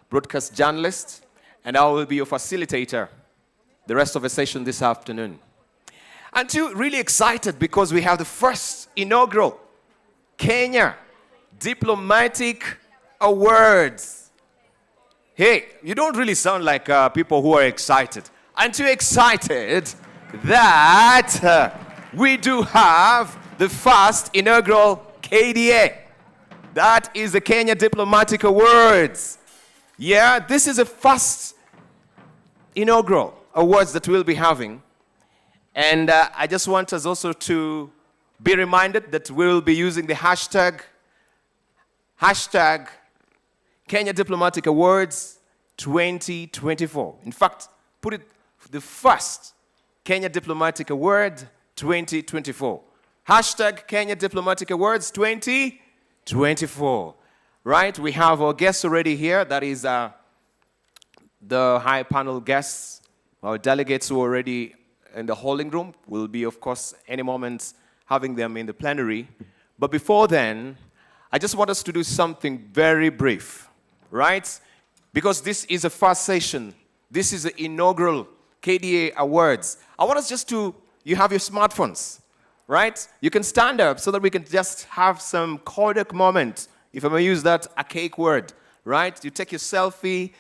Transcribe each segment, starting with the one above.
broadcast journalist, and I will be your facilitator the rest of the session this afternoon. Aren't you really excited because we have the first inaugural Kenya Diplomatic Awards? Hey, you don't really sound like people who are excited. Aren't you excited that we do have the first inaugural KDA? That is the Kenya Diplomatic Awards. Yeah, this is the first inaugural awards that we'll be having. And I just want us also to be reminded that we'll be using the hashtag Kenya Diplomatic Awards 2024. In fact, put it the first Kenya Diplomatic Award 2024. Hashtag Kenya Diplomatic Awards 2024. Right? We have our guests already here. That is the high panel guests, our delegates who are already in the holding room. We'll be, of course, any moment having them in the plenary. But before then, I just want us to do something very brief, right? Because this is a first session. This is the inaugural KDA Awards. I want us just to, you have your smartphones, right? You can stand up so that we can just have some Kodak moment, if I may use that archaic word, right? You take your selfie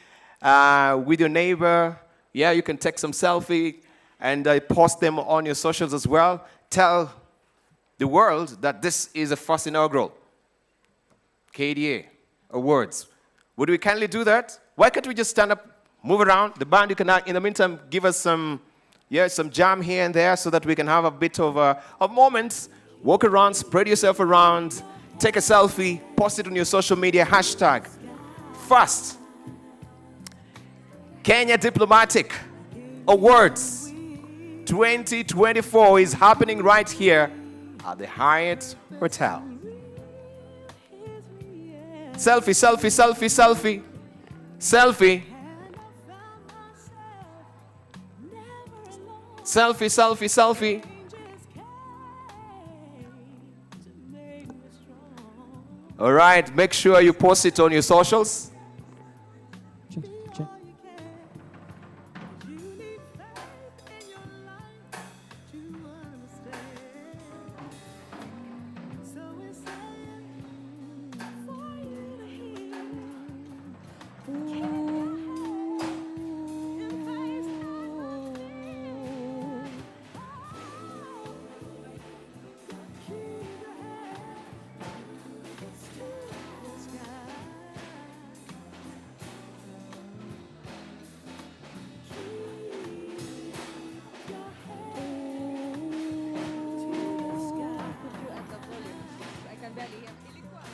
with your neighbor. Yeah, you can take some selfie and post them on your socials as well. Tell the world that this is the first inaugural KDA Awards. Would we kindly do that? Why can't we just stand up, move around? The band, you can, in the meantime, give us some jam here and there so that we can have a bit of a moment. Walk around, spread yourself around, take a selfie, post it on your social media, hashtag first Kenya Diplomatic Awards 2024 is happening right here at the Hyatt Hotel. Selfie, selfie, selfie, selfie, selfie. Selfie, selfie, selfie. All right, make sure you post it on your socials.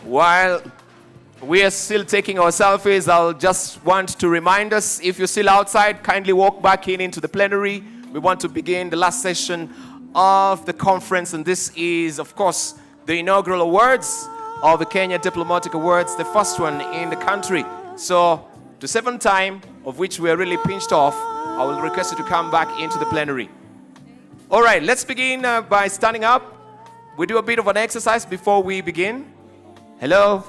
While we are still taking our selfies, I'll just want to remind us, if you're still outside, kindly walk back into the plenary. We want to begin the last session of the conference, and this is, of course, the inaugural awards of the Kenya Diplomatic Awards, the first one in the country. So, to save on time, of which we are really pinched off, I will request you to come back into the plenary. All right, let's begin by standing up. We do a bit of an exercise before we begin. Hello,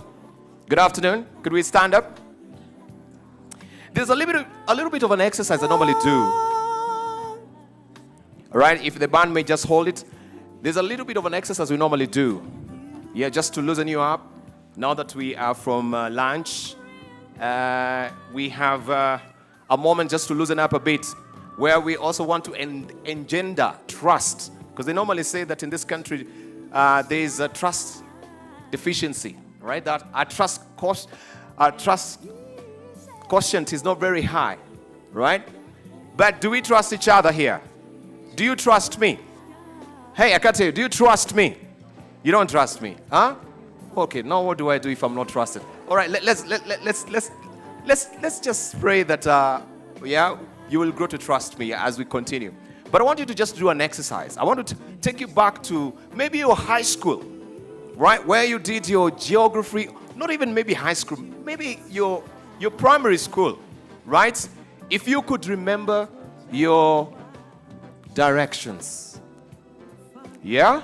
good afternoon. Could we stand up? There's a little bit of an exercise I normally do. All right, if the band may just hold it. There's a little bit of an exercise we normally do. Yeah, just to loosen you up. Now that we are from lunch, we have a moment just to loosen up a bit, where we also want to engender trust. Because they normally say that in this country, there is a trust deficiency, right? That our trust quotient is not very high, right? But do we trust each other here? Do you trust me? Hey, I can't tell you, do you trust me? You don't trust me, huh? Okay, now what do I do if I'm not trusted? All right, let's just pray that yeah, you will grow to trust me as we continue. But I want you to just do an exercise. I want to take you back to maybe your high school, right? Where you did your geography, not even maybe high school, maybe your primary school, right? If you could remember your directions. Yeah?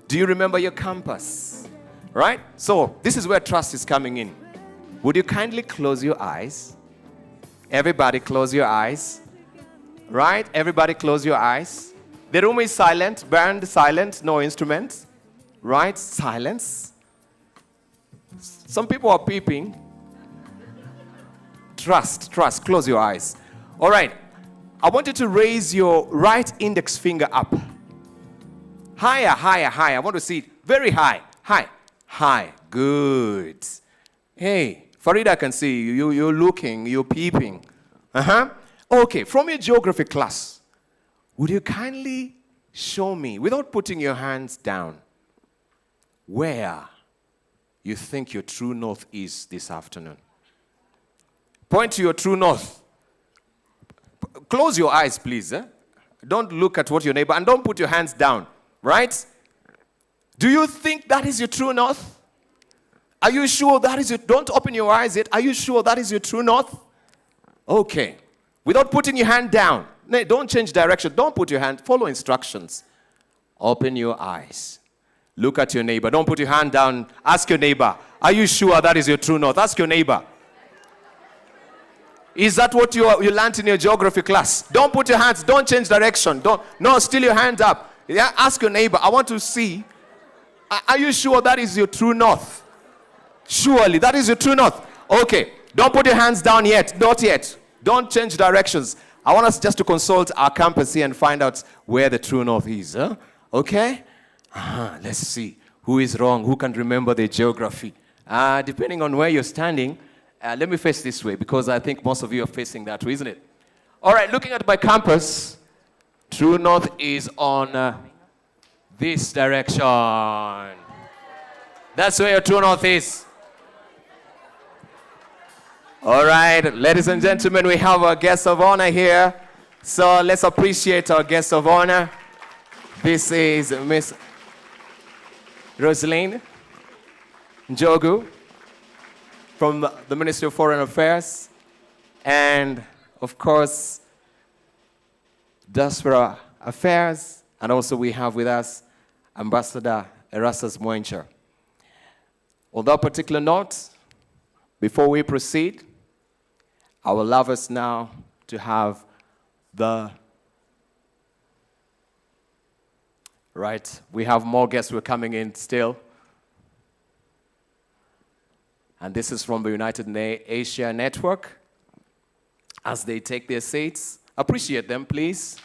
Do you remember your compass? Right? So, this is where trust is coming in. Would you kindly close your eyes? Everybody close your eyes. Right? Everybody close your eyes. The room is silent, band silent, no instruments. Right? Silence. Some people are peeping. Trust. Close your eyes. All right. I want you to raise your right index finger up. Higher. I want to see it very high. High. Good. Hey, Farida, I can see you. You're looking. You're peeping. Okay, from your geography class, would you kindly show me, without putting your hands down, where you think your true north is this afternoon? Point to your true north. Close your eyes, please. Don't look at what your neighbor, and don't put your hands down, right? Do you think that is your true north? Are you sure that is your, don't open your eyes yet. Are you sure that is your true north? Okay. Without putting your hand down. No, don't change direction. Don't put your hand. Follow instructions. Open your eyes. Look at your neighbor. Don't put your hand down. Ask your neighbor, are you sure that is your true north? Ask your neighbor. Is that what you learned in your geography class? Don't put your hands. Don't change direction. No, still your hand up. Yeah, ask your neighbor. I want to see. Are you sure that is your true north? Surely that is your true north. Okay. Don't put your hands down yet. Not yet. Don't change directions. I want us just to consult our campus here and find out where the true north is. Okay? Let's see. Who is wrong? Who can remember the geography? Depending on where you're standing, let me face this way, because I think most of you are facing that way, isn't it? All right, looking at my campus, true north is on this direction. That's where your true north is. All right, ladies and gentlemen, we have our guest of honor here. So let's appreciate our guest of honor. This is Miss Rosaline Njogu from the Ministry of Foreign Affairs. And, of course, Diaspora Affairs. And also we have with us Ambassador Erastus Mwencha. On that particular note, before we proceed, I will love us now to have right, we have more guests who are coming in still. And this is from the United Asia Network. As they take their seats, appreciate them, please.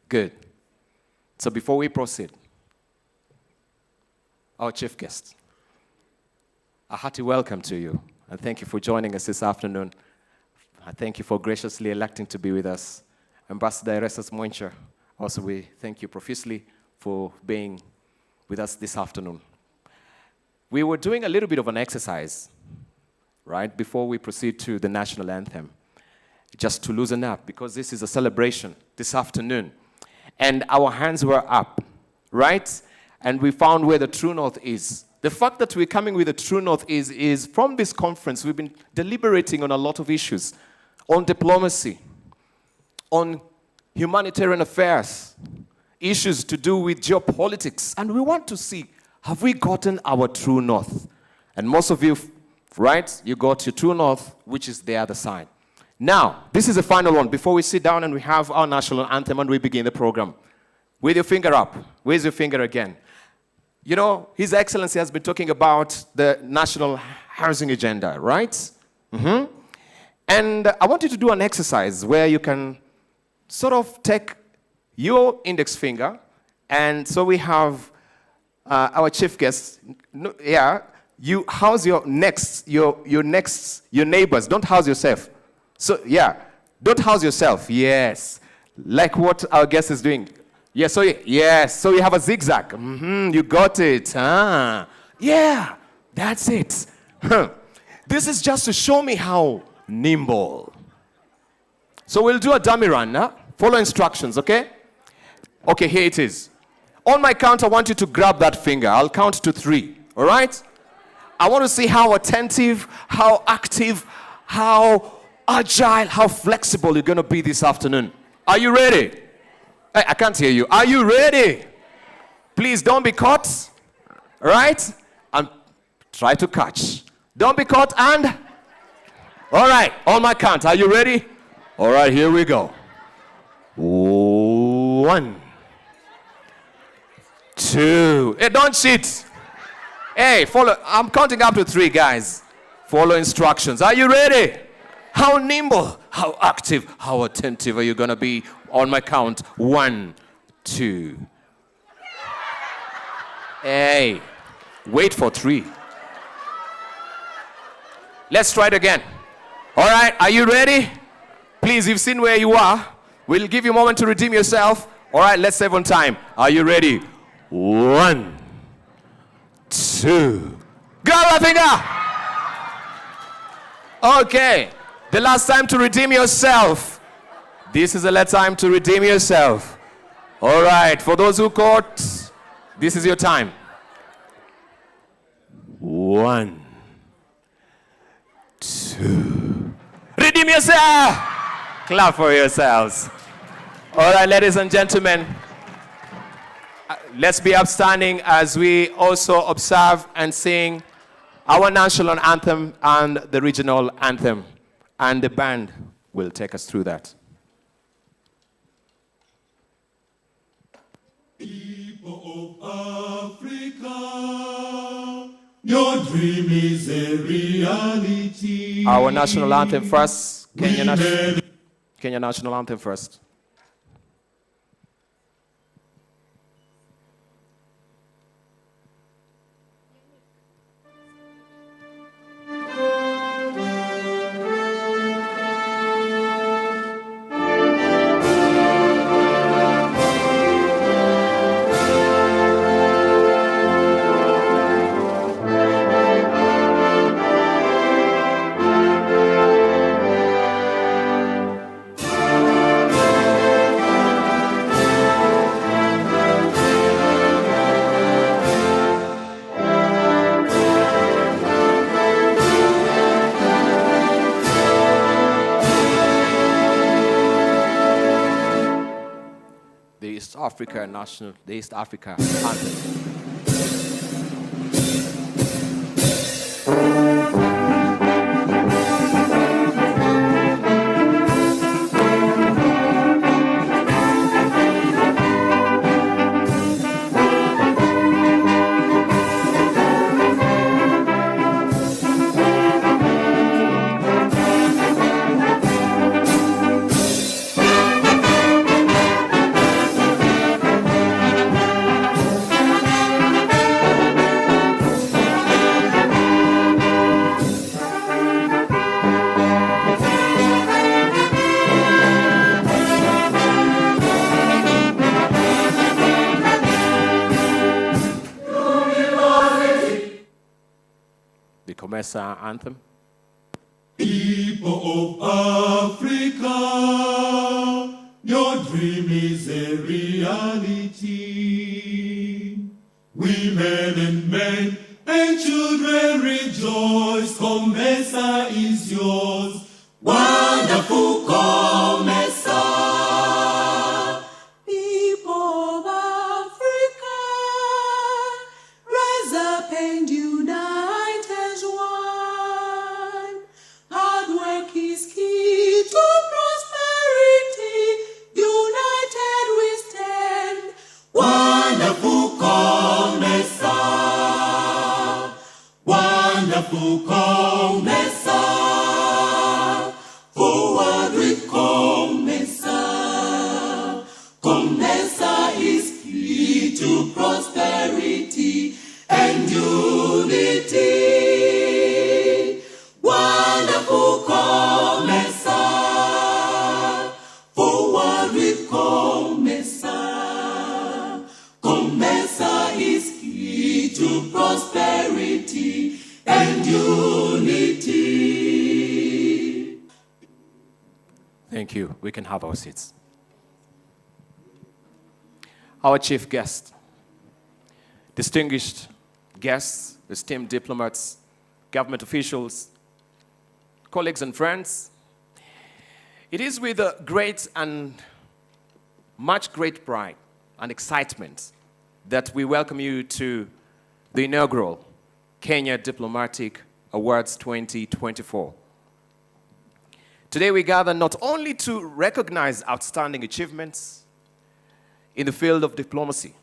Good. So before we proceed, our chief guest, a hearty welcome to you, and thank you for joining us this afternoon. I thank you for graciously electing to be with us. Ambassador Erastus Mwencha, also we thank you profusely for being with us this afternoon. We were doing a little bit of an exercise, right, before we proceed to the national anthem, just to loosen up, because this is a celebration this afternoon. And our hands were up, right? And we found where the true north is. The fact that we're coming with the true north is from this conference, we've been deliberating on a lot of issues, on diplomacy, on humanitarian affairs, issues to do with geopolitics. And we want to see, have we gotten our true north? And most of you, right, you got your true north, which is the other side. Now, this is the final one. Before we sit down and we have our national anthem and we begin the program. With your finger up. Where's your finger again? You know, His Excellency has been talking about the national housing agenda, right? Mm-hmm. And I want you to do an exercise where you can sort of take your index finger, and so we have our chief guest. Yeah, you house your neighbors. Don't house yourself. So yeah, don't house yourself. Yes, like what our guest is doing. Yeah, so you have a zigzag. Mm-hmm, you got it. Yeah, that's it. This is just to show me how nimble. So we'll do a dummy run. Follow instructions, okay? Okay, here it is. On my count, I want you to grab that finger. I'll count to 3, all right? I want to see how attentive, how active, how agile, how flexible you're going to be this afternoon. Are you ready? Hey, I can't hear you. Are you ready? Please don't be caught. All right? And try to catch. Don't be caught and... All right, on my count. Are you ready? All right, here we go. 1, 2. Hey, don't cheat. Hey, follow. I'm counting up to 3, guys. Follow instructions. Are you ready? How nimble, how active, how attentive are you going to be on my count? 1, 2. Hey, wait for 3. Let's try it again. All right, are you ready? Please, you've seen where you are. We'll give you a moment to redeem yourself. All right, let's save on time. Are you ready? 1, 2. Grab a finger. Okay, the last time to redeem yourself. This is the last time to redeem yourself. All right, for those who caught, this is your time. 1, 2. Redeem yourself. Clap for yourselves. All right, ladies and gentlemen, let's be upstanding as we also observe and sing our national anthem and the regional anthem. And the band will take us through that. People of Africa, your dream is a reality. Our national anthem first. Kenya national anthem first. The East Africa anthem. COMESA anthem. People of Africa, your dream is a reality. Women and men and children rejoice. COMESA is yours. Wonderful COMESA. People of Africa, rise up and unite as one. Hard work is key to prosperity. United we stand. Wonderful COMESA. Wonderful COMESA. Forward with COMESA. COMESA is key to prosperity and unity. Wonderful COMESA. Forward with COMESA. COMESA is key to prosperity and unity. Thank you. We can have our seats. Our chief guest, distinguished guests, esteemed diplomats, government officials, colleagues and friends, it is with a great and much great pride and excitement that we welcome you to the inaugural Kenya Diplomatic Awards 2024. Today we gather not only to recognize outstanding achievements in the field of diplomacy,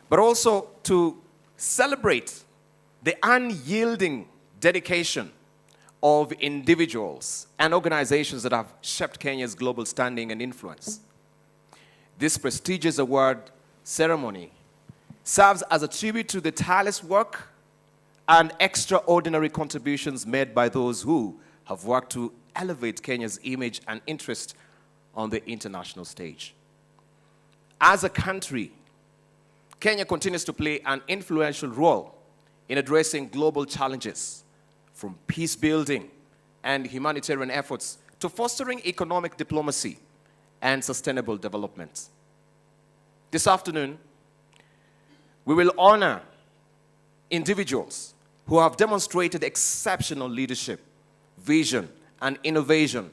but also to celebrate the unyielding dedication of individuals and organizations that have shaped Kenya's global standing and influence. This prestigious award ceremony serves as a tribute to the tireless work and extraordinary contributions made by those who have worked to elevate Kenya's image and interest on the international stage. As a country, Kenya continues to play an influential role in addressing global challenges, from peace building and humanitarian efforts to fostering economic diplomacy and sustainable development. This afternoon, we will honor individuals who have demonstrated exceptional leadership, vision, and innovation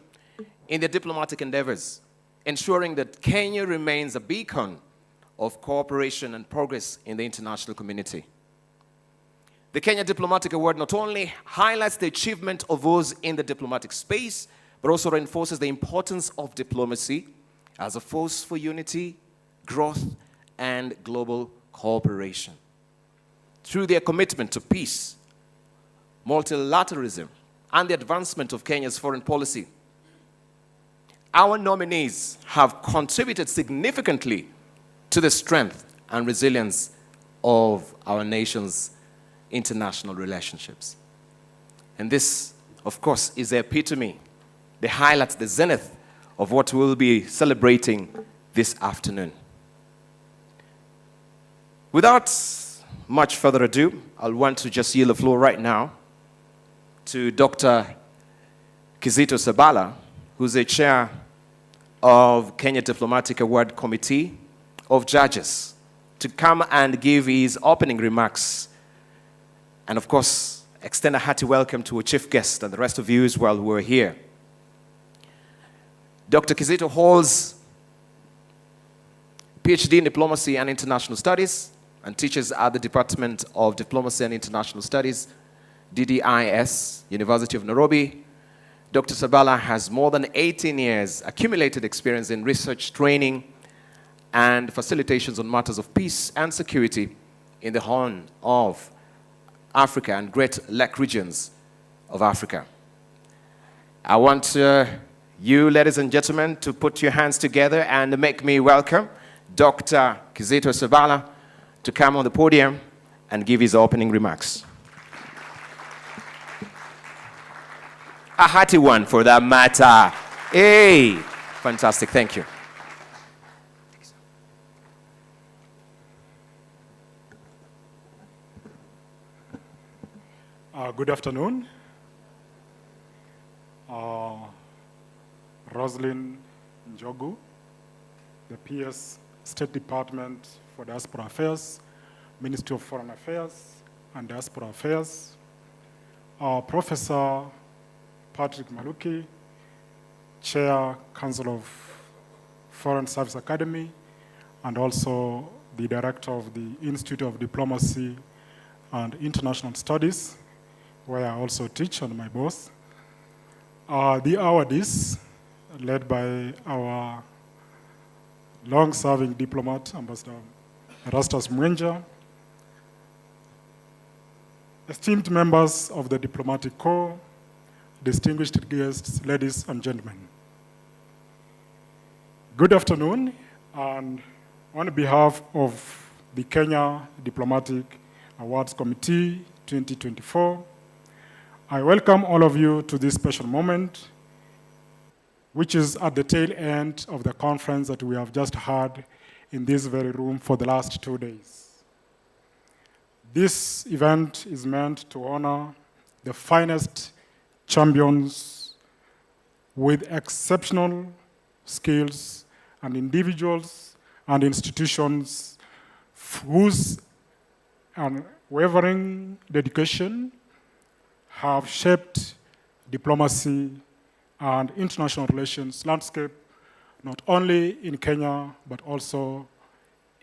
in their diplomatic endeavors, ensuring that Kenya remains a beacon of cooperation and progress in the international community. The Kenya Diplomatic Award not only highlights the achievement of those in the diplomatic space, but also reinforces the importance of diplomacy as a force for unity, growth, and global cooperation. Through their commitment to peace, multilateralism, and the advancement of Kenya's foreign policy, our nominees have contributed significantly to the strength and resilience of our nation's international relationships. And this, of course, is the epitome, the highlight, the zenith of what we'll be celebrating this afternoon. Without much further ado, I'll want to just yield the floor right now to Dr. Kizito Sabala, who's the chair of Kenya Diplomatic Award Committee of Judges, to come and give his opening remarks. And of course, extend a hearty welcome to our chief guest and the rest of you as well who are here. Dr. Kizito holds PhD in Diplomacy and International Studies and teaches at the Department of Diplomacy and International Studies, DDIS, University of Nairobi. Dr. Sabala has more than 18 years accumulated experience in research, training, and facilitations on matters of peace and security in the Horn of Africa and Great Lake regions of Africa. I want you, ladies and gentlemen, to put your hands together and make me welcome Dr. Kizito Sabala to come on the podium and give his opening remarks. A hearty one for that matter. Hey, fantastic, thank you. Good afternoon. Roslyn Njogu, the PS State Department for Diaspora Affairs, Ministry of Foreign Affairs and Diaspora Affairs. Professor Patrick Maluki, Chair, Council of Foreign Service Academy, and also the Director of the Institute of Diplomacy and International Studies, where I also teach and my boss. The awardees, led by our long-serving diplomat, Ambassador Erastus Mwenja, esteemed members of the Diplomatic Corps, distinguished guests, ladies and gentlemen. Good afternoon, and on behalf of the Kenya Diplomatic Awards Committee 2024, I welcome all of you to this special moment, which is at the tail end of the conference that we have just had in this very room for the last 2 days. This event is meant to honor the finest champions with exceptional skills and individuals and institutions whose unwavering dedication have shaped diplomacy and international relations landscape, not only in Kenya, but also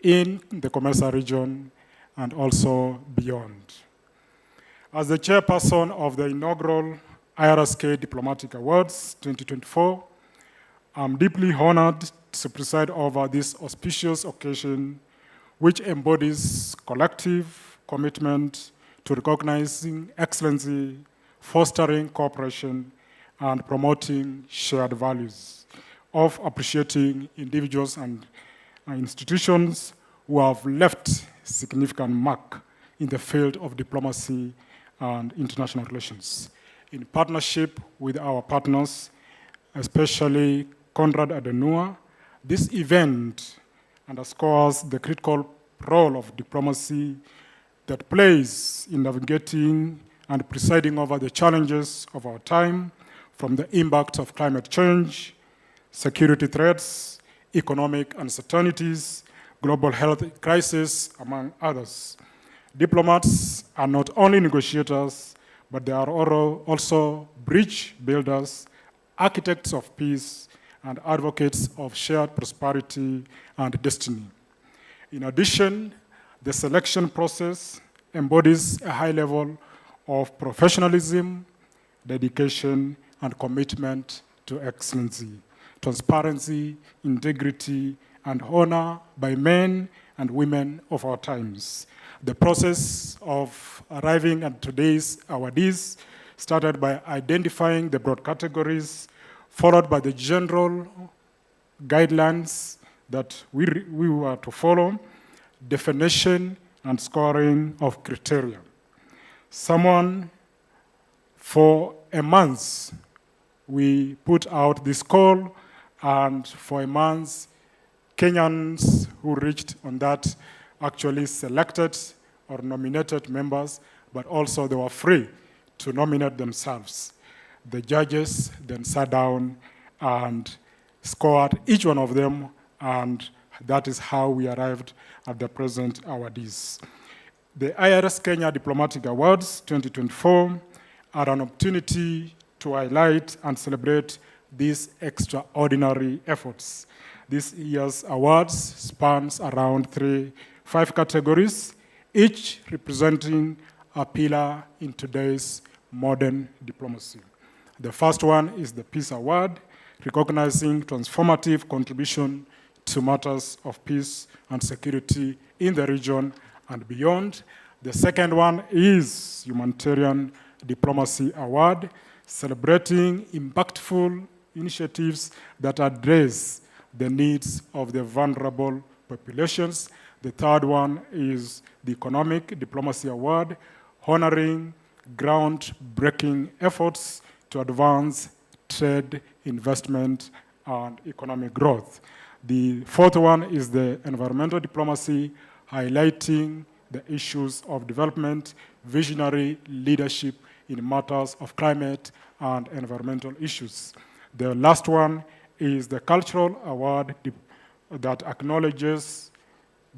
in the COMESA region and also beyond. As the chairperson of the inaugural IRSK Diplomatic Awards 2024, I'm deeply honored to preside over this auspicious occasion, which embodies collective commitment to recognizing excellency, fostering cooperation, and promoting shared values of appreciating individuals and institutions who have left significant mark in the field of diplomacy and international relations. In partnership with our partners, especially Konrad Adenauer, this event underscores the critical role of diplomacy that plays in navigating and presiding over the challenges of our time, from the impact of climate change, security threats, economic uncertainties, global health crisis, among others. Diplomats are not only negotiators, but they are also bridge builders, architects of peace, and advocates of shared prosperity and destiny. In addition, the selection process embodies a high level of professionalism, dedication, and commitment to excellency, transparency, integrity, and honor by men and women of our times. The process of arriving at today's awardees started by identifying the broad categories, followed by the general guidelines that we were to follow, definition and scoring of criteria. For a month, we put out this call, and for a month, Kenyans who reached on that actually selected or nominated members, but also they were free to nominate themselves. The judges then sat down and scored each one of them, and that is how we arrived at the present awardees. The IRS Kenya Diplomatic Awards 2024 are an opportunity to highlight and celebrate these extraordinary efforts. This year's awards spans around 5 categories, each representing a pillar in today's modern diplomacy. The first one is the Peace Award, recognizing transformative contribution to matters of peace and security in the region and beyond. The second one is Humanitarian Diplomacy Award, celebrating impactful initiatives that address the needs of the vulnerable populations. The third one is the Economic Diplomacy Award, honoring groundbreaking efforts to advance trade, investment, and economic growth. The fourth one is the Environmental Diplomacy, highlighting the issues of development, visionary leadership in matters of climate and environmental issues. The last one is the Cultural Award that acknowledges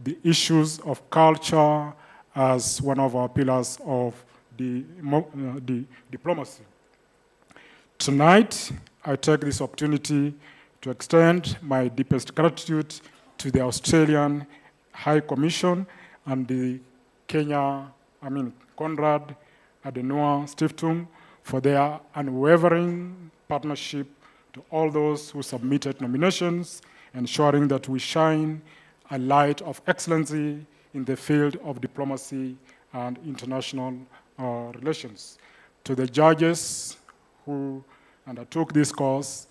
the issues of culture as one of our pillars of the diplomacy. Tonight, I take this opportunity to extend my deepest gratitude to the Australian High Commission and the Konrad Adenauer Stiftung for their unwavering partnership, to all those who submitted nominations, ensuring that we shine a light of excellency in the field of diplomacy and international relations. To the judges who undertook this course,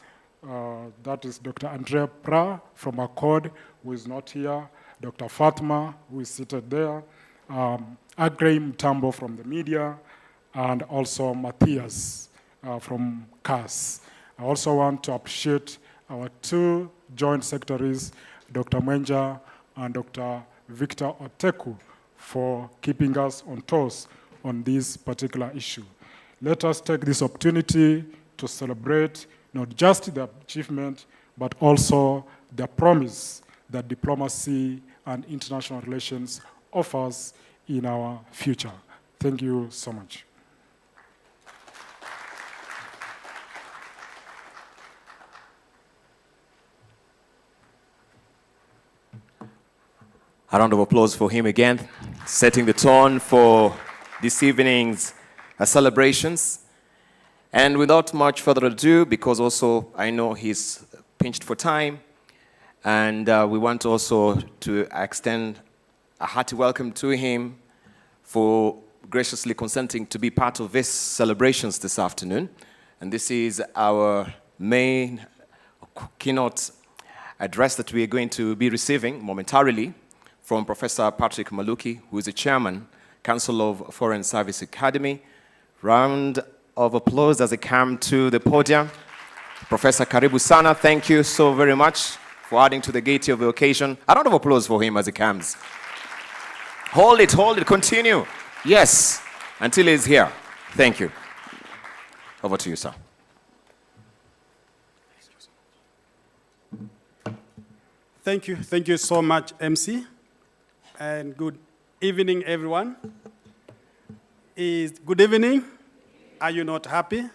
that is Dr. Andrea Pra from Accord, who is not here, Dr. Fatma, who is seated there, Agrey Mtambo from the media, and also Matthias from CAS. I also want to appreciate our 2 joint secretaries, Dr. Mwenja and Dr. Victor Oteku, for keeping us on toes on this particular issue. Let us take this opportunity to celebrate not just the achievement, but also the promise that diplomacy and international relations offers in our future. Thank you so much. A round of applause for him again, setting the tone for this evening's celebrations. And without much further ado, because also I know he's pinched for time, and we want also to extend a hearty welcome to him for graciously consenting to be part of this celebrations this afternoon. And this is our main keynote address that we are going to be receiving momentarily from Professor Patrick Maluki, who is the chairman, Council of Foreign Service Academy. Round of applause as they come to the podium. Professor Karibu Sana, thank you so very much for adding to the gaiety of the occasion. A round of applause for him as he comes. Hold it, continue. Yes, until he's here. Thank you. Over to you, sir. Thank you so much, MC. And good evening, everyone. Good evening. Are you not happy?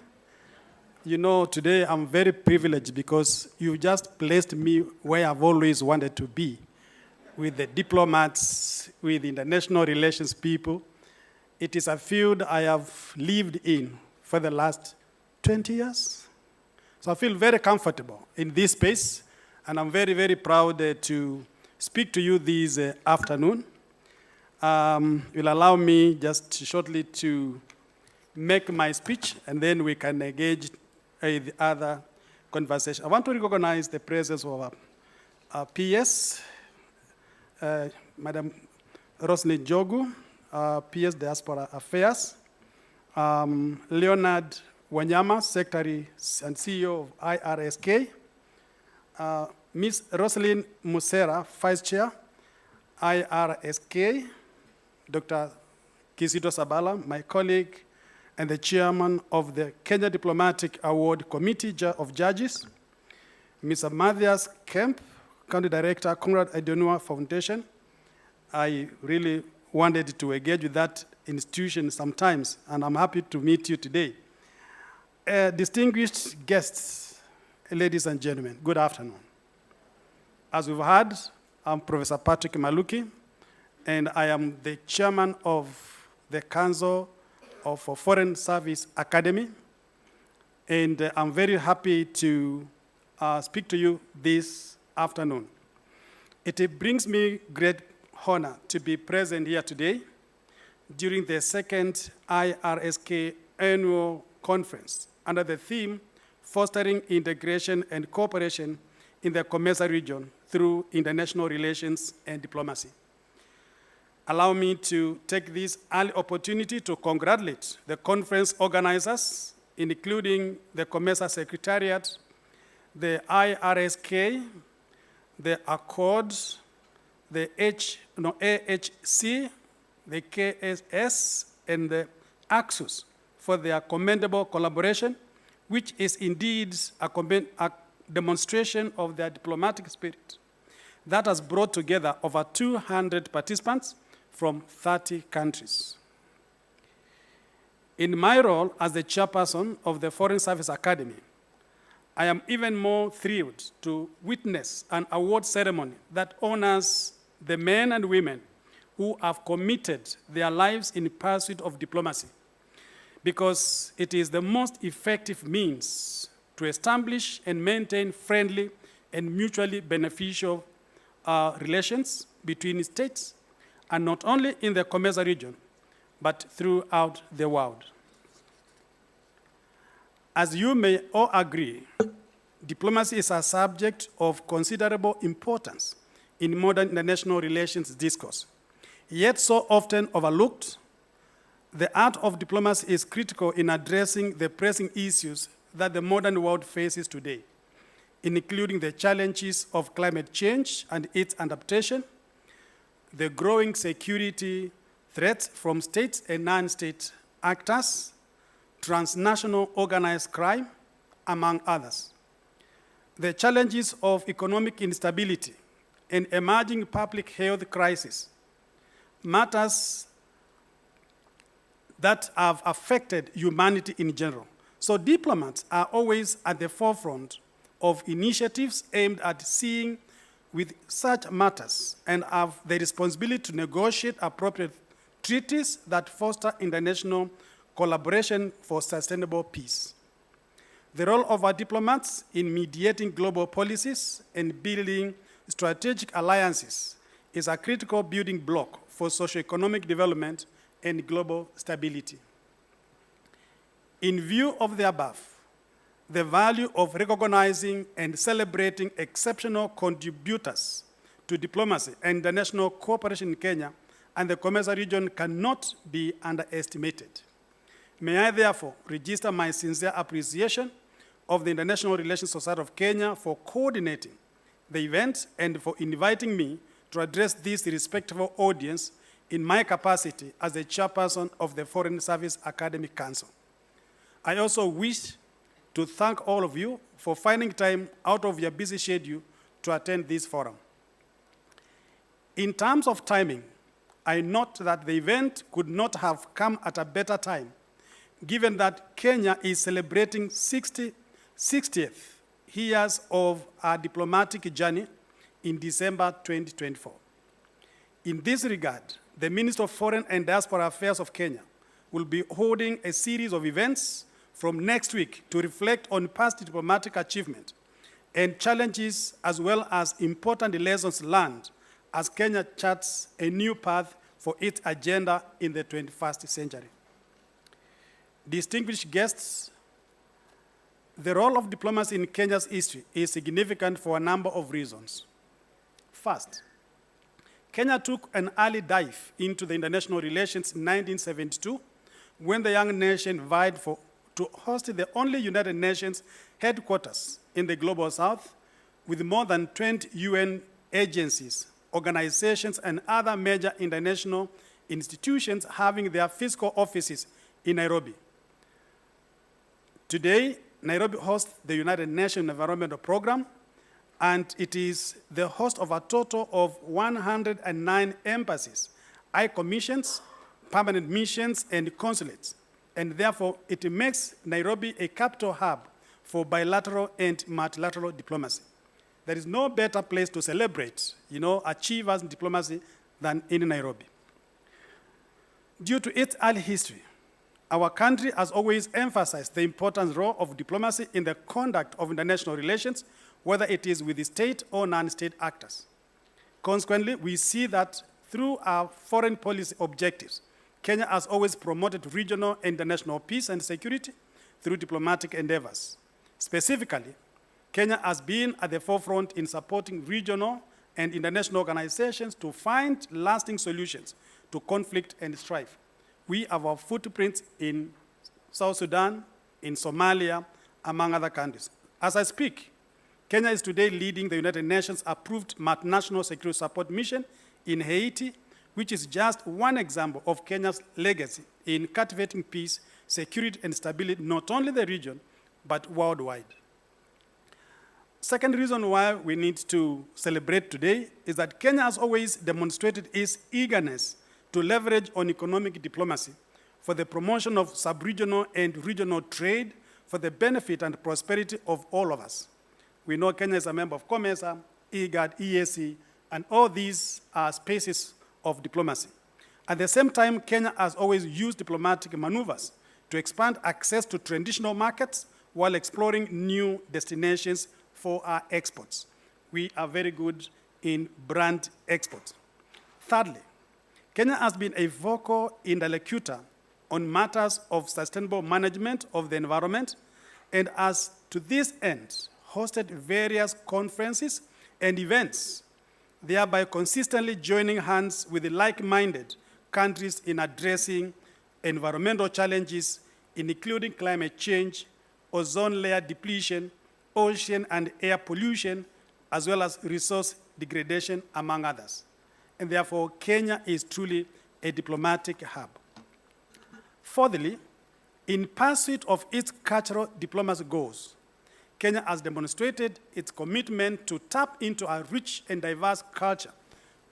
You know, today I'm very privileged because you just placed me where I've always wanted to be, with the diplomats, with international relations people. It is a field I have lived in for the last 20 years. So I feel very comfortable in this space, and I'm very, very proud to speak to you this afternoon. You'll allow me just shortly to make my speech, and then we can engage the other conversation. I want to recognize the presence of our PS, Madam Roslyn Jogu, PS Diaspora Affairs, Leonard Wanyama, Secretary and CEO of IRSK, Ms. Roslyn Musera, Vice Chair, IRSK, Dr. Kizito Sabala, my colleague, and the chairman of the Kenya Diplomatic Award Committee of Judges, Mr. Mathias Kemp, County Director, Conrad Adenauer Foundation. I really wanted to engage with that institution sometimes, and I'm happy to meet you today. Distinguished guests, ladies and gentlemen, good afternoon. As we've heard, I'm Professor Patrick Maluki, and I am the chairman of the Council of Foreign Service Academy, and I'm very happy to speak to you this afternoon. It brings me great honor to be present here today during the second IRSK annual conference under the theme, Fostering Integration and Cooperation in the COMESA region through international relations and diplomacy. Allow me to take this early opportunity to congratulate the conference organizers, including the COMESA Secretariat, the IRSK, the Accord, the AHC, the KSS, and the Axus for their commendable collaboration, which is indeed a demonstration of their diplomatic spirit that has brought together over 200 participants from 30 countries. In my role as the chairperson of the Foreign Service Academy, I am even more thrilled to witness an award ceremony that honors the men and women who have committed their lives in pursuit of diplomacy, because it is the most effective means to establish and maintain friendly and mutually beneficial relations between states, and not only in the COMESA region, but throughout the world. As you may all agree, diplomacy is a subject of considerable importance in modern international relations discourse, yet so often overlooked. The art of diplomacy is critical in addressing the pressing issues that the modern world faces today, including the challenges of climate change and its adaptation, the growing security threats from state and non-state actors, transnational organized crime, among others. The challenges of economic instability and emerging public health crisis, matters that have affected humanity in general. So diplomats are always at the forefront of initiatives aimed at seeing with such matters and have the responsibility to negotiate appropriate treaties that foster international collaboration for sustainable peace. The role of our diplomats in mediating global policies and building strategic alliances is a critical building block for socioeconomic development and global stability. In view of the above, the value of recognizing and celebrating exceptional contributors to diplomacy and international cooperation in Kenya and the COMESA region cannot be underestimated. May I therefore register my sincere appreciation of the International Relations Society of Kenya for coordinating the event and for inviting me to address this respectable audience in my capacity as the chairperson of the Foreign Service Academic Council. I also wish to thank all of you for finding time out of your busy schedule to attend this forum. In terms of timing, I note that the event could not have come at a better time, given that Kenya is celebrating 60th years of our diplomatic journey in December 2024. In this regard, the Minister of Foreign and Diaspora Affairs of Kenya will be holding a series of events from next week to reflect on past diplomatic achievement and challenges, as well as important lessons learned as Kenya charts a new path for its agenda in the 21st century. Distinguished guests, the role of diplomacy in Kenya's history is significant for a number of reasons. First, Kenya took an early dive into the international relations in 1972 when the young nation vied to host the only United Nations headquarters in the Global South with more than 20 UN agencies, organizations, and other major international institutions having their physical offices in Nairobi. Today, Nairobi hosts the United Nations Environmental Program, and it is the host of a total of 109 embassies, high commissions, permanent missions, and consulates. And therefore, it makes Nairobi a capital hub for bilateral and multilateral diplomacy. There is no better place to celebrate, achievers in diplomacy than in Nairobi. Due to its early history, our country has always emphasized the important role of diplomacy in the conduct of international relations, whether it is with the state or non-state actors. Consequently, we see that through our foreign policy objectives, Kenya has always promoted regional and international peace and security through diplomatic endeavors. Specifically, Kenya has been at the forefront in supporting regional and international organizations to find lasting solutions to conflict and strife. We have our footprints in South Sudan, in Somalia, among other countries. As I speak, Kenya is today leading the United Nations approved multinational security support mission in Haiti, which is just one example of Kenya's legacy in cultivating peace, security, and stability, not only in the region, but worldwide. Second reason why we need to celebrate today is that Kenya has always demonstrated its eagerness to leverage on economic diplomacy for the promotion of sub-regional and regional trade for the benefit and prosperity of all of us. We know Kenya is a member of COMESA, IGAD, EAC, and all these are spaces of diplomacy. At the same time, Kenya has always used diplomatic maneuvers to expand access to traditional markets while exploring new destinations for our exports. We are very good in brand exports. Thirdly, Kenya has been a vocal interlocutor on matters of sustainable management of the environment and has, to this end, hosted various conferences and events, thereby consistently joining hands with the like-minded countries in addressing environmental challenges, including climate change, ozone layer depletion, ocean and air pollution, as well as resource degradation, among others. And therefore, Kenya is truly a diplomatic hub. Fourthly, in pursuit of its cultural diplomacy goals, Kenya has demonstrated its commitment to tap into a rich and diverse culture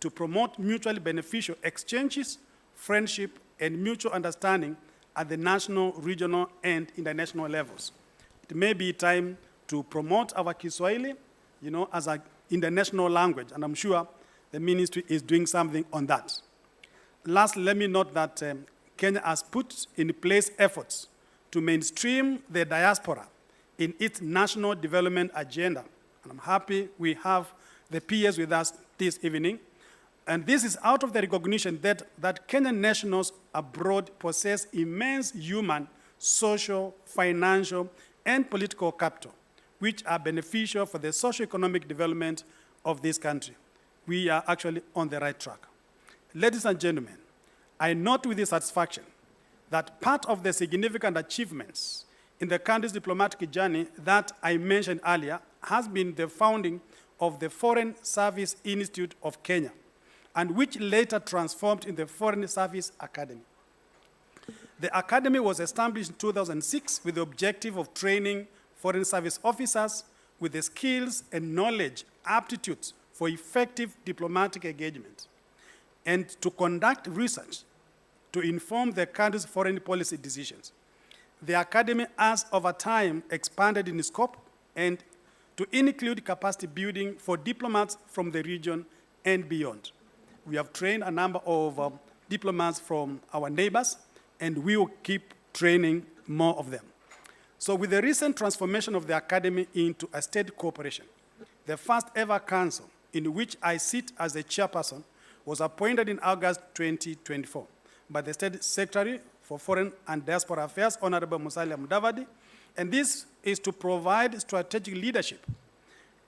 to promote mutually beneficial exchanges, friendship, and mutual understanding at the national, regional, and international levels. It may be time to promote our Kiswahili, as a in the national language, and I'm sure the ministry is doing something on that. Lastly, let me note that Kenya has put in place efforts to mainstream the diaspora in its national development agenda. And I'm happy we have the peers with us this evening. And this is out of the recognition that Kenyan nationals abroad possess immense human, social, financial, and political capital, which are beneficial for the socio-economic development of this country. We are actually on the right track. Ladies and gentlemen, I note with satisfaction that part of the significant achievements in the country's diplomatic journey that I mentioned earlier has been the founding of the Foreign Service Institute of Kenya, and which later transformed in the Foreign Service Academy. The academy was established in 2006 with the objective of training foreign service officers with the skills and knowledge, aptitudes for effective diplomatic engagement, and to conduct research to inform the country's foreign policy decisions. The academy has over time expanded in scope and to include capacity building for diplomats from the region and beyond. We have trained a number of diplomats from our neighbors, and we will keep training more of them. So with the recent transformation of the academy into a state corporation, the first ever council in which I sit as a chairperson was appointed in August 2024 by the State Secretary for Foreign and Diaspora Affairs, Honorable Musalia Mudavadi, and this is to provide strategic leadership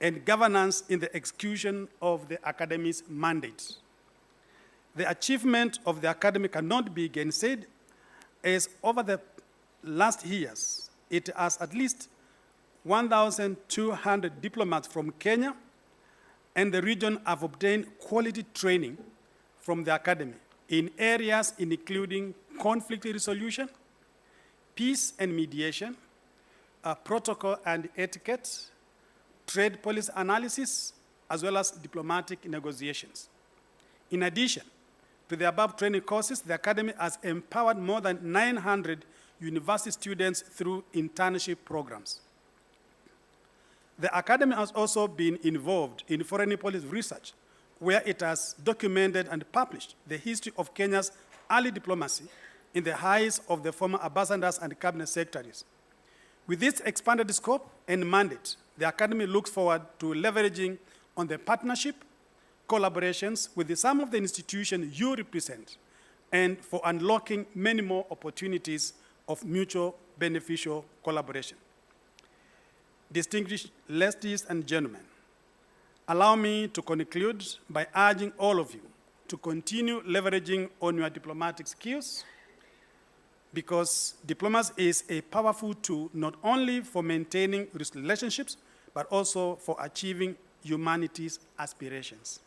and governance in the execution of the Academy's mandate. The achievement of the Academy cannot be gainsaid, as over the last years, it has at least 1,200 diplomats from Kenya and the region have obtained quality training from the Academy in areas including conflict resolution, peace and mediation, protocol and etiquette, trade policy analysis, as well as diplomatic negotiations. In addition to the above training courses, the Academy has empowered more than 900 university students through internship programs. The Academy has also been involved in foreign policy research, where it has documented and published the history of Kenya's early diplomacy in the eyes of the former ambassadors and cabinet secretaries. With this expanded scope and mandate, the Academy looks forward to leveraging on the partnership, collaborations with some of the institutions you represent, and for unlocking many more opportunities of mutual beneficial collaboration. Distinguished ladies and gentlemen, allow me to conclude by urging all of you to continue leveraging on your diplomatic skills, because diplomacy is a powerful tool not only for maintaining relationships, but also for achieving humanity's aspirations.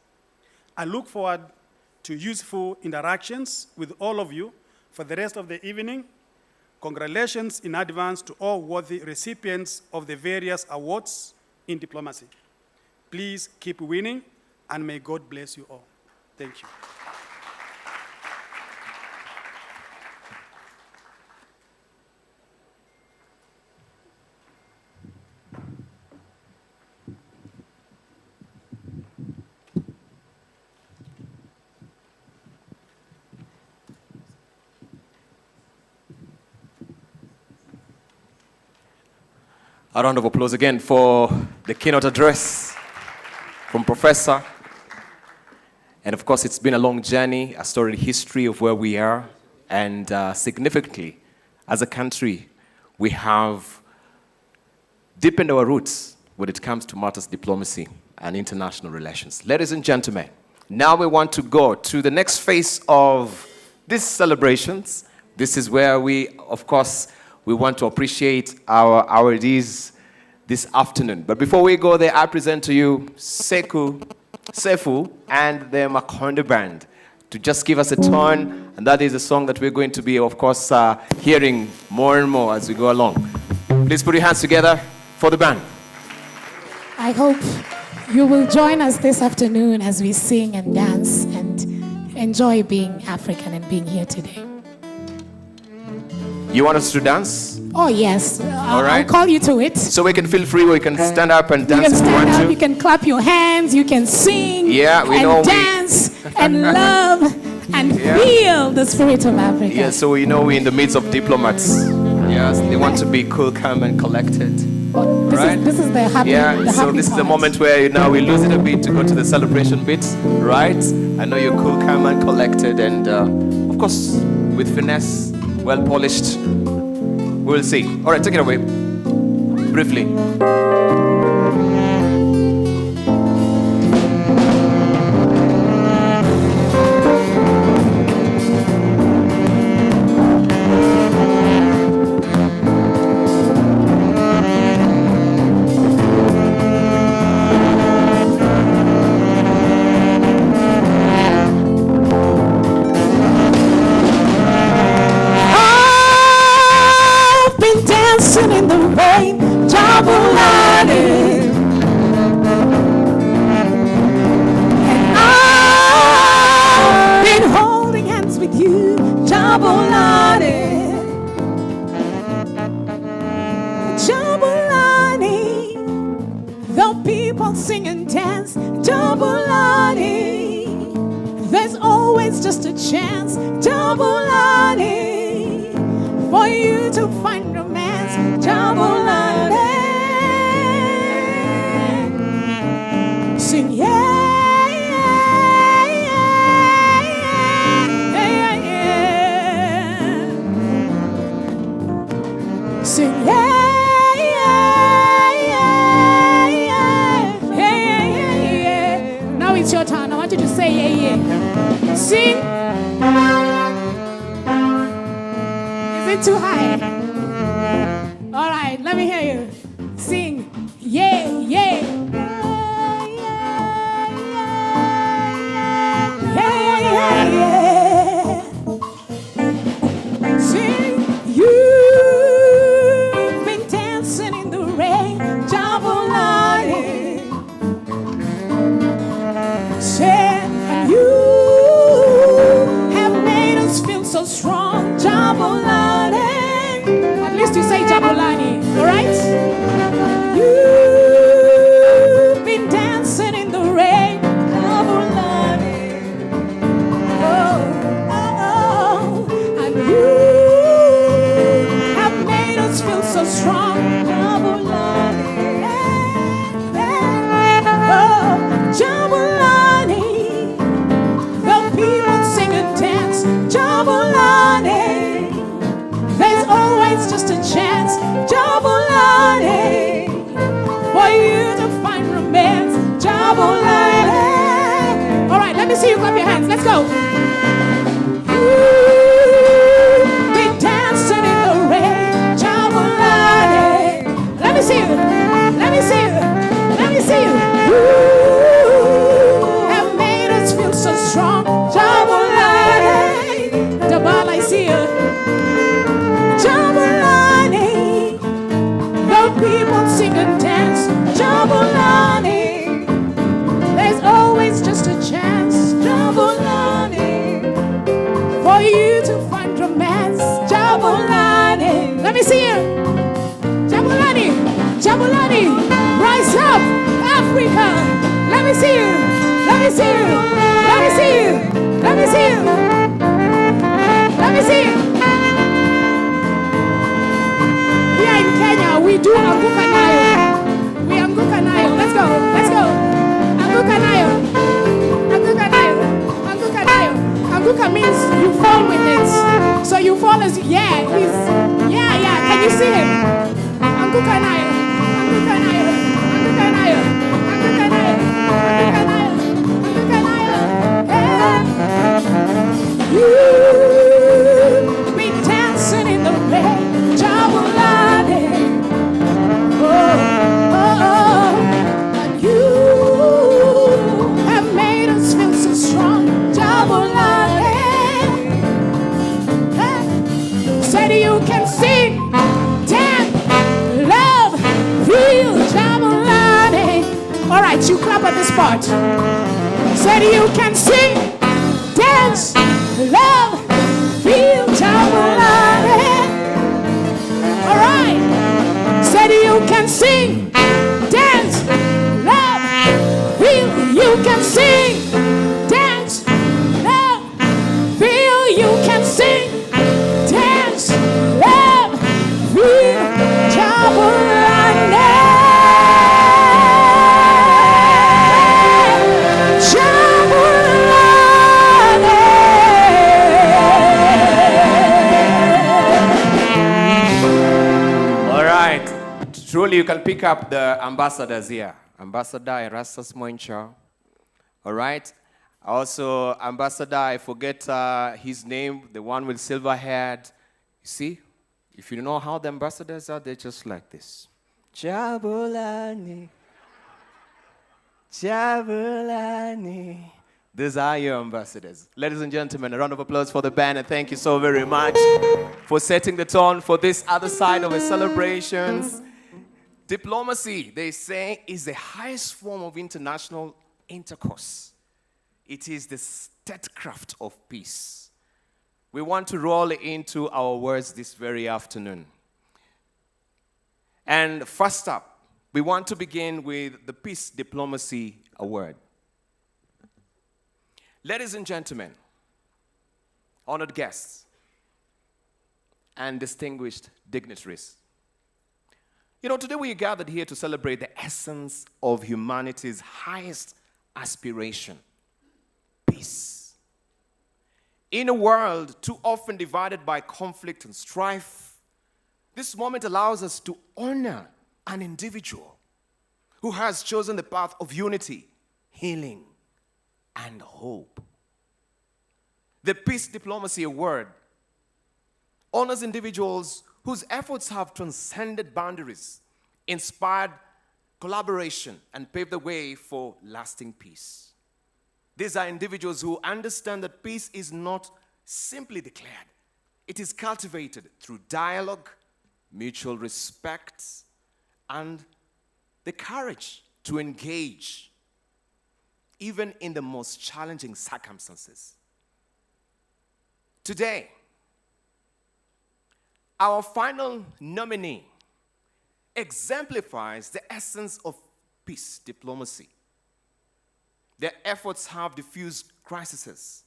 I look forward to useful interactions with all of you for the rest of the evening. Congratulations in advance to all worthy recipients of the various awards in diplomacy. Please keep winning, and may God bless you all. Thank you. A round of applause again for the keynote address from Professor. And of course, it's been a long journey, a storied history of where we are. And significantly, as a country, we have deepened our roots when it comes to matters diplomacy and international relations. Ladies and gentlemen, now we want to go to the next phase of these celebrations. This is where we, of course, we want to appreciate our awardees this afternoon. But before we go there, I present to you Sefu and the Makonde Band to just give us a tone, and that is a song that we're going to be, of course, hearing more and more as we go along. Please put your hands together for the band. I hope you will join us this afternoon as we sing and dance and enjoy being African and being here today. You want us to dance? Oh, yes. All right. I'll call you to it. So we can feel free, we can stand up and You dance can if we stand want up, to. you can clap your hands, you can sing Yeah, we and know we- dance and love and Yeah. feel the spirit of Africa. Yeah, so we know we're in the midst of diplomats. Yes, they want to be cool, calm, and collected. This, Right. this is the happy, Yeah, the so happy this is the part. moment where now we lose it a bit to go to the celebration bit, right? I know you're cool, calm, and collected, and of course, with finesse, well polished. We'll see. All right, take it away. Briefly. I've been dancing in the rain, Jabulani. And I've been holding hands with you, Jabulani. Jabulani. The people sing and dance, Jabulani. There's always just a chance, Jabulani, for you to find romance, Jabulani. Sing yeah, yeah, yeah, yeah, yeah. Sing yeah, yeah, yeah, yeah, yeah, yeah. Now it's your turn. I want you to say yeah, yeah. Sing. Is it too high? All right, let me hear you. Sing. Yeah, yeah. Yeah, yeah, yeah. Sing. You've been dancing in the rain, Jabulani. Say, you have made us feel so strong, Jabulani. At least you say Jabulani, all right? You've been dancing in the rain, Jabulani. Oh, oh, oh. And you have made us feel so strong, Jabulani. Oh, Jabulani. The people sing and dance, Jabulani. There's always just a chance, Jabulani, for you to find romance, Jabulani. All right, let me see you clap your hands. Let's go. You've been dancing in the rain, Jabulani. Let me see you. Let me see you. Let me see you. You have made us feel so strong, Jabulani. Jabal, I see you. Jabulani. The people sing and dance, Jabulani. There's always just a chance, Jabulani, for you to find romance, Jabulani. Let me see you. Jabulani, Jabulani, rise up, Africa. Let me see you. Let me see you. Let me see you. Let me see you. Let me see you. Here in Kenya, we do Anguka Nayo. We Anguka Nayo. Let's go. Let's go. Anguka Nayo. Anguka Nayo. Anguka Nayo. Anguka means you fall with it. So you fall as yeah. He's yeah. Can you see him? Anguka Nayo. Anguka Nayo. Anguka Nayo. Anguka Nayo. Anguka Nayo. Anguka Nayo. You've been dancing in the rain, Jabulani. Oh, oh, oh. And you have made us feel so strong, Jabulani. Hey. Said you can sing, dance, love, feel, Jabulani. All right, you clap at this part. Said you can sing, dance, love, feel, Jabulani. you can sing, dance, love, feel. You can sing, dance, love, feel. You can sing, dance, love, feel. Jabulani, All right. Truly, you can pick up the ambassadors here. Ambassador Erastus Moincho. All right. Also, Ambassador, I forget his name, the one with silver head. You see, if you know how the ambassadors are, they're just like this. Jabulani. Jabulani. These are your ambassadors. Ladies and gentlemen, a round of applause for the band, and thank you so very much for setting the tone for this other side of the celebrations. Diplomacy, they say, is the highest form of international intercourse. It is the statecraft of peace. We want to roll into our words this very afternoon. And first up, we want to begin with the Peace Diplomacy Award. Ladies and gentlemen, honored guests, and distinguished dignitaries, today we are gathered here to celebrate the essence of humanity's highest aspiration, peace. In a world too often divided by conflict and strife, this moment allows us to honor an individual who has chosen the path of unity, healing, and hope. The Peace Diplomacy Award honors individuals whose efforts have transcended boundaries, inspired collaboration, and paved the way for lasting peace. These are individuals who understand that peace is not simply declared. It is cultivated through dialogue, mutual respect, and the courage to engage even in the most challenging circumstances. Today, our final nominee exemplifies the essence of peace diplomacy. Their efforts have diffused crises,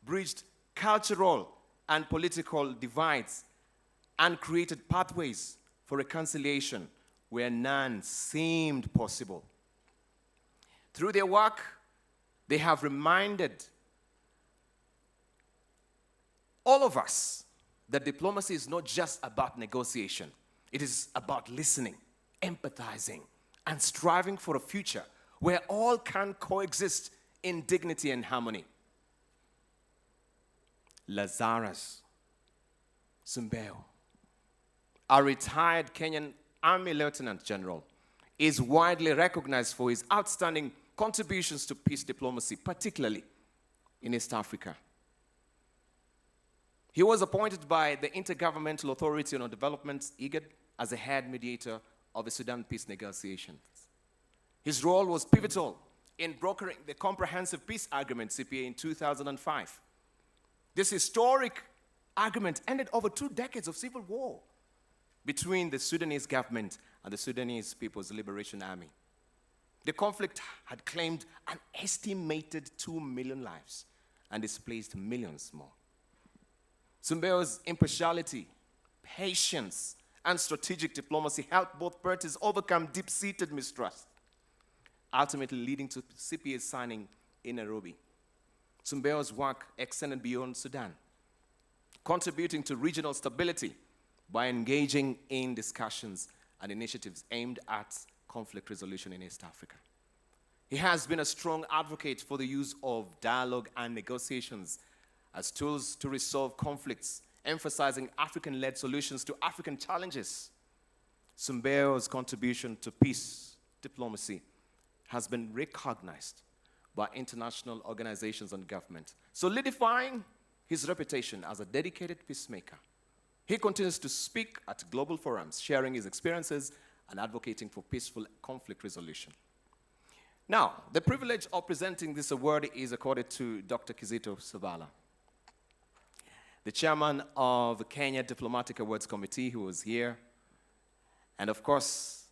bridged cultural and political divides, and created pathways for reconciliation where none seemed possible. Through their work, they have reminded all of us that diplomacy is not just about negotiation. It is about listening, empathizing, and striving for a future where all can coexist in dignity and harmony. Lazarus Simbeo, a retired Kenyan Army Lieutenant General, is widely recognized for his outstanding contributions to peace diplomacy, particularly in East Africa. He was appointed by the Intergovernmental Authority on Development, IGAD, as a head mediator of the Sudan peace negotiations. His role was pivotal in brokering the Comprehensive Peace Agreement, CPA, in 2005. This historic agreement ended over 2 decades of civil war between the Sudanese government and the Sudanese People's Liberation Army. The conflict had claimed an estimated 2 million lives and displaced millions more. Sumbeo's impartiality, patience, and strategic diplomacy helped both parties overcome deep-seated mistrust, ultimately leading to CPA's signing in Nairobi. Sumbeo's work extended beyond Sudan, contributing to regional stability by engaging in discussions and initiatives aimed at conflict resolution in East Africa. He has been a strong advocate for the use of dialogue and negotiations as tools to resolve conflicts, emphasizing African-led solutions to African challenges. Sumbeo's contribution to peace diplomacy has been recognized by international organizations and government, solidifying his reputation as a dedicated peacemaker. He continues to speak at global forums, sharing his experiences and advocating for peaceful conflict resolution. Now, the privilege of presenting this award is accorded to Dr. Kizito Sabala, the chairman of the Kenya Diplomatic Awards Committee, who was here, and of course,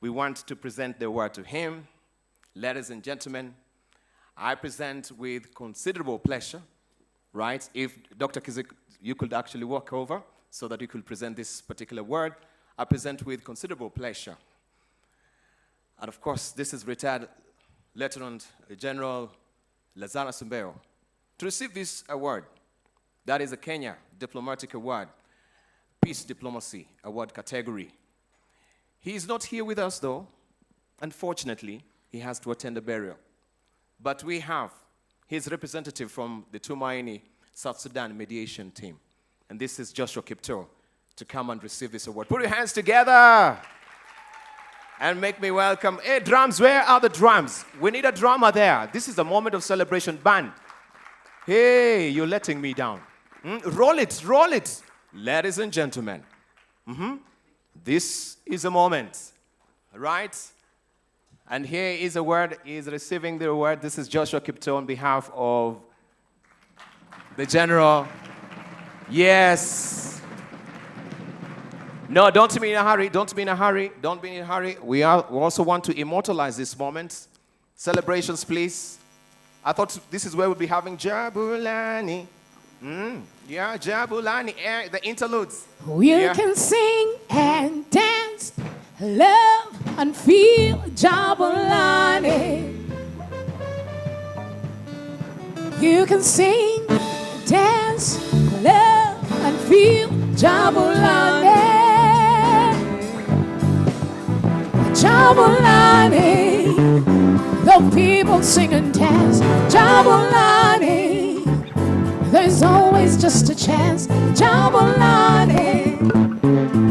we want to present the award to him. Ladies and gentlemen, I present with considerable pleasure, right? If Dr. Kizik, you could actually walk over so that you could present this particular award. I present with considerable pleasure. And of course, this is retired Lieutenant General Lazarus Mbeyo to receive this award. That is a Kenya Diplomatic Award, Peace Diplomacy Award category. He is not here with us though. Unfortunately, he has to attend a burial. But we have his representative from the Tumaini South Sudan mediation team. And this is Joshua Kipto to come and receive this award. Put your hands together and make me welcome. Hey, drums, where are the drums? We need a drummer there. This is a moment of celebration. Band. Hey, you're letting me down. Roll it, roll it. Ladies and gentlemen, this is a moment, right? And here is a word, is receiving the award. This is Joshua Kipto on behalf of the General. Yes. No, don't be in a hurry, don't be in a hurry, don't be in a hurry. We also want to immortalize this moment. Celebrations, please. I thought this is where we'll be having Jabulani. Yeah, Jabulani, the interludes. You can sing and dance, love and feel Jabulani. You can sing, dance, love and feel Jabulani. Jabulani, the people sing and dance. Jabulani. There's always just a chance, Jabulani,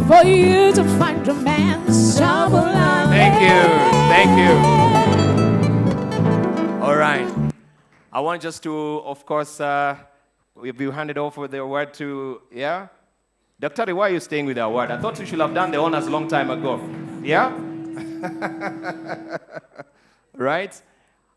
for you to find romance, Jabulani. Thank you. All right. I want just to, of course, if you handed over the award to, yeah? Dr. Why are you staying with the award? I thought you should have done the honors a long time ago. Yeah? Right?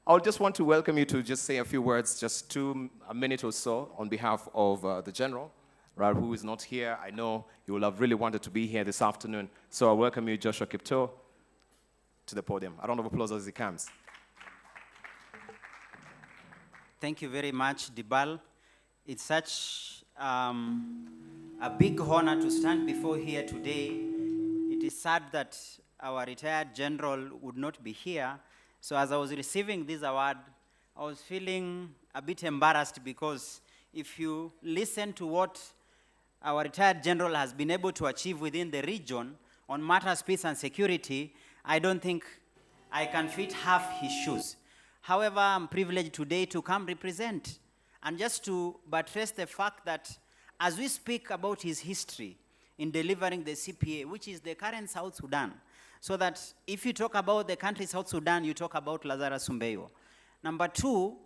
I just want to welcome you to just say a few words, just a minute or so, on behalf of the General, right, who is not here. I know you will have really wanted to be here this afternoon. So I welcome you, Joshua Kipto, to the podium. A round of applause as he comes. Thank you very much, Dibal. It's such a big honor to stand before here today. It is sad that our retired general would not be here. So as I was receiving this award, I was feeling a bit embarrassed because if you listen to what our retired general has been able to achieve within the region on matters peace and security, I don't think I can fit half his shoes. However, I'm privileged today to come represent and just to buttress the fact that as we speak about his history in delivering the CPA, which is the current South Sudan, so that if you talk about the country South Sudan, you talk about Lazarus Mbeyo. Number two,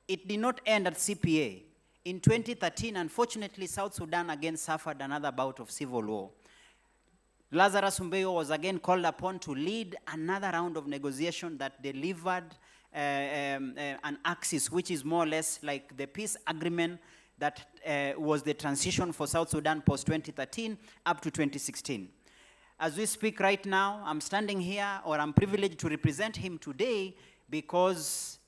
it did not end at CPA. In 2013, unfortunately, South Sudan again suffered another bout of civil war. Lazarus Mbeyo was again called upon to lead another round of negotiation that delivered an axis, which is more or less like the peace agreement that was the transition for South Sudan post-2013 up to 2016. As we speak right now, I'm standing here, or I'm privileged to represent him today because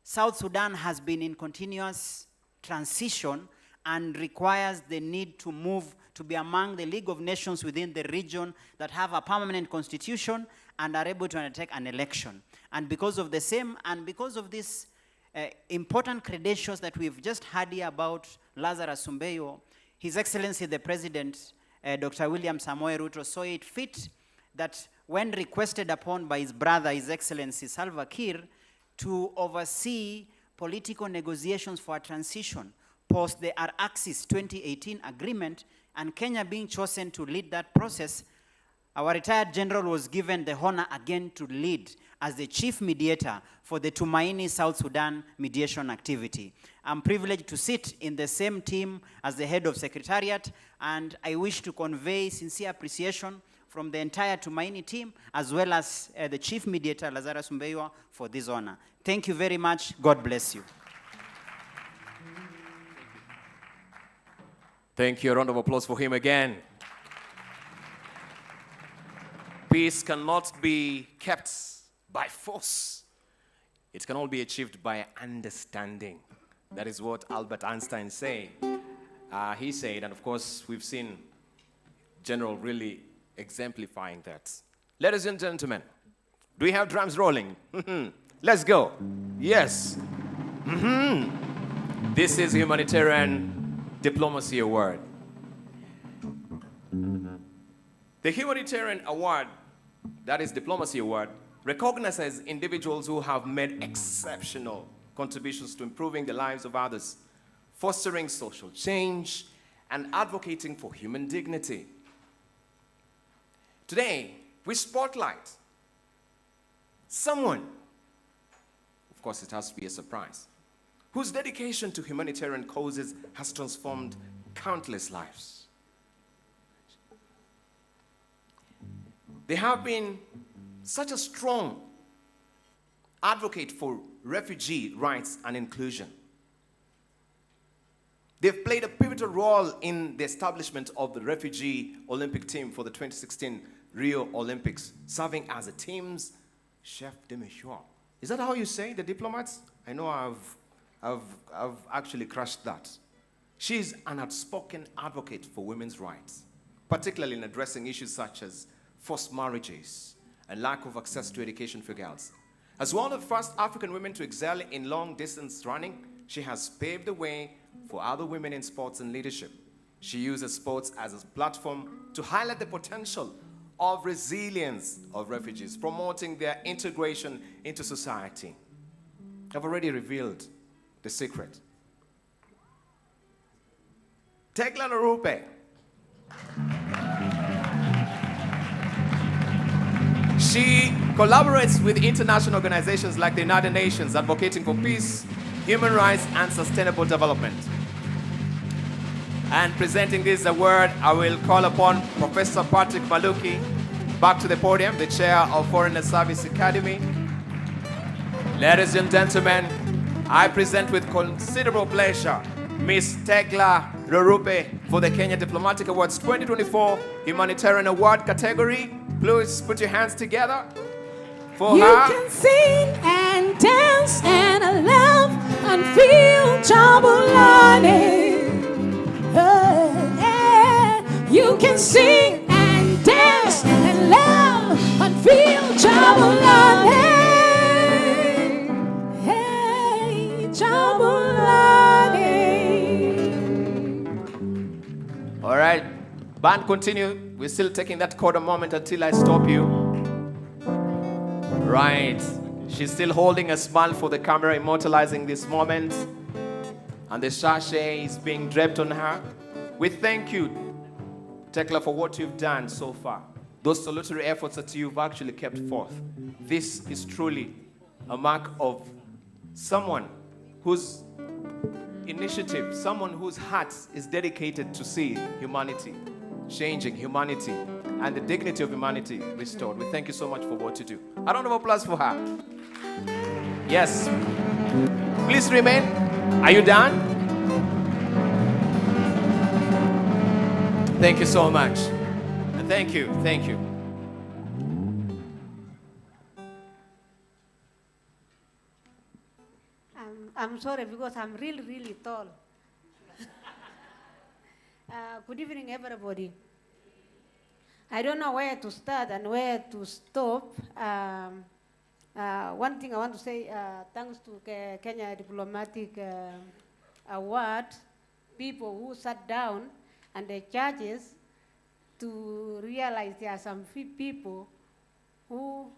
South Sudan has been in continuous transition and requires the need to move to be among the League of Nations within the region that have a permanent constitution and are able to undertake an election. And because of the same, and because of this important credentials that we've just heard here about Lazarus Mbeyo, His Excellency the President, Dr. William Samoei Ruto, saw it fit that when requested upon by his brother, His Excellency Salva Kiir, to oversee political negotiations for a transition post the Axis 2018 agreement, and Kenya being chosen to lead that process, our retired general was given the honor again to lead as the chief mediator for the Tumaini South Sudan mediation activity. I'm privileged to sit in the same team as the head of secretariat, and I wish to convey sincere appreciation from the entire Tumaini team, as well as the chief mediator, Lazarus Mbeyo, for this honor. Thank you very much. God bless you. Thank you. A round of applause for him again. Peace cannot be kept by force. It can only be achieved by understanding. That is what Albert Einstein said. He said, and of course, we've seen General really exemplifying that. Ladies and gentlemen, do we have drums rolling? Let's go. Yes. This is Humanitarian Diplomacy Award. The Humanitarian Award, that is Diplomacy Award, recognizes individuals who have made exceptional contributions to improving the lives of others, fostering social change, and advocating for human dignity. Today, we spotlight someone, of course it has to be a surprise, whose dedication to humanitarian causes has transformed countless lives. They have been such a strong advocate for refugee rights and inclusion. They've played a pivotal role in the establishment of the refugee Olympic team for the 2016 Rio Olympics, serving as a team's chef de mission. Is that how you say the diplomats? I know I've actually crushed that. She's an outspoken advocate for women's rights, particularly in addressing issues such as forced marriages and lack of access to education for girls. As one of the first African women to excel in long-distance running, she has paved the way for other women in sports and leadership. She uses sports as a platform to highlight the potential of resilience of refugees, promoting their integration into society. I've already revealed the secret. Tekla Lerupe. She collaborates with international organizations like the United Nations, advocating for peace, human rights, and sustainable development. And presenting this award, I will call upon Professor Patrick Maluki back to the podium, the chair of Foreign Service Academy. Ladies and gentlemen, I present with considerable pleasure Miss Tekla Lerupe for the Kenya Diplomatic Awards 2024 Humanitarian Award category. Please put your hands together for You her. can sing and dance and laugh and feel Jabulani. You can sing and dance and laugh and feel Jabulani. Hey, Jabulani. All right, band continue. We're still taking that quarter moment until I stop you. Right. She's still holding a smile for the camera, immortalizing this moment. And the sachet is being draped on her. We thank you, Tekla, for what you've done so far. Those salutary efforts that you've actually kept forth. This is truly a mark of someone whose initiative, someone whose heart is dedicated to see humanity changing, humanity and the dignity of humanity restored. We thank you so much for what you do. A round of applause for her. Yes. Please remain. Are you done? Thank you so much. Thank you. Thank you. I'm sorry because I'm really, really tall. Good evening, everybody. I don't know where to start and where to stop. One thing I want to say, thanks to Kenya Diplomatic Award, people who sat down and the judges to realize there are some people who,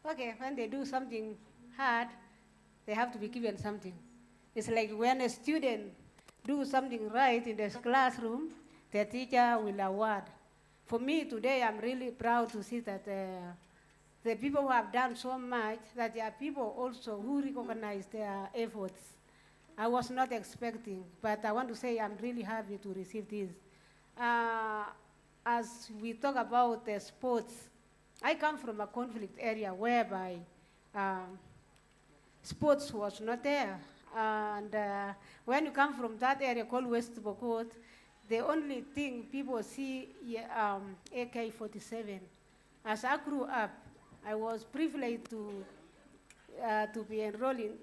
okay, when they do something hard, they have to be given something. It's like when a student do something right in the classroom, the teacher will award. For me today, I'm really proud to see that the people who have done so much, that there are people also who recognize their efforts. I was not expecting, but I want to say I'm really happy to receive this. As we talk about sports, I come from a conflict area whereby sports was not there. And when you come from that area called West Pokot, the only thing people see AK-47. as I grew up, I was privileged to be enrolled in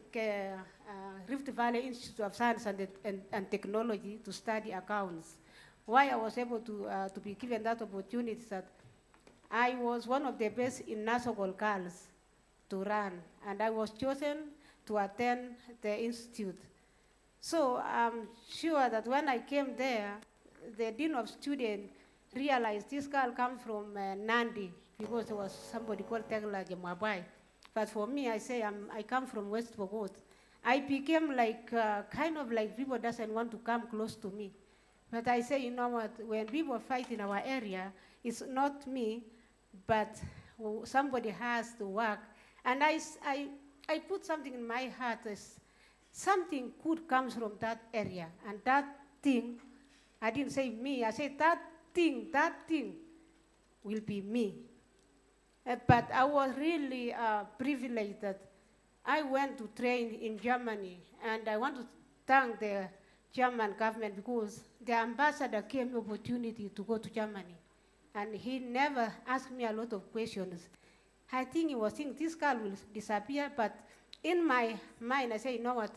Rift Valley Institute of Science and Technology to study accounts. Why I was able to be given that opportunity is that I was one of the best in national girls to run, and I was chosen to attend the institute. So I'm sure that when I came there, the dean of students realized this girl comes from Nandi, because there was somebody called Tegla Jamabai. But for me, I say I come from West Pokot. I became like, kind of like people doesn't want to come close to me. But I say, you know what, when people fight in our area, it's not me, but somebody has to work. And I put something in my heart as something good comes from that area. And that thing, I didn't say me, I said that thing will be me. But I was really privileged that I went to train in Germany, and I want to thank the German government because the ambassador gave me opportunity to go to Germany, and he never asked me a lot of questions. I think he was thinking this girl will disappear, but in my mind I say, you know what,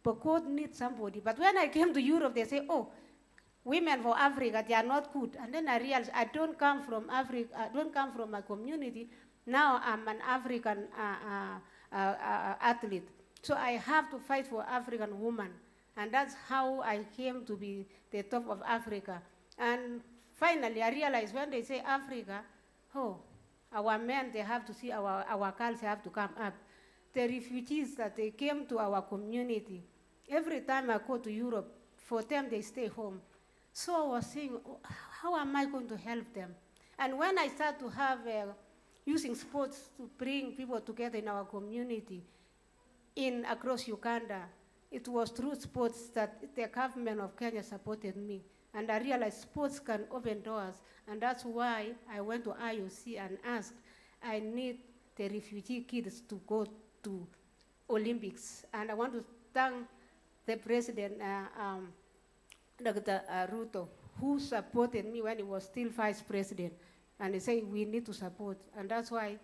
Pokot needs somebody. But when I came to Europe, they say, oh, women for Africa, they are not good. And then I realized I don't come from Africa, I don't come from my community. Now I'm an African athlete. So I have to fight for African women. And that's how I came to be the top of Africa. And finally, I realized when they say Africa, oh, our men, they have to see our girls have to come up. The refugees that they came to our community, every time I go to Europe, for them, they stay home. So I was saying, how am I going to help them? And when I started to have using sports to bring people together in our community across Uganda, it was through sports that the government of Kenya supported me. And I realized sports can open doors. And that's why I went to IOC and asked, I need the refugee kids to go to Olympics. And I want to thank the president, Dr. Ruto, who supported me when he was still vice president. And he said, we need to support. And that's why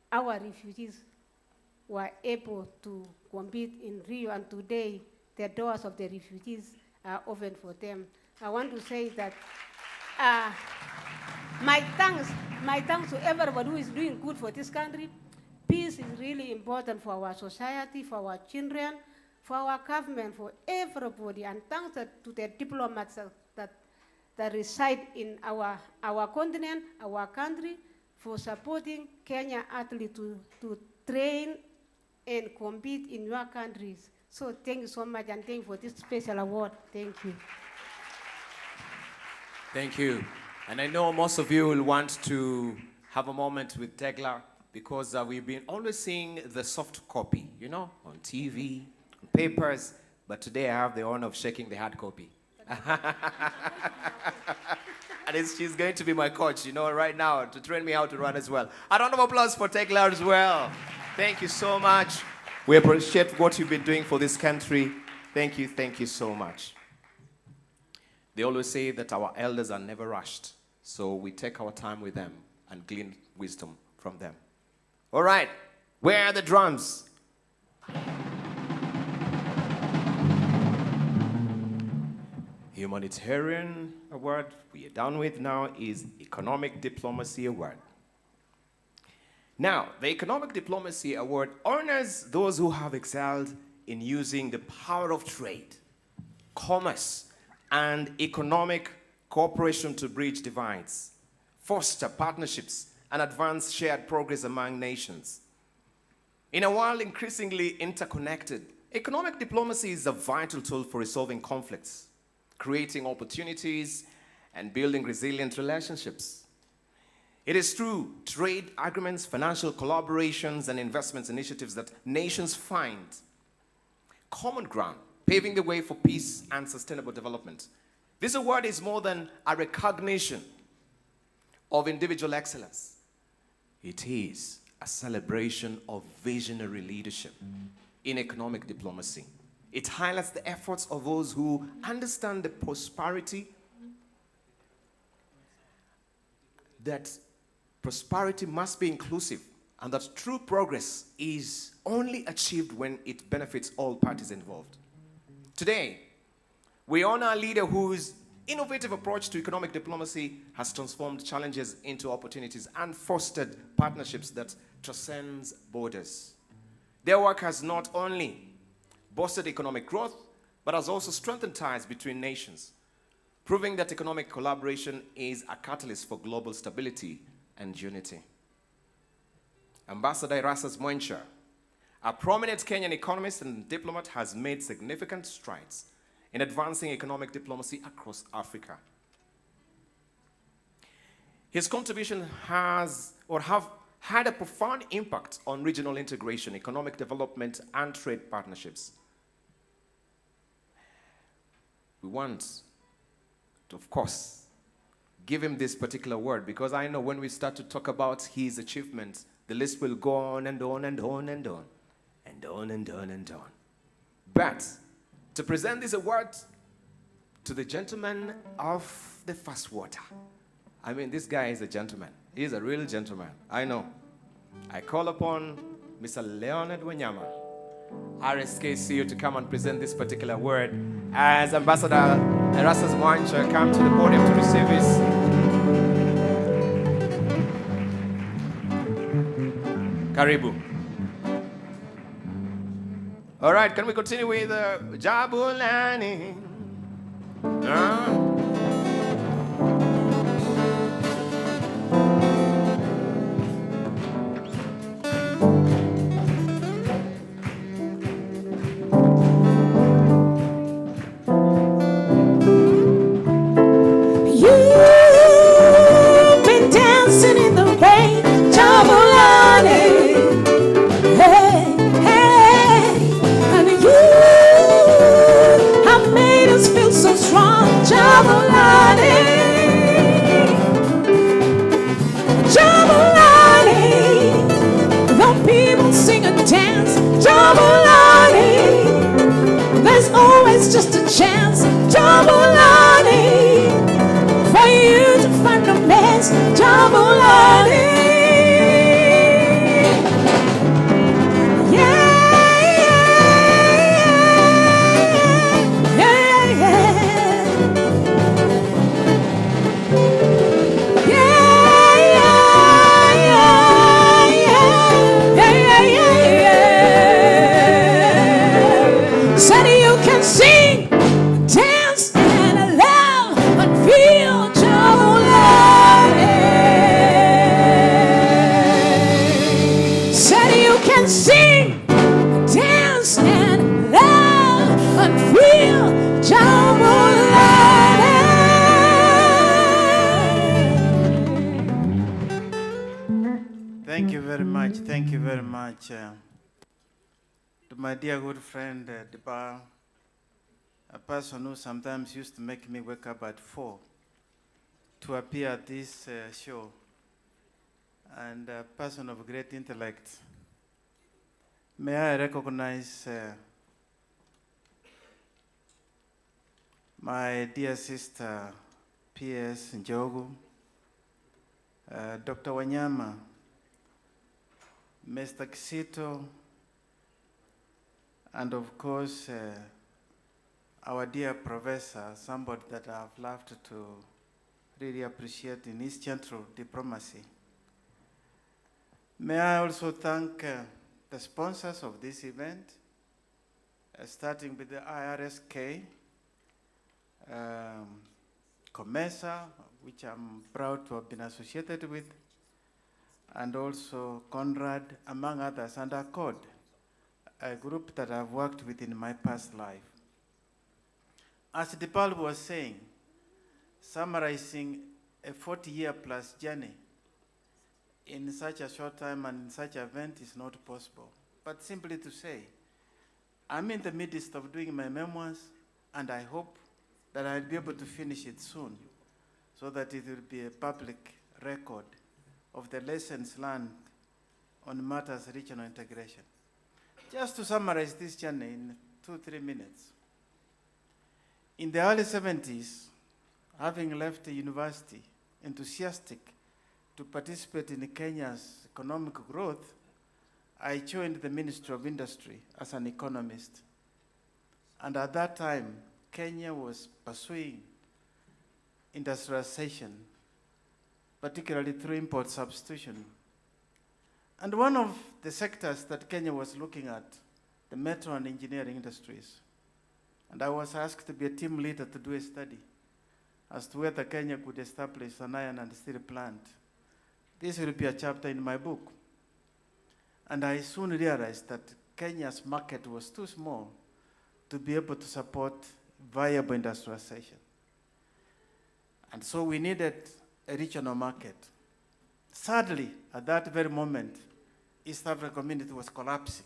our refugees were able to compete in Rio. And today, the doors of the refugees are open for them. I want to say that my thanks to everybody who is doing good for this country. Peace is really important for our society, for our children, for our government, for everybody. And thanks to the diplomats that reside in our continent, our country, for supporting Kenya athletes to train and compete in your countries. So thank you so much, and thank you for this special award. Thank you. Thank you. And I know most of you will want to have a moment with Tegla because we've been always seeing the soft copy, you know, on TV, on papers, but today I have the honor of shaking the hard copy. And she's going to be my coach, you know, right now to train me how to run as well. A round of applause for Tegla as well. Thank you so much. We appreciate what you've been doing for this country. Thank you so much. They always say that our elders are never rushed, so we take our time with them and glean wisdom from them. All right, where are the drums? Humanitarian award we are done with now is Economic Diplomacy Award. Now, the Economic Diplomacy Award honors those who have excelled in using the power of trade, commerce, and economic cooperation to bridge divides, foster partnerships, and advance shared progress among nations. In a world increasingly interconnected, economic diplomacy is a vital tool for resolving conflicts, creating opportunities, and building resilient relationships. It is through trade agreements, financial collaborations, and investments initiatives that nations find common ground, paving the way for peace and sustainable development. This award is more than a recognition of individual excellence. It is a celebration of visionary leadership in economic diplomacy. It highlights the efforts of those who understand the prosperity that prosperity must be inclusive, and that true progress is only achieved when it benefits all parties involved. Today, we honor a leader whose innovative approach to economic diplomacy has transformed challenges into opportunities and fostered partnerships that transcends borders. Their work has not only boosted economic growth, but has also strengthened ties between nations, proving that economic collaboration is a catalyst for global stability and unity. Ambassador Erastus Mwencha, a prominent Kenyan economist and diplomat, has made significant strides in advancing economic diplomacy across Africa. His contribution have had a profound impact on regional integration, economic development, and trade partnerships. We want to, of course, give him this particular word, because I know when we start to talk about his achievements, the list will go on and on and on and on and on and on and on. But to present this award to the gentleman of the first water. I mean, this guy is a gentleman. He is a real gentleman. I know. I call upon Mr. Leonard Wanyama, RSKCU, to come and present this particular award as Ambassador Erastus Mwencha come to the podium to receive his. Karibu. All right, can we continue with Jabulani? You've been dancing in the rain, Jabulani. Hey, hey, and you have made us feel so strong, Jabulani. Jabulani, the people sing and dance, Jabulani. There's always just a chance, Jabulani, for you to find a mess, Jabulani. Said you can sing, dance, and laugh and feel Jabulani. Said you can sing, dance, and laugh and feel Jabulani. Thank you very much. Thank you very much. To my dear good friend Dibal, a person who sometimes used to make me wake up at 4 to appear at this show, and a person of great intellect. May I recognize my dear sister P.S. Njogu, Dr. Wanyama, Mr. Kisito, and of course, our dear professor, somebody that I've loved to really appreciate in his gentle diplomacy. May I also thank the sponsors of this event, starting with the IRSK, COMESA, which I'm proud to have been associated with, and also Conrad, among others, and Accord, a group that I've worked with in my past life. As Dipal was saying, summarizing a 40-year plus journey in such a short time and in such an event is not possible. But simply to say, I'm in the midst of doing my memoirs, and I hope that I'll be able to finish it soon so that it will be a public record of the lessons learned on matters regional integration. Just to summarize this journey in 2-3 minutes. In the early 70s, having left the university, enthusiastic to participate in Kenya's economic growth, I joined the Ministry of Industry as an economist. And at that time, Kenya was pursuing industrialization, particularly through import substitution. And one of the sectors that Kenya was looking at, the metro and engineering industries. And I was asked to be a team leader to do a study as to whether Kenya could establish an iron and steel plant. This will be a chapter in my book. And I soon realized that Kenya's market was too small to be able to support viable industrialization. And so we needed a regional market. Sadly, at that very moment, East African community was collapsing.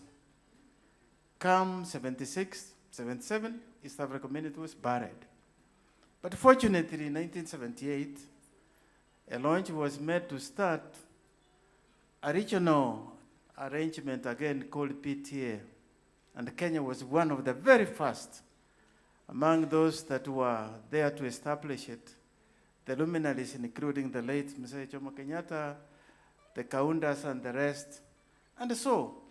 Come 76, 77, East African community was buried. But fortunately, in 1978, a launch was made to start a regional arrangement again called PTA. And Kenya was one of the very first among those that were there to establish it. The luminaries, including the late Mzee Jomo Kenyatta, the Kaundas and the rest. And so,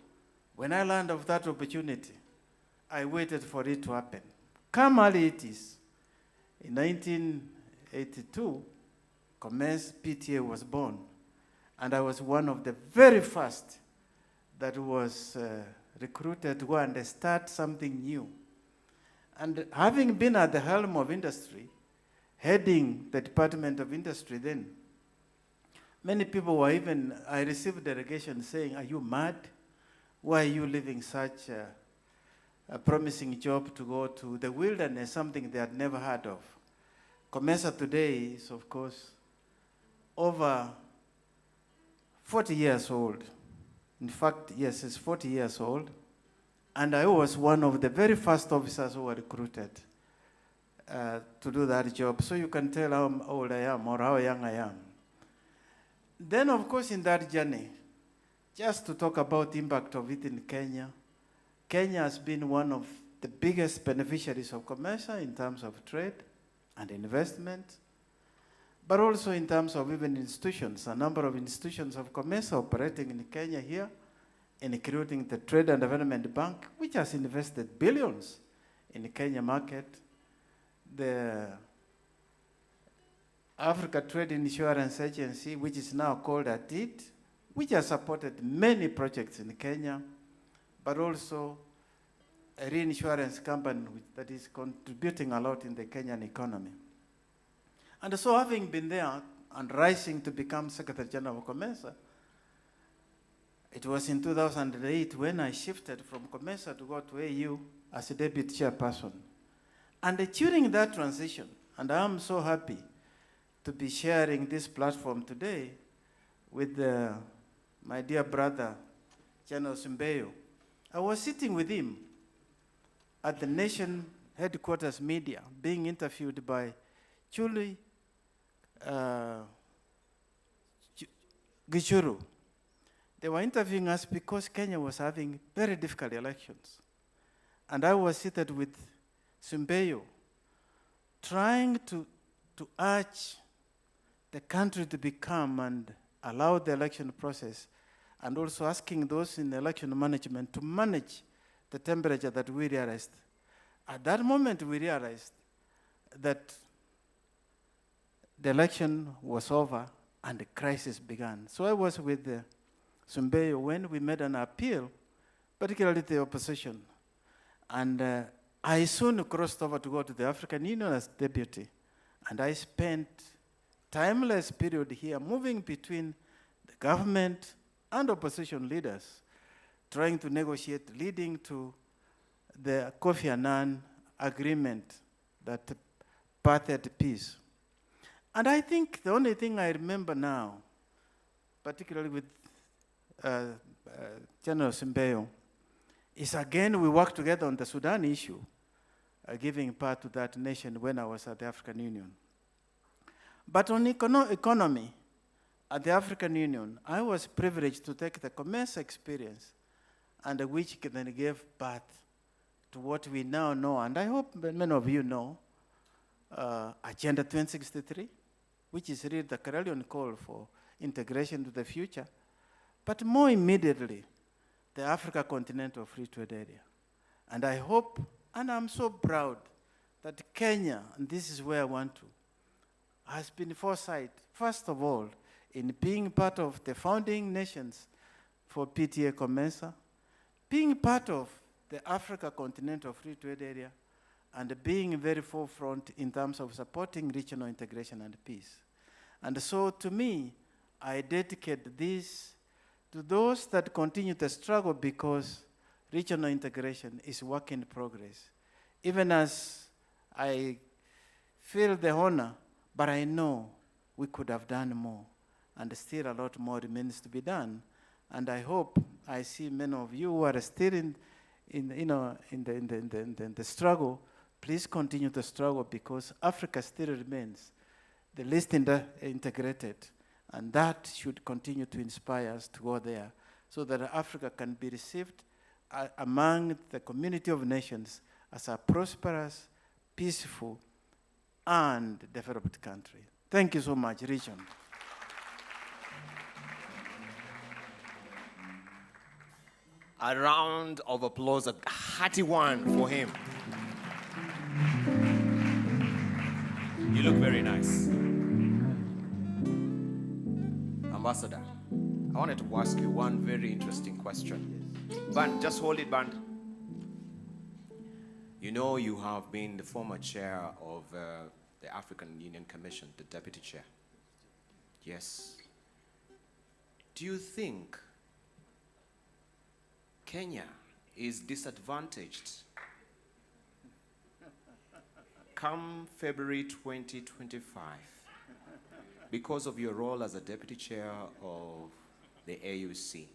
when I learned of that opportunity, I waited for it to happen. Come early 80s, in 1982, Commerce PTA was born. And I was one of the very first that was recruited to go and start something new. And having been at the helm of industry, heading the Department of Industry then, many people were even, I received delegations saying, are you mad? Why are you leaving such a promising job to go to the wilderness, something they had never heard of? COMESA today is, of course, over 40 years old. In fact, yes, it's 40 years old. And I was one of the very first officers who were recruited to do that job. So you can tell how old I am or how young I am. Then, of course, in that journey, just to talk about the impact of it in Kenya, Kenya has been one of the biggest beneficiaries of COMESA in terms of trade and investment, but also in terms of even institutions. A number of institutions of COMESA operating in Kenya here, including the Trade and Development Bank, which has invested billions in the Kenya market, the Africa Trade Insurance Agency, which is now called ATID, which has supported many projects in Kenya, but also a reinsurance company that is contributing a lot in the Kenyan economy. And so having been there and rising to become Secretary General of COMESA, it was in 2008 when I shifted from COMESA to go to AU as a deputy chairperson. And during that transition, and I am so happy to be sharing this platform today with my dear brother, General Simbeyo. I was sitting with him at the nation headquarters media, being interviewed by Julie Gichuru. They were interviewing us because Kenya was having very difficult elections. And I was seated with Simbeyo, trying to urge the country to become and allow the election process, and also asking those in election management to manage the temperature that we realized. At that moment, we realized that the election was over and the crisis began. So I was with Simbeyo when we made an appeal, particularly the opposition. And I soon crossed over to go to the African Union as deputy. And I spent timeless period here, moving between the government and opposition leaders, trying to negotiate, leading to the Kofi Annan agreement that birthed peace. And I think the only thing I remember now, particularly with General Simbeyo, is again we worked together on the Sudan issue, giving part to that nation when I was at the African Union. But on economy, at the African Union, I was privileged to take the COMESA experience, and which then gave birth to what we now know, and I hope many of you know, Agenda 2063, which is really the Carolian call for integration to the future, but more immediately, the Africa Continental Free Trade Area. And I hope, and I'm so proud, that Kenya, and this is where I want to, has been foresight, first of all, in being part of the founding nations for PTA COMESA, being part of the Africa Continental Free Trade Area, and being very forefront in terms of supporting regional integration and peace. And so to me, I dedicate this to those that continue to struggle because regional integration is work in progress. Even as I feel the honor, but I know we could have done more, and still a lot more remains to be done. And I hope I see many of you who are still in the struggle. Please continue to struggle because Africa still remains the least integrated, and that should continue to inspire us to go there so that Africa can be received among the community of nations as a prosperous, peaceful, and developed country. Thank you so much, Richard. A round of applause, a hearty one for him. You look very nice. Ambassador, I wanted to ask you one very interesting question. Band, just hold it, Band. You know you have been the former chair of the African Union Commission, the deputy chair. Yes. Do you think Kenya is disadvantaged come February 2025 because of your role as a deputy chair of the AUC?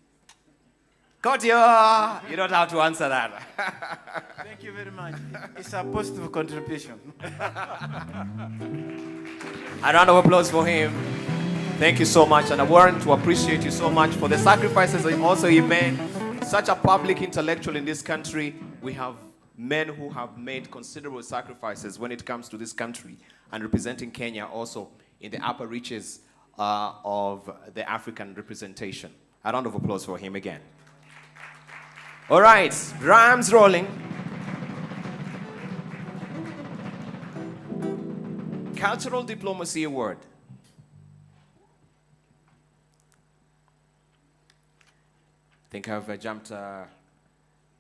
Kotia! You don't have to answer that. Thank you very much. It's a positive contribution. A round of applause for him. Thank you so much. And I want to appreciate you so much for the sacrifices that also he made. Such a public intellectual in this country. We have men who have made considerable sacrifices when it comes to this country and representing Kenya also in the upper reaches of the African representation. A round of applause for him again. All right, drums rolling. Cultural Diplomacy Award. I think I've jumped,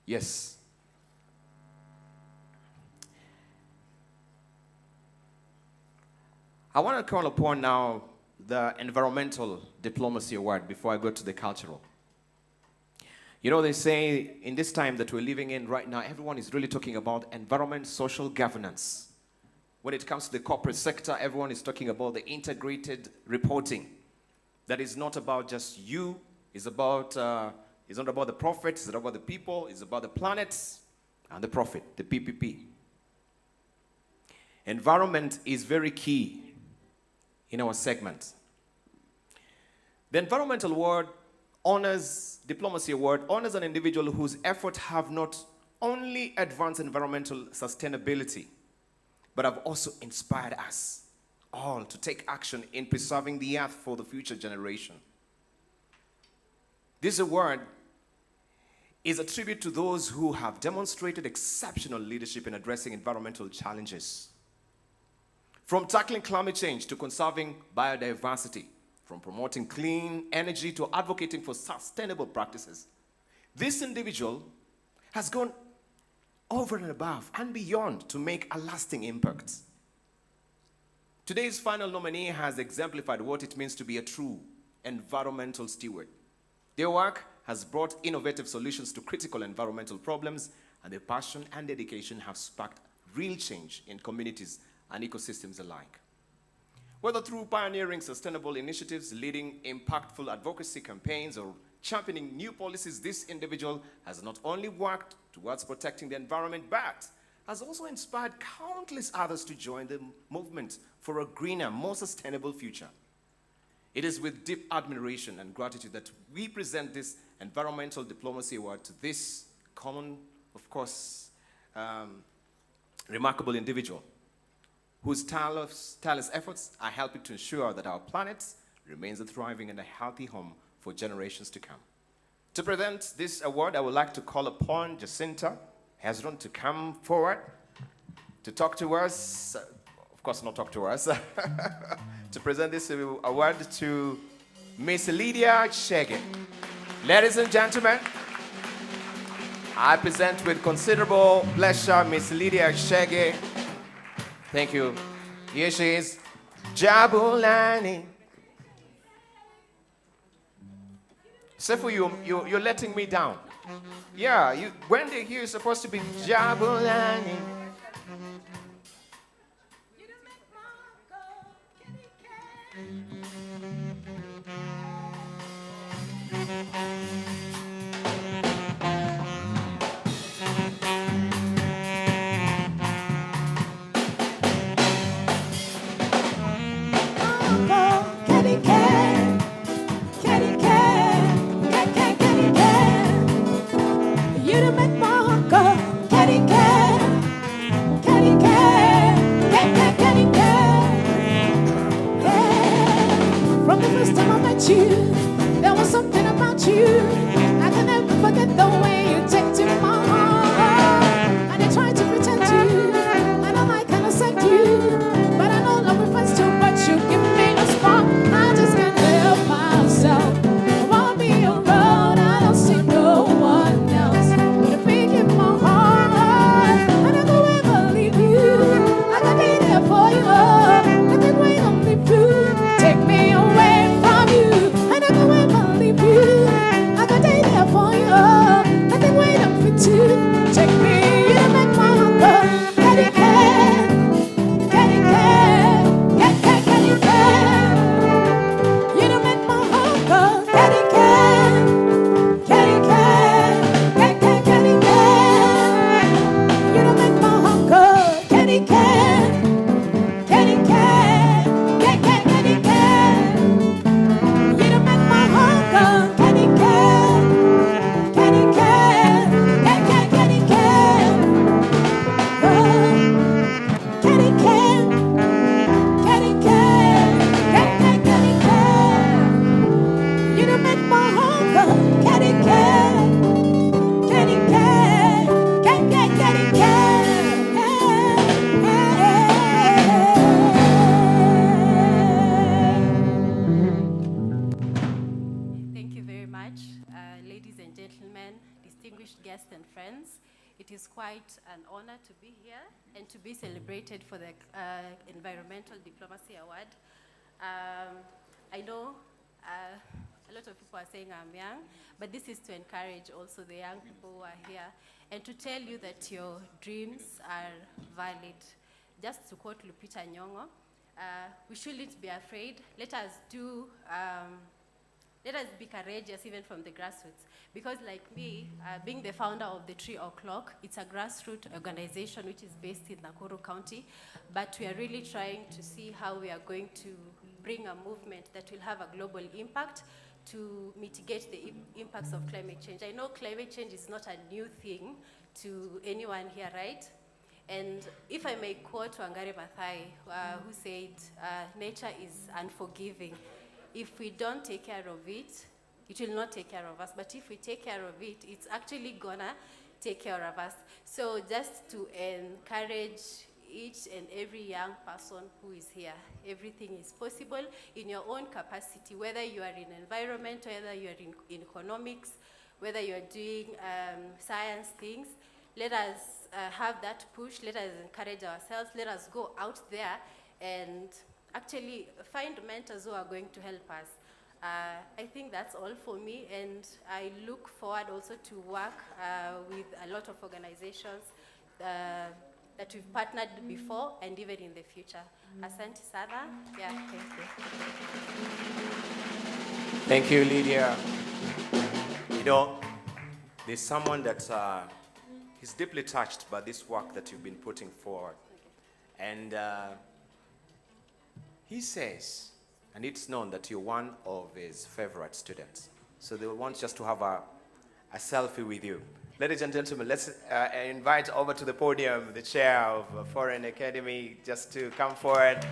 yes. I want to call upon now the Environmental Diplomacy Award before I go to the cultural. You know, they say in this time that we're living in right now, everyone is really talking about environment, social governance. When it comes to the corporate sector, everyone is talking about the integrated reporting. That is not about just you, it's not about the profit, it's not about the people, it's about the planet and the profit, the PPP. Environment is very key in our segment. The Environmental Award Diplomacy Award honors an individual whose efforts have not only advanced environmental sustainability, but have also inspired us all to take action in preserving the earth for the future generation. This award is a tribute to those who have demonstrated exceptional leadership in addressing environmental challenges. From tackling climate change to conserving biodiversity, from promoting clean energy to advocating for sustainable practices, this individual has gone over and above and beyond to make a lasting impact. Today's final nominee has exemplified what it means to be a true environmental steward. Their work has brought innovative solutions to critical environmental problems, and their passion and dedication have sparked real change in communities and ecosystems alike. Whether through pioneering sustainable initiatives, leading impactful advocacy campaigns, or championing new policies, this individual has not only worked towards protecting the environment, but has also inspired countless others to join the movement for a greener, more sustainable future. It is with deep admiration and gratitude that we present this Environmental Diplomacy Award to this common, of course, remarkable individual. whose tireless efforts are helping to ensure that our planet remains a thriving and a healthy home for generations to come. To present this award, I would like to call upon Jacinta Hezron to come forward to talk to us, of course not talk to us, to present this award to Miss Lydia Shege. Ladies and gentlemen, I present with considerable pleasure Miss Lydia Shege. Thank you. Here she is, Jabulani. Sefu, you're letting me down. Yeah, when they hear you're supposed to be Jabulani. From the first time I met you, there was something about you. I can never forget the way you take to my heart. And I tried to pretend to, and I kind of said you, but I know love refers to what you give me a spark. I just can't help myself. I won't be around, I don't see no one else. But a big in my heart, I never ever leave you. I can be there for you, nothing wait on me through. Take me away from you, I never ever leave you. I can be there for you, nothing wait on me too. Take me, you make my heart go, get it, get it, get it, you don't make my heart go, get it, get it, get it, you don't make my heart go, get it, get it, get it, you don't make my heart go, get it, get it, get it, you don't make my heart go, get it, Thank you very much, ladies and gentlemen, distinguished guests and friends. It is quite an honor to be here and to be celebrated for the Environmental Diplomacy Award. I know a lot of people are saying I'm young, but this is to encourage also the young people who are here and to tell you that your dreams are valid. Just to quote Lupita Nyong'o, we shouldn't be afraid. Let us be courageous even from the grassroots. Because like me, being the founder of the 3 O'Clock, it's a grassroots organization which is based in Nakuru County, but we are really trying to see how we are going to bring a movement that will have a global impact to mitigate the impacts of climate change. I know climate change is not a new thing to anyone here, right? And if I may quote Wangari Maathai, who said, nature is unforgiving. If we don't take care of it, it will not take care of us. But if we take care of it, it's actually gonna take care of us. So just to encourage each and every young person who is here, everything is possible in your own capacity, whether you are in environment, whether you are in economics, whether you are doing science things. Let us have that push, let us encourage ourselves, let us go out there and actually find mentors who are going to help us. I think that's all for me, and I look forward also to work with a lot of organizations that we've partnered before and even in the future. Asante sana. Yeah, thank you. Thank you, Lydia. You know, there's someone that is deeply touched by this work that you've been putting forward. And he says, and it's known that you're one of his favorite students. So they want just to have a selfie with you. Ladies and gentlemen, let's invite over to the podium the chair of Foreign Academy just to come forward.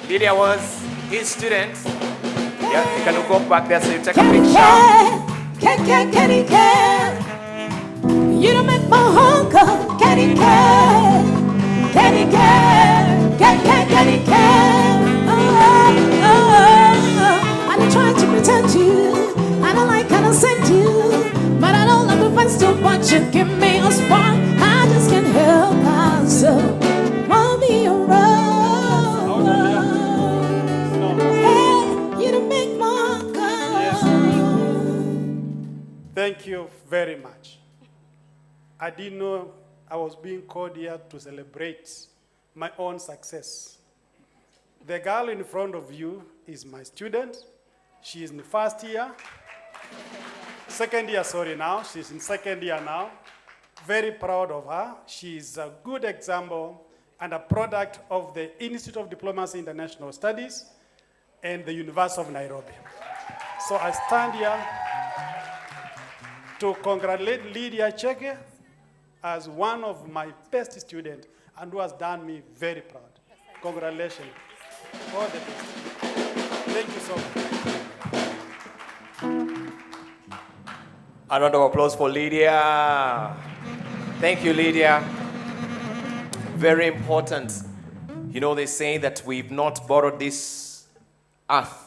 Lydia was his student. Yeah, you can go back there so you take a picture. Can you don't make my heart go. Can he care? Can he care? Can he care? I don't try to pretend to. I don't like how to send you. But I don't love the fun too much. You give me a spark. I just can't help myself. I'll be around. Hey, you don't make my heart go. Thank you very much. I didn't know I was being called here to celebrate my own success. The girl in front of you is my student. She is in the first year. Second year, sorry, now. She's in second year now. Very proud of her. She is a good example and a product of the Institute of Diplomacy International Studies and the University of Nairobi. So I stand here to congratulate Lydia Cheke as one of my best students and who has done me very proud. Congratulations. All the best. Thank you so much. A round of applause for Lydia. Thank you, Lydia. Very important. You know, they say that we've not borrowed this earth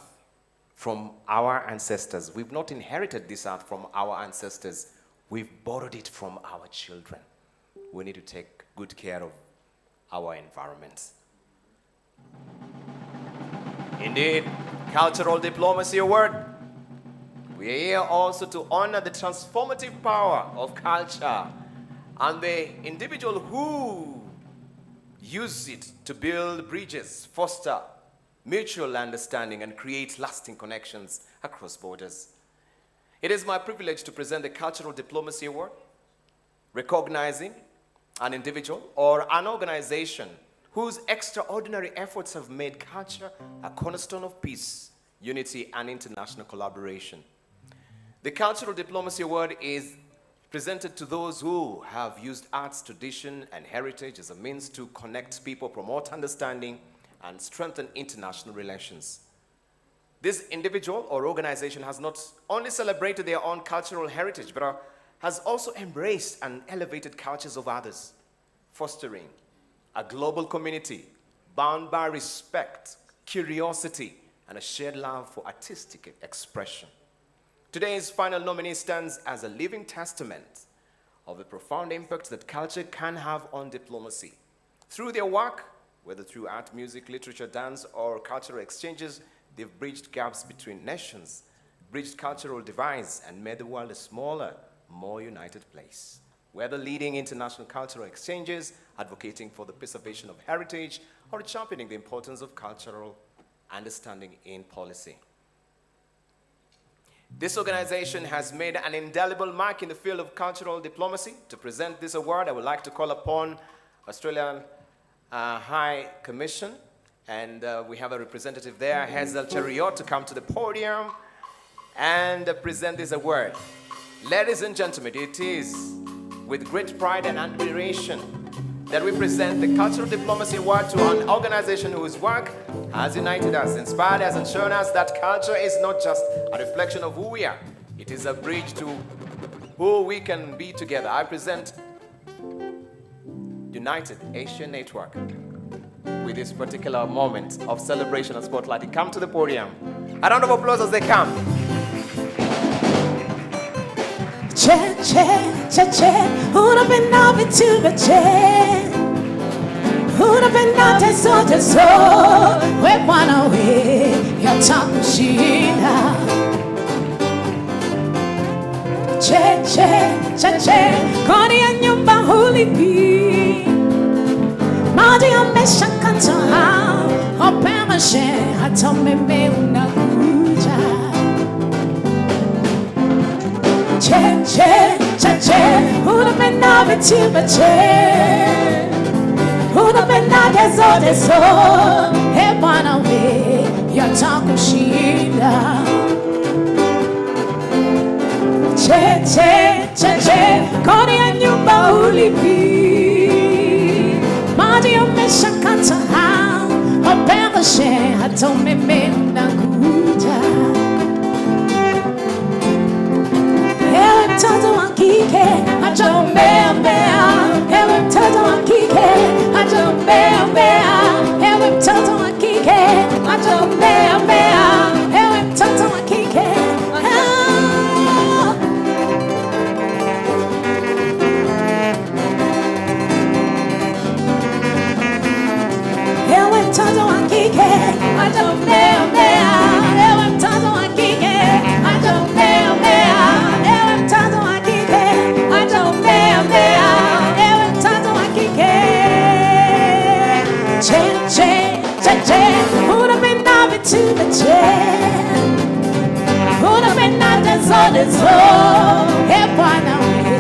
from our ancestors. We've not inherited this earth from our ancestors. We've borrowed it from our children. We need to take good care of our environment. Indeed, cultural diplomacy award. We are here also to honor the transformative power of culture and the individual who use it to build bridges, foster mutual understanding, and create lasting connections across borders. It is my privilege to present the Cultural Diplomacy Award, recognizing an individual or an organization whose extraordinary efforts have made culture a cornerstone of peace, unity, and international collaboration. The Cultural Diplomacy Award is presented to those who have used arts, tradition, and heritage as a means to connect people, promote understanding, and strengthen international relations. This individual or organization has not only celebrated their own cultural heritage, but has also embraced and elevated cultures of others, fostering a global community bound by respect, curiosity, and a shared love for artistic expression. Today's final nominee stands as a living testament of the profound impact that culture can have on diplomacy. Through their work, whether through art, music, literature, dance, or cultural exchanges, they've bridged gaps between nations, bridged cultural divides, and made the world a smaller, more united place. Whether leading international cultural exchanges, advocating for the preservation of heritage, or championing the importance of cultural understanding in policy. This organization has made an indelible mark in the field of cultural diplomacy. To present this award, I would like to call upon Australian High Commission, and we have a representative there, Hazel Chariot, to come to the podium and present this award. Ladies and gentlemen, it is with great pride and admiration that we present the Cultural Diplomacy Award to an organization whose work has united us, inspired us, and shown us that culture is not just a reflection of who we are. It is a bridge to who we can be together. I present United Asia Network with this particular moment of celebration and spotlighting. Come to the podium. A round of applause as they come. Che, che, che, che, una penna to che, una penna teso, we wanna we, ya takushina. Che, che, che, che, koni ya nyumba hulipi, maji ya mesha kanta, opema she, hatome me unakuja. Che, che, che, che, una penna che, una penna teso, e bwana we, ya takushina. Che, che, che, che. che kodi ya nyumba ulipi maji yameshakata openda she hata umeme unakuja. Ewe mtoto wa kike acha umbea mbea, ewe mtoto wa kike acha umbea mbea, ewe mtoto wa kike acha umbea mbea, ewe mtoto wa kike ewe mtoto wa kike acha umbea mbea, ewe mtoto wa kike acha umbea mbea, ewe mtoto wa kike acha umbea mbea, ewe mtoto wa kike. Che unapenda vitu viche, unapenda dezo Bwana wewe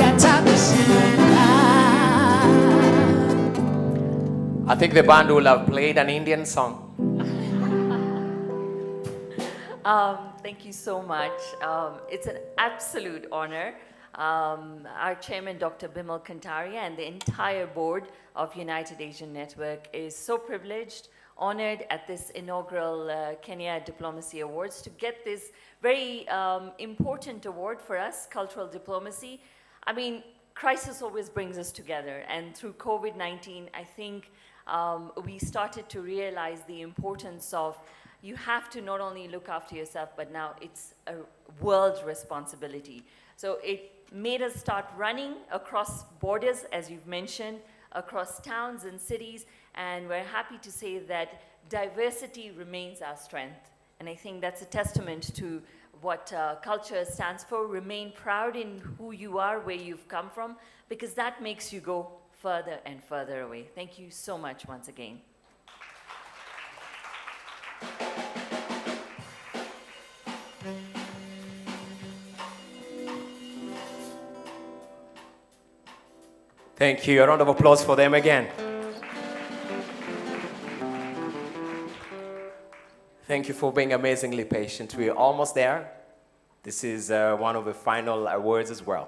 yatakushinda. I think the band will have played an Indian song. Thank you so much. It's an absolute honor. Our chairman, Dr. Bimal Kantaria, and the entire board of United Asian Network is so privileged, honored at this inaugural Kenya Diplomacy Awards to get this very important award for us, cultural diplomacy. I mean, crisis always brings us together, and through COVID-19, I think we started to realize the importance of you have to not only look after yourself, but now it's a world responsibility. So it made us start running across borders, as you've mentioned, across towns and cities, and we're happy to say that diversity remains our strength. And I think that's a testament to what culture stands for. Remain proud in who you are, where you've come from, because that makes you go further and further away. Thank you so much once again. Thank you. A round of applause for them again. Thank you for being amazingly patient. We're almost there. This is one of the final awards as well.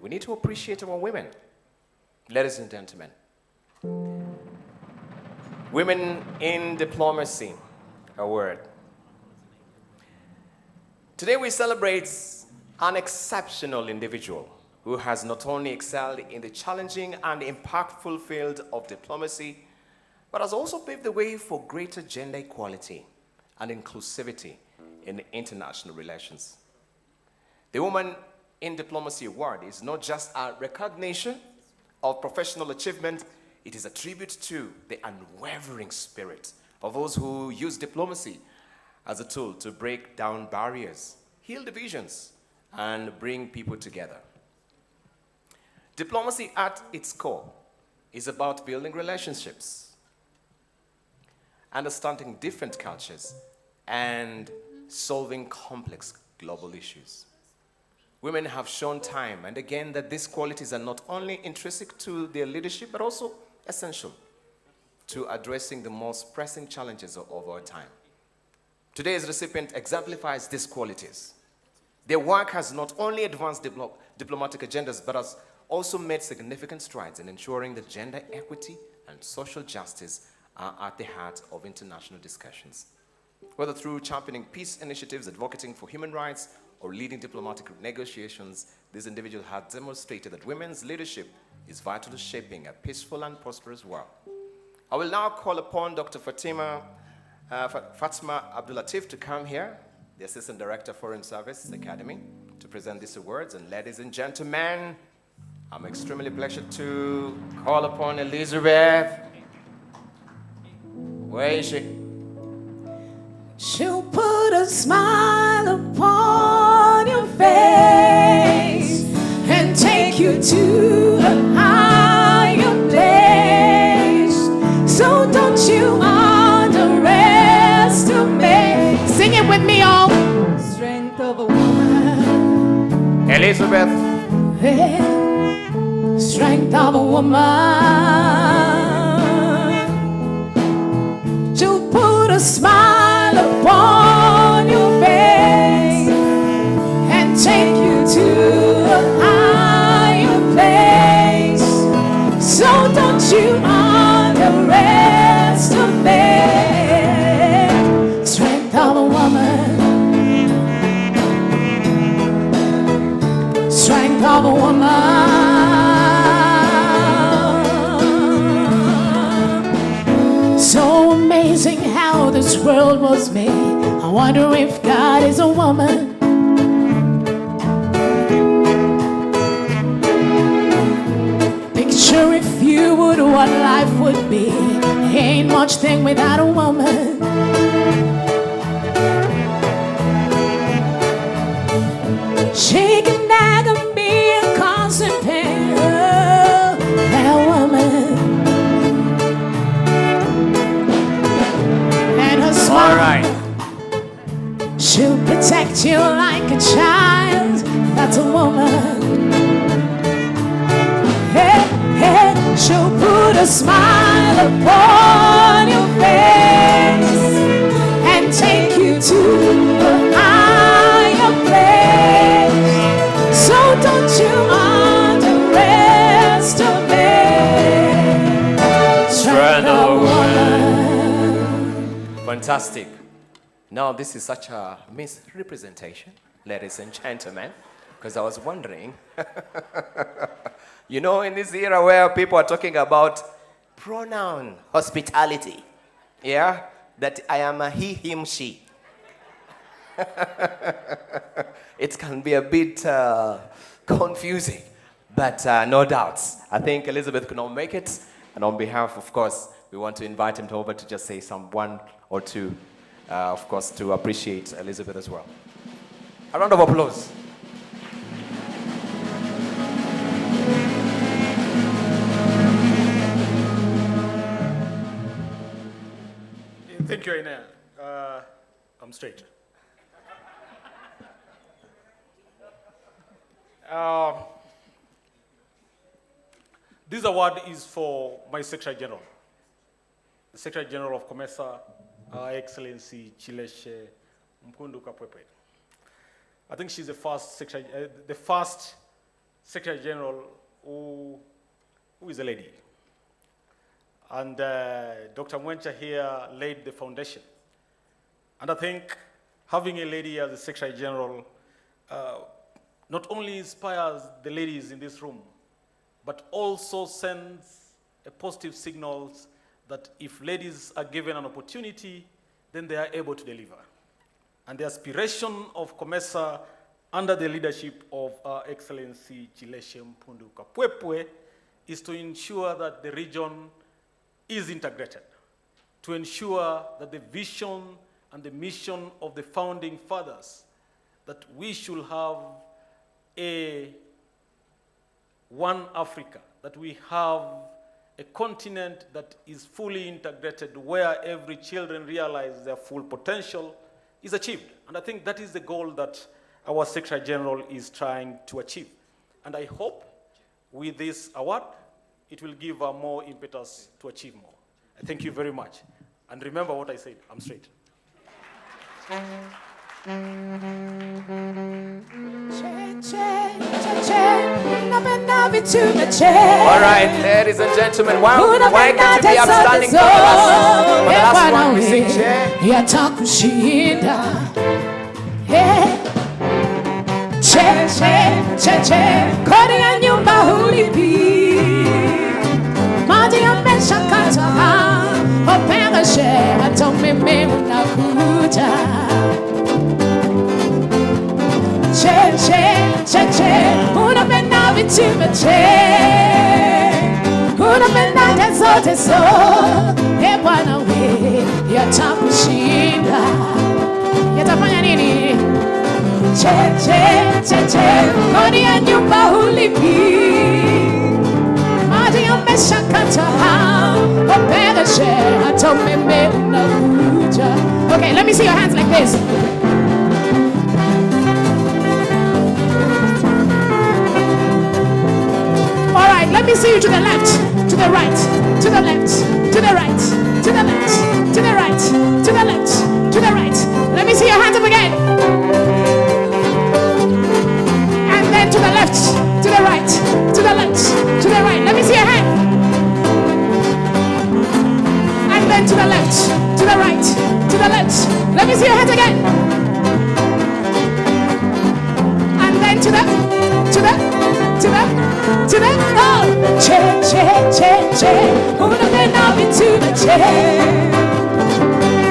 We need to appreciate our women. Ladies and gentlemen, Women in Diplomacy Award. Today we celebrate an exceptional individual who has not only excelled in the challenging and impactful field of diplomacy, but has also paved the way for greater gender equality and inclusivity in international relations. The Women in Diplomacy Award is not just a recognition of professional achievement, it is a tribute to the unwavering spirit of those who use diplomacy as a tool to break down barriers, heal divisions, and bring people together. Diplomacy at its core is about building relationships, understanding different cultures, and solving complex global issues. Women have shown time and again that these qualities are not only intrinsic to their leadership, but also essential to addressing the most pressing challenges of our time. Today's recipient exemplifies these qualities. Their work has not only advanced diplomatic agendas, but has also made significant strides in ensuring that gender equity and social justice are at the heart of international discussions. Whether through championing peace initiatives, advocating for human rights, or leading diplomatic negotiations, this individual has demonstrated that women's leadership is vital to shaping a peaceful and prosperous world. I will now call upon Dr. Fatima Abdulatif to come here, the Assistant Director, Foreign Service Academy, to present these awards. And ladies and gentlemen, I'm extremely pleased to call upon Elizabeth. Where is she? She'll put a smile upon your face and take you to a higher place. So don't you underestimate. Sing it with me, all. Strength of a woman. Elizabeth. Yeah. Strength of a woman. She'll put a smile upon your face and take you to a high of a woman. Strength of a woman. So amazing how this world was made. I wonder if God is a woman. Picture if you would what life would be. Ain't much thing without a woman. She can nag and be a constant pain. Oh, that woman. And her smile. All right. She'll protect you like a child. That's a woman. Hey, hey, she'll put a smile upon your face and take you to a higher place. So don't you underestimate strength of a woman. Fantastic. Now, this is such a misrepresentation, ladies and gentlemen, because I was wondering, you know, in this era where people are talking about pronoun hospitality, yeah, that I am a he, him, she. It can be a bit confusing, but no doubts. I think Elizabeth could not make it, and on behalf, of course, we want to invite him over to just say some one or two, of course, to appreciate Elizabeth as well. A round of applause. Thank you, Aina. I'm straight. This award is for my Secretary General, the Secretary General of COMESA, Her Excellency Chileshe Mpundu Kapwepwe. I think she's the first Secretary General who is a lady. And Dr. Mwencha here laid the foundation. And I think having a lady as the Secretary General not only inspires the ladies in this room, but also sends a positive signals that if ladies are given an opportunity, then they are able to deliver. And the aspiration of COMESA under the leadership of Her Excellency Chileshe Mpundu Kapwepwe is to ensure that the region is integrated, to ensure that the vision and the mission of the founding fathers, that we should have one Africa, that we have a continent that is fully integrated, where every children realize their full potential is achieved. And I think that is the goal that our Secretary General is trying to achieve. And I hope with this award, it will give her more impetus to achieve more. I thank you very much. And remember what I said, I'm straight. All right, ladies and gentlemen, why can't you be upstanding for the last one? We sing kodi ya nyumba hulipi, maji yameshakata, openda share, hata umeme unakuja. Unapenda vitimete, unapenda teso, Bwana we, yatakushinda, yatafanya nini? Kodi ya nyumba hulipi, maji yameshakata, openda share, hata umeme unakuja. Okay, let me see your hands like this. All right, let me see you to the left, to the right, to the left, to the right, to the left, to the right, to the left, to the right. Let me see your hands up again. And then to the left, to the right, to the left, to the right. Let me see your hand. And then to the left, to the right, to the left, Let me see your hands again. And then to the. Oh, che, who'd have been up into the chair?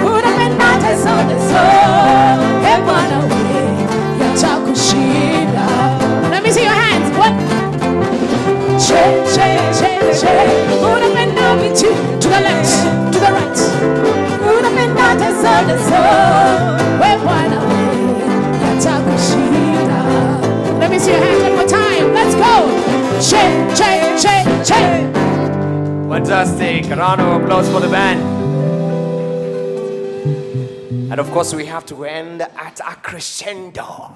Who'd have been not as on the soul? And one away, your Takushida. Let me see your hands. What? Che, who'd have been up into to the left, to the right? Who'd have been not as on the soul? And one away, your Takushida. Let me see your hands one more time. Let's go. Che. Fantastic. A round of applause for the band. And of course, we have to end at a crescendo.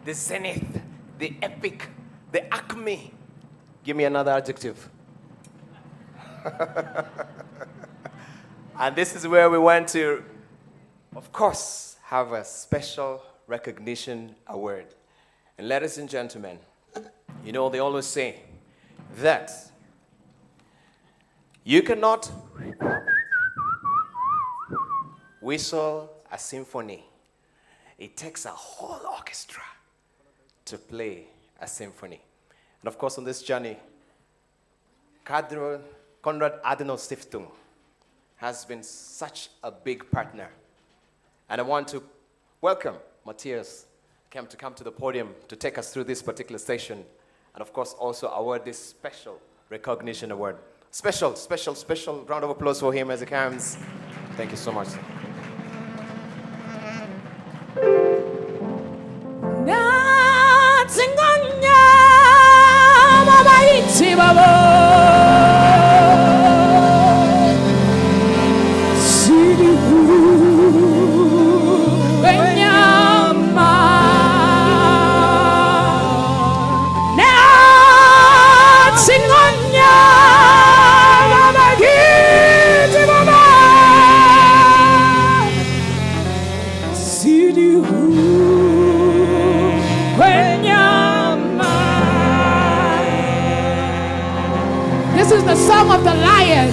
The zenith, the epic, the acme. Give me another adjective. And this is where we want to, of course, have a special recognition award. And ladies and gentlemen, you know, they always say that you cannot whistle a symphony. It takes a whole orchestra to play a symphony. And of course, on this journey, Konrad Adenauer Stiftung has been such a big partner. And I want to welcome Matthias to come to the podium to take us through this particular session. And of course, also award this special recognition award. Special round of applause for him as he comes. Thank you so much. This is the song of the lion.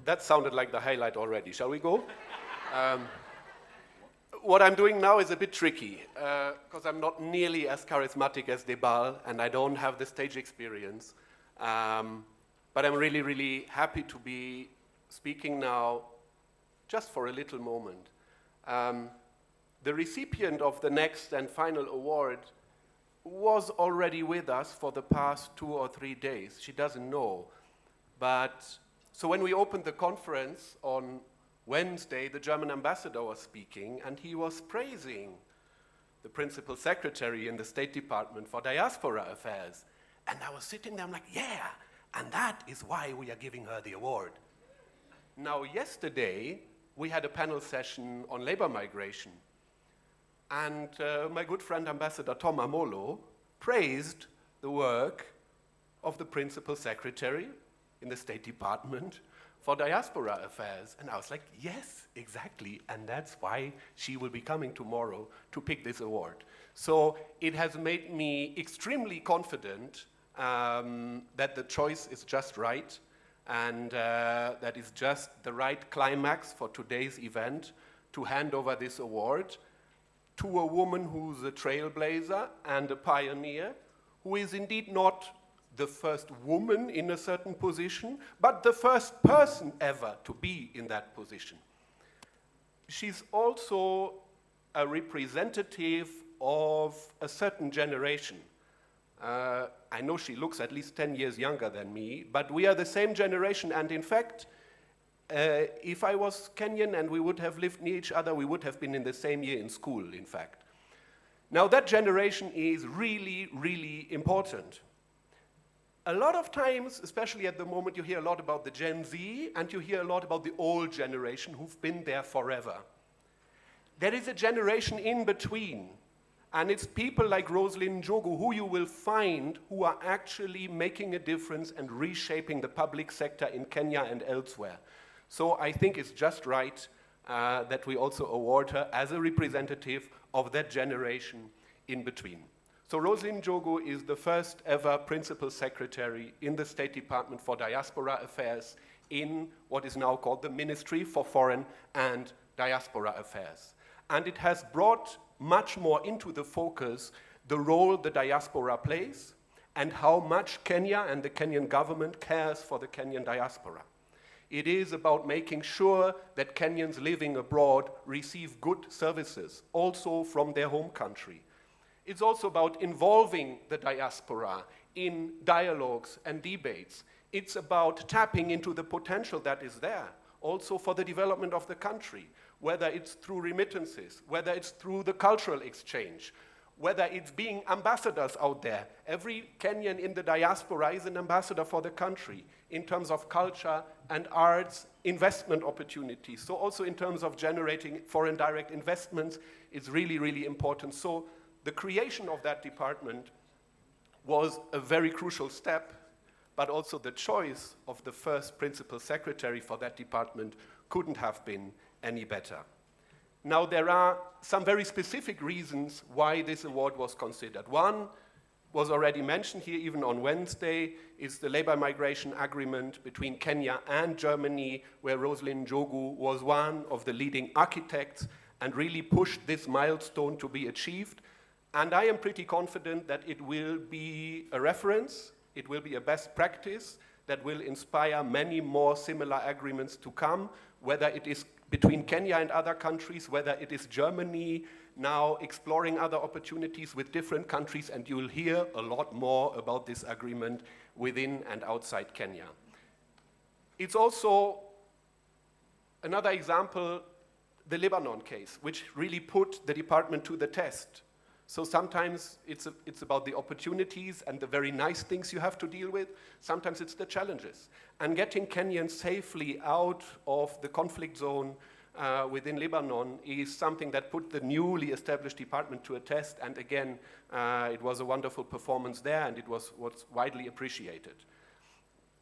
That sounded like the highlight already. Shall we go? What I'm doing now is a bit tricky because I'm not nearly as charismatic as Debal and I don't have the stage experience. But I'm really, really happy to be speaking now just for a little moment. The recipient of the next and final award was already with us for the past 2 or 3 days. She doesn't know. But so when we opened the conference on Wednesday, the German ambassador was speaking, and he was praising the principal secretary in the State Department for Diaspora Affairs. And I was sitting there, I'm like, yeah, and that is why we are giving her the award. Now, yesterday, we had a panel session on labor migration. And my good friend, Ambassador Tom Amolo, praised the work of the principal secretary in the State Department for Diaspora Affairs. And I was like, yes, exactly. And that's why she will be coming tomorrow to pick this award. So it has made me extremely confident that the choice is just right and that is just the right climax for today's event to hand over this award to a woman who's a trailblazer and a pioneer, who is indeed not the first woman in a certain position, but the first person ever to be in that position. She's also a representative of a certain generation. I know she looks at least 10 years younger than me, but we are the same generation, and in fact, If I was Kenyan and we would have lived near each other, we would have been in the same year in school, in fact. Now that generation is really, really important. A lot of times, especially at the moment, you hear a lot about the Gen Z and you hear a lot about the old generation who've been there forever. There is a generation in between, and it's people like Roslyn Njogu who you will find who are actually making a difference and reshaping the public sector in Kenya and elsewhere. So I think it's just right that we also award her as a representative of that generation in between. So Roslyn Njogu is the first ever Principal Secretary in the State Department for Diaspora Affairs in what is now called the Ministry for Foreign and Diaspora Affairs. And it has brought much more into the focus the role the diaspora plays and how much Kenya and the Kenyan government cares for the Kenyan diaspora. It is about making sure that Kenyans living abroad receive good services, also from their home country. It's also about involving the diaspora in dialogues and debates. It's about tapping into the potential that is there, also for the development of the country, whether it's through remittances, whether it's through the cultural exchange, whether it's being ambassadors out there. Every Kenyan in the diaspora is an ambassador for the country in terms of culture and arts, investment opportunities. So also in terms of generating foreign direct investments, it's really, really important. So the creation of that department was a very crucial step, but also the choice of the first principal secretary for that department couldn't have been any better. Now, there are some very specific reasons why this award was considered. One was already mentioned here, even on Wednesday, is the labor migration agreement between Kenya and Germany, where Roslyn Njogu was one of the leading architects and really pushed this milestone to be achieved. And I am pretty confident that it will be a reference, it will be a best practice that will inspire many more similar agreements to come, whether it is between Kenya and other countries, whether it is Germany now exploring other opportunities with different countries, and you will hear a lot more about this agreement within and outside Kenya. It's also another example, the Lebanon case, which really put the department to the test. So sometimes it's about the opportunities and the very nice things you have to deal with. Sometimes it's the challenges. And getting Kenyans safely out of the conflict zone within Lebanon is something that put the newly established department to a test. And again, it was a wonderful performance there, and it was widely appreciated.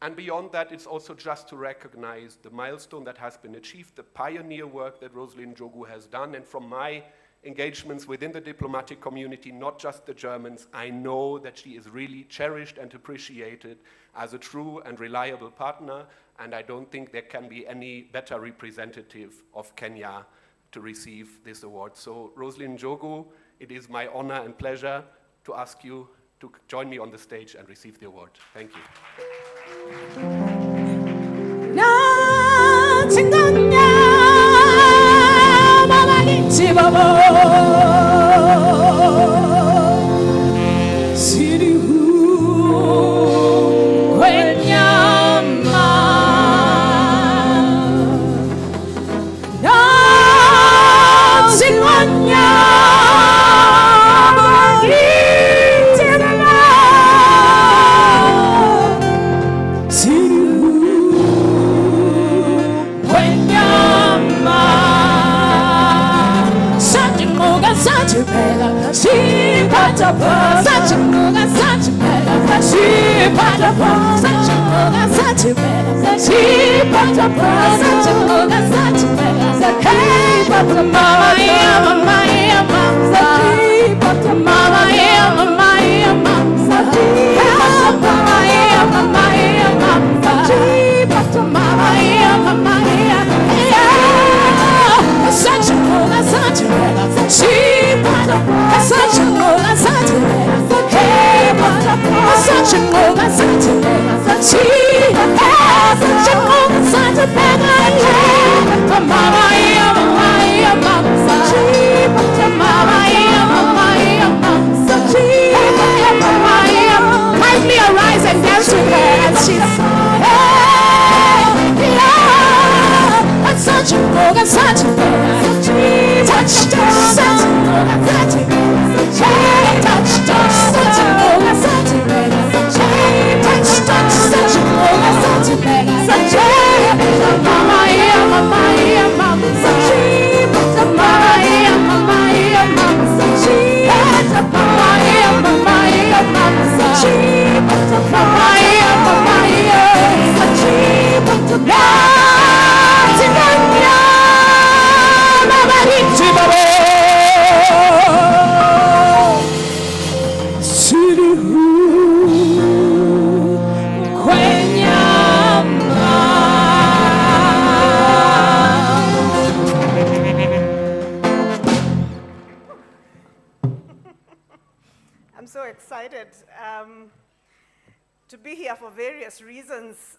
And beyond that, it's also just to recognize the milestone that has been achieved, the pioneer work that Roslyn Njogu has done. And from my engagements within the diplomatic community, not just the Germans, I know that she is really cherished and appreciated as a true and reliable partner, and I don't think there can be any better representative of Kenya to receive this award. So Roslyn Njogu, it is my honor and pleasure to ask you to join me on the stage and receive the award. Thank you. Mama I'm so excited to be here for various reasons.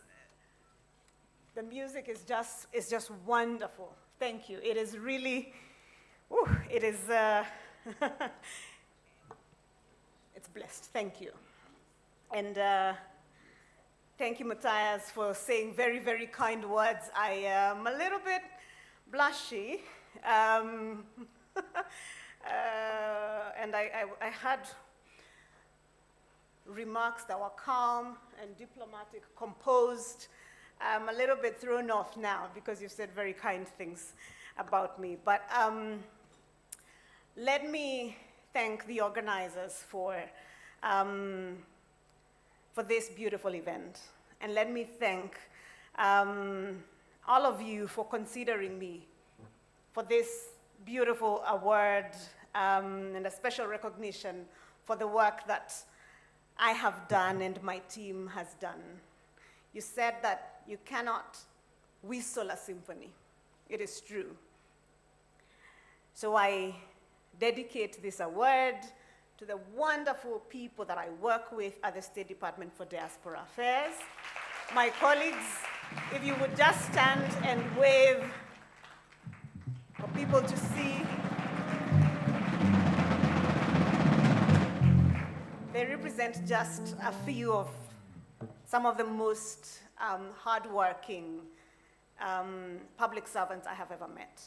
The music is just wonderful. Thank you. It is really, it is, it's blessed. Thank you. And thank you, Matthias, for saying very, very kind words. I am a little bit blushy. And I had remarks that were calm and diplomatic, composed. I'm a little bit thrown off now because you've said very kind things about me. But let me thank the organizers for this beautiful event. And let me thank all of you for considering me for this beautiful award and a special recognition for the work that I have done and my team has done. You said that you cannot whistle a symphony. It is true. So I dedicate this award to the wonderful people that I work with at the State Department for Diaspora Affairs. My colleagues, if you would just stand and wave for people to see. They represent just a few of some of the most hardworking public servants I have ever met.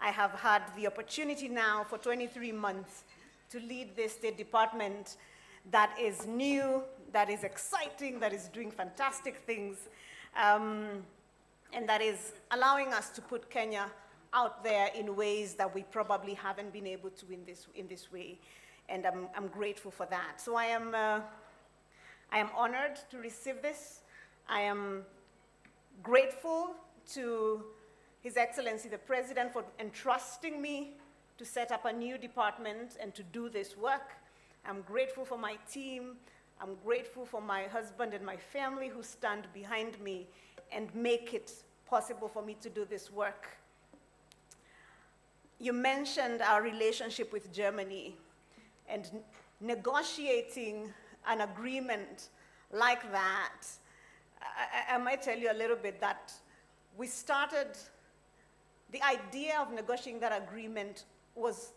I have had the opportunity now for 23 months to lead this State Department that is new, that is exciting, that is doing fantastic things, and that is allowing us to put Kenya out there in ways that we probably haven't been able to in this way. And I'm grateful for that. So I am honored to receive this. I am grateful to His Excellency the President for entrusting me to set up a new department and to do this work. I'm grateful for my team. I'm grateful for my husband and my family who stand behind me and make it possible for me to do this work. You mentioned our relationship with Germany. And negotiating an agreement like that, I might tell you a little bit that we started, the idea of negotiating that agreement was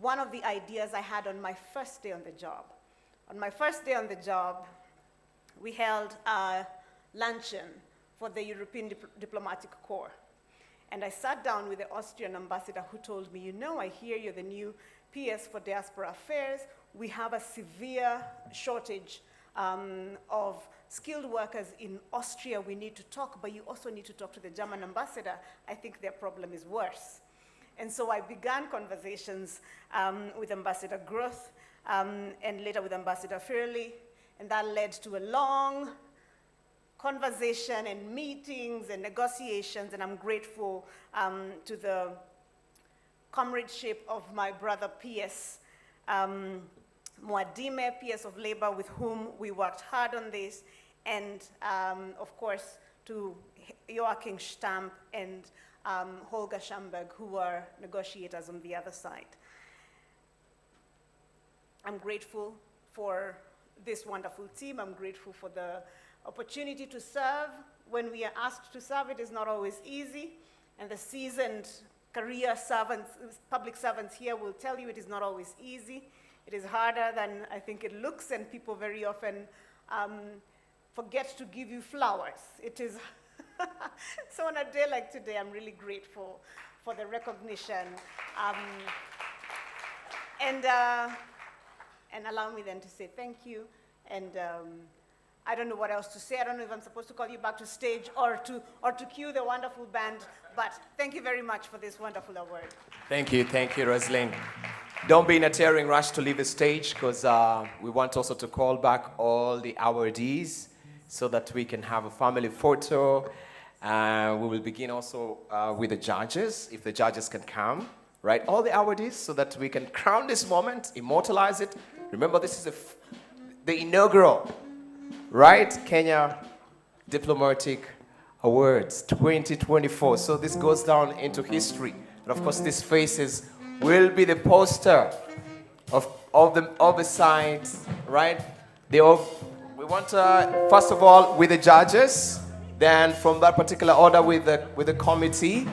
one of the ideas I had on my first day on the job. On my first day on the job, we held a luncheon for the European Diplomatic Corps. And I sat down with the Austrian ambassador who told me, you know, I hear you're the new PS for Diaspora Affairs. We have a severe shortage of skilled workers in Austria. We need to talk, but you also need to talk to the German ambassador. I think their problem is worse. And so I began conversations with Ambassador Groth and later with Ambassador Fairley, and that led to a long conversation and meetings and negotiations, and I'm grateful to the comradeship of my brother PS Mwadime, PS of Labor, with whom we worked hard on this, and of course to Joachim Stamp and Holger Schamberg, who were negotiators on the other side. I'm grateful for this wonderful team. I'm grateful for the opportunity to serve. When we are asked to serve, it is not always easy, and the seasoned career servants, public servants here will tell you it is not always easy. It is harder than I think it looks, and people very often forget to give you flowers. It is So on a day like today, I'm really grateful for the recognition. And allow me then to say thank you. And I don't know what else to say. I don't know if I'm supposed to call you back to stage or to cue the wonderful band. But thank you very much for this wonderful award. Thank you, Rosalind. Don't be in a tearing rush to leave the stage, because we want also to call back all the awardees so that we can have a family photo. We will begin also with the judges, if the judges can come, right? All the awardees, so that we can crown this moment, immortalize it. Remember, this is the inaugural, right? Kenya Diplomatic Awards 2024. So this goes down into history. And of course, these faces will be the poster of the sides, right? We want to, first of all, with the judges, then from that particular order with the committee,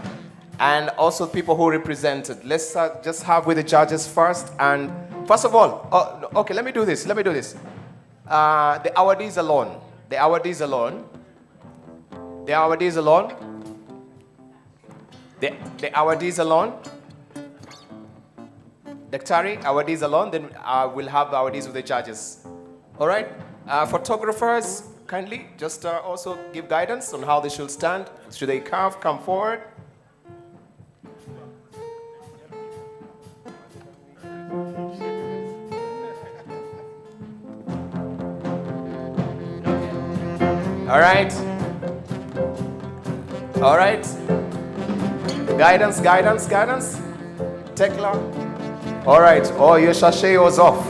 and also people who represented. Let's just have with the judges first. And first of all, okay, let me do this. The awardees alone. The awardees alone. Daktari, awardees alone, then we'll have the awardees with the judges. All right? Photographers, kindly just also give guidance on how they should stand. Should they come forward? All right. Guidance. Tekla. All right. Oh, your sachet was off.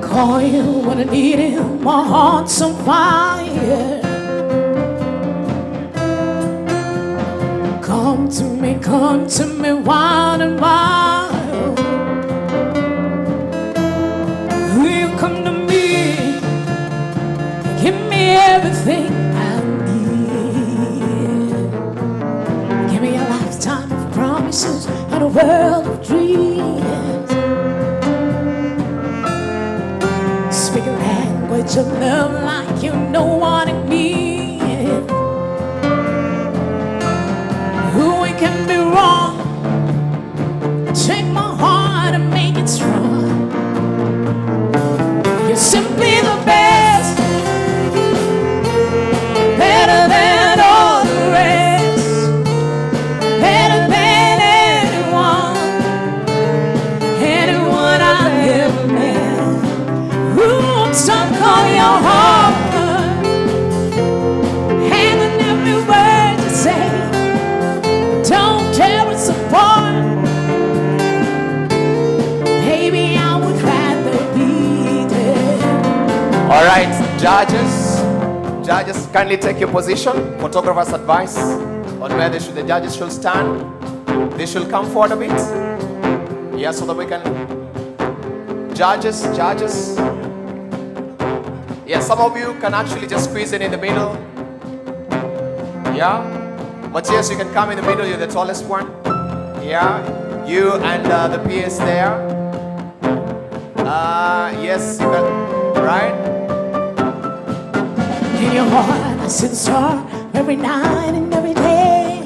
Call you when I need him, my heart's on fire. Come to me, wild and wild. You come to me, give me everything I need. Give me a lifetime of promises and a world of dreams. Speak a language of love like you know what it means. We can be wrong. Take my heart and make it strong. You're simply the best, better than all the rest, better than anyone I've ever met. Ooh, I'm stuck on your heart, hanging every word you say. Don't tear us apart. Baby, I would rather be dead. All right, judges, kindly take your position. Photographers' advice on where the judges should stand. They should come forward a bit. Yeah, so that we can. Judges. Yeah, some of you can actually just squeeze in the middle. Yeah. Matthias, you can come in the middle. You're the tallest one. Yeah. You and the PS there. Yes, you can. Right? In your heart, I see the star every night and every day.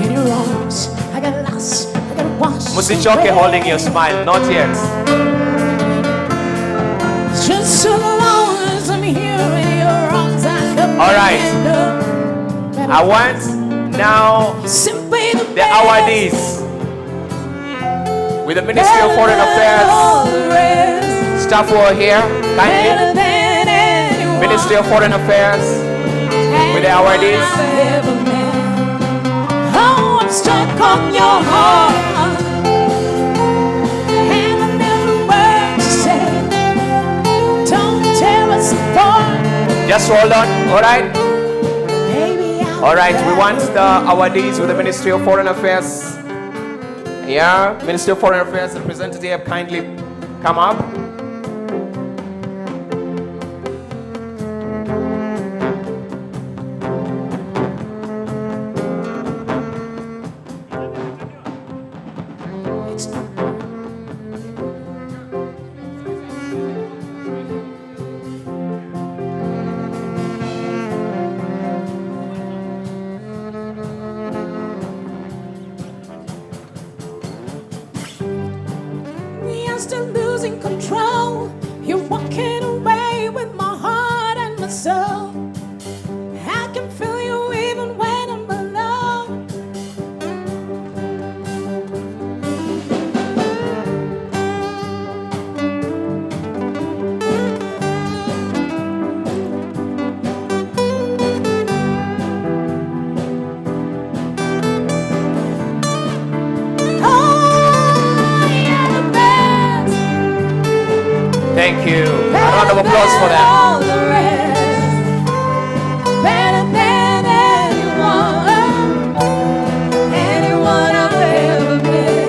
In your arms, I got lost, I got washed. Musichoke holding your smile, not yet. Just so long as I'm here in your arms, I can. All right. I want now the awardees with the Ministry of Foreign Affairs staff who are here. Kindly, Ministry of Foreign Affairs with the awardees. Oh, I'm stuck on your heart, and I never word to say. Don't tear us apart. Just hold on, all right? All right, we want the awardees with the Ministry of Foreign Affairs. Yeah, Ministry of Foreign Affairs representative, kindly come up. round of applause for them. All the rest, better than anyone I've ever met.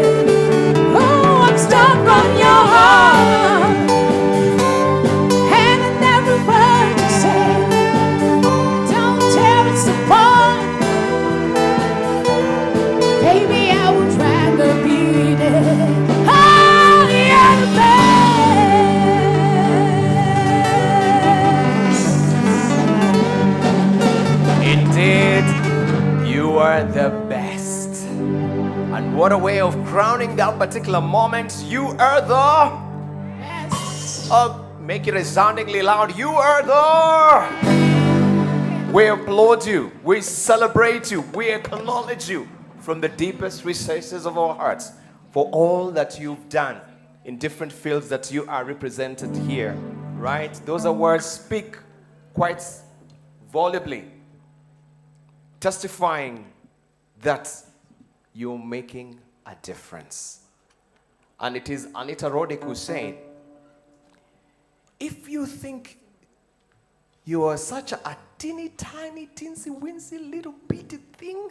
Oh, I'm stuck on your heart, having every word you say. Don't tear us apart, baby. I would rather be dead. Oh, you're the best. Indeed, you are the best. And what a way of crowning that particular moment. You are the... make it resoundingly loud. You are the... We applaud you. We celebrate you. We acknowledge you from the deepest recesses of our hearts for all that you've done in different fields that you are represented here, right? Those are words speak quite volubly, testifying that you're making a difference. And it is Anita Roddick who said, if you think you are such a teeny tiny, teensy wincy little bitty thing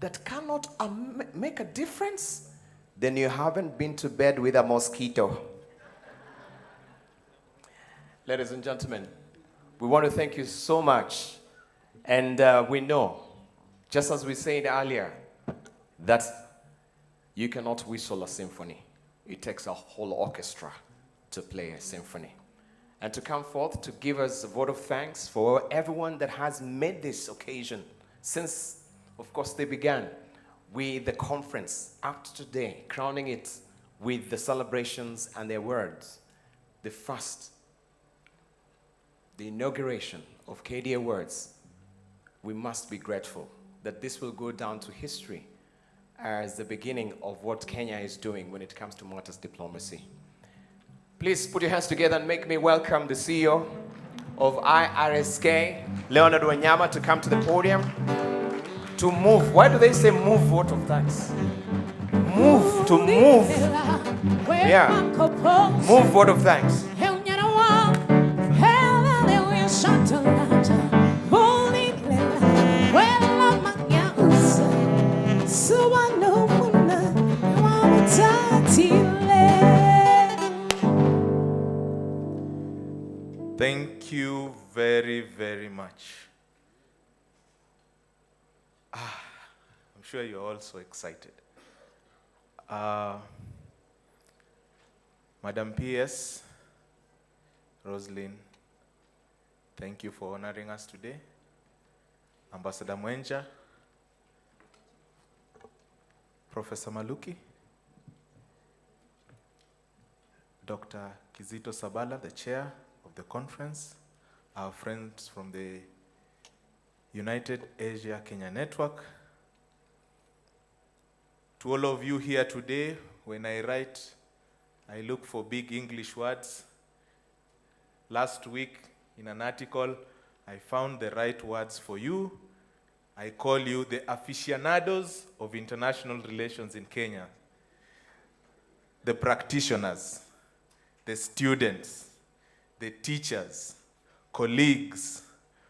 that cannot make a difference, then you haven't been to bed with a mosquito. Ladies and gentlemen, we want to thank you so much. And we know, just as we said earlier, that you cannot whistle a symphony. It takes a whole orchestra to play a symphony. And to come forth to give us a vote of thanks for everyone that has made this occasion since, of course, they began with the conference up to today, crowning it with the celebrations and their words. The first, the inauguration of KD Awards. We must be grateful that this will go down to history as the beginning of what Kenya is doing when it comes to matters diplomacy. Please put your hands together and make me welcome the CEO of IRSK, Leonard Wanyama, to come to the podium to move. Why do they say move vote of thanks? Move, to move. Yeah, move vote of thanks. Thank you very, very much. I'm sure you're all so excited. Madam PS, Roslyn, thank you for honoring us today. Ambassador Mwenja, Professor Maluki, Dr. Kizito Sabala, the chair of the conference, our friends from the United Asia Kenya Network. To all of you here today, when I write, I look for big English words. Last week, in an article, I found the right words for you. I call you the aficionados of international relations in Kenya. The practitioners, the students, the teachers, colleagues,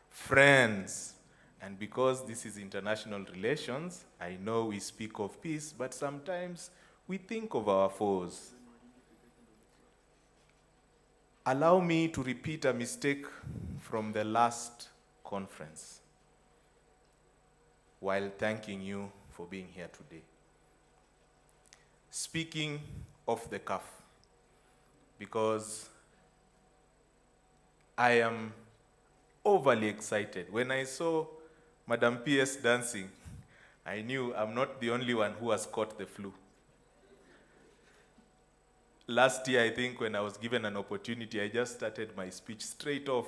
friends, and because this is international relations, I know we speak of peace, but sometimes we think of our foes. Allow me to repeat a mistake from the last conference while thanking you for being here today. Speaking off the cuff, because I am overly excited. When I saw Madam PS dancing, I knew I'm not the only one who has caught the flu. Last year, I think, when I was given an opportunity, I just started my speech straight off.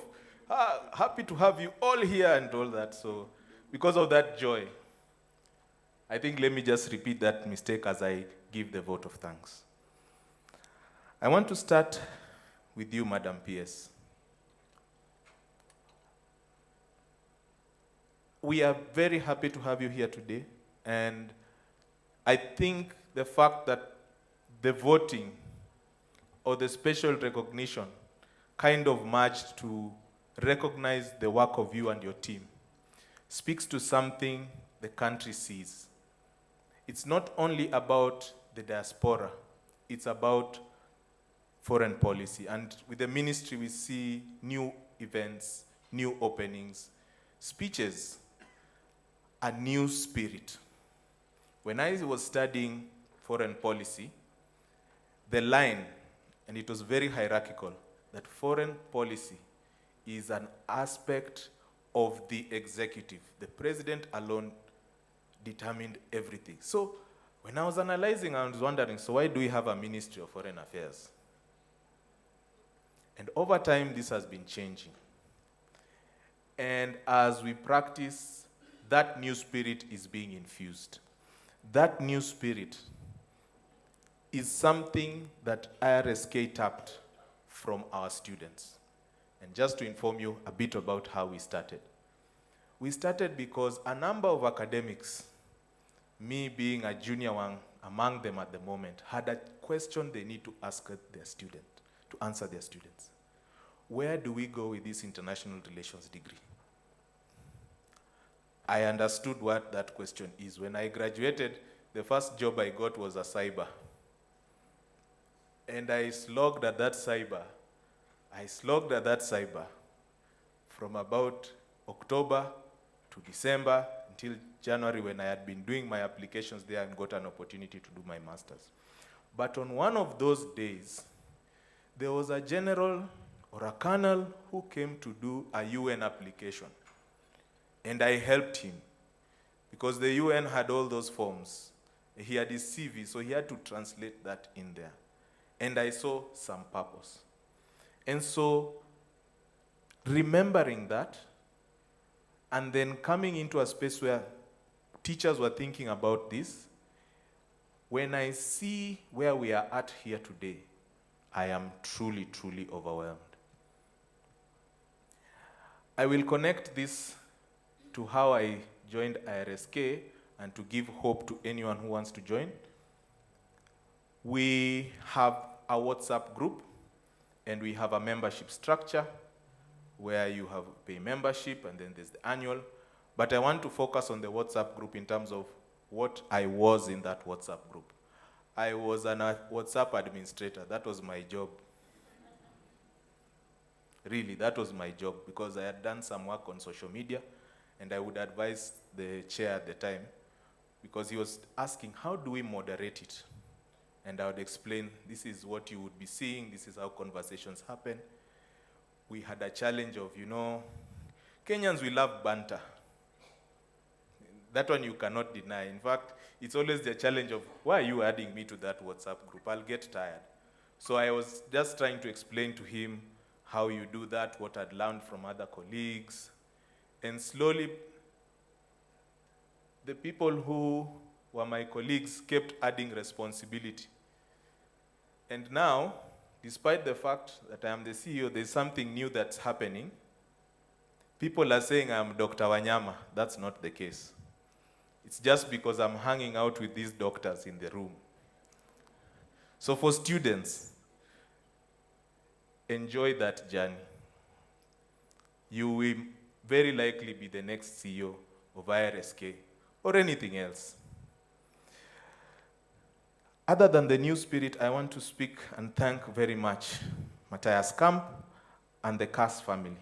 Happy to have you all here and all that. So because of that joy, I think let me just repeat that mistake as I give the vote of thanks. I want to start with you, Madam PS. We are very happy to have you here today, and I think the fact that the voting or the special recognition kind of merged to recognize the work of you and your team speaks to something the country sees. It's not only about the diaspora, it's about foreign policy. And with the ministry, we see new events, new openings, speeches, a new spirit. When I was studying foreign policy, the line, and it was very hierarchical, that foreign policy is an aspect of the executive. The president alone determined everything. So when I was analyzing, I was wondering, so why do we have a Ministry of Foreign Affairs? And over time, this has been changing. And as we practice, that new spirit is being infused. That new spirit is something that IRSK tapped from our students. And just to inform you a bit about how we started. We started because a number of academics, me being a junior one among them at the moment, had a question they need to ask their student, to answer their students. Where do we go with this international relations degree? I understood what that question is. When I graduated, the first job I got was a cyber. And I slogged at that cyber from about October to December until January, when I had been doing my applications there and got an opportunity to do my master's. But on one of those days, there was a general or a colonel who came to do a UN application. And I helped him because the UN had all those forms. He had his CV, so he had to translate that in there. And I saw some purpose. And so, remembering that, and then coming into a space where teachers were thinking about this, when I see where we are at here today, I am truly, truly overwhelmed. I will connect this to how I joined IRSK and to give hope to anyone who wants to join. We have a WhatsApp group and we have a membership structure where you have pay membership and then there's the annual. But I want to focus on the WhatsApp group in terms of what I was in that WhatsApp group. I was a WhatsApp administrator. That was my job. Really, that was my job because I had done some work on social media and I would advise the chair at the time because he was asking, how do we moderate it? And I would explain, this is what you would be seeing, this is how conversations happen. We had a challenge of, Kenyans, we love banter. That one you cannot deny. In fact, it's always the challenge of, why are you adding me to that WhatsApp group? I'll get tired. So I was just trying to explain to him how you do that, what I'd learned from other colleagues. And slowly, the people who were my colleagues kept adding responsibility. And now, despite the fact that I am the CEO, there's something new that's happening. People are saying I'm Dr. Wanyama. That's not the case. It's just because I'm hanging out with these doctors in the room. So for students, enjoy that journey. You will very likely be the next CEO of IRSK or anything else. Other than the new spirit, I want to speak and thank very much Matthias Kamp and the Cass family.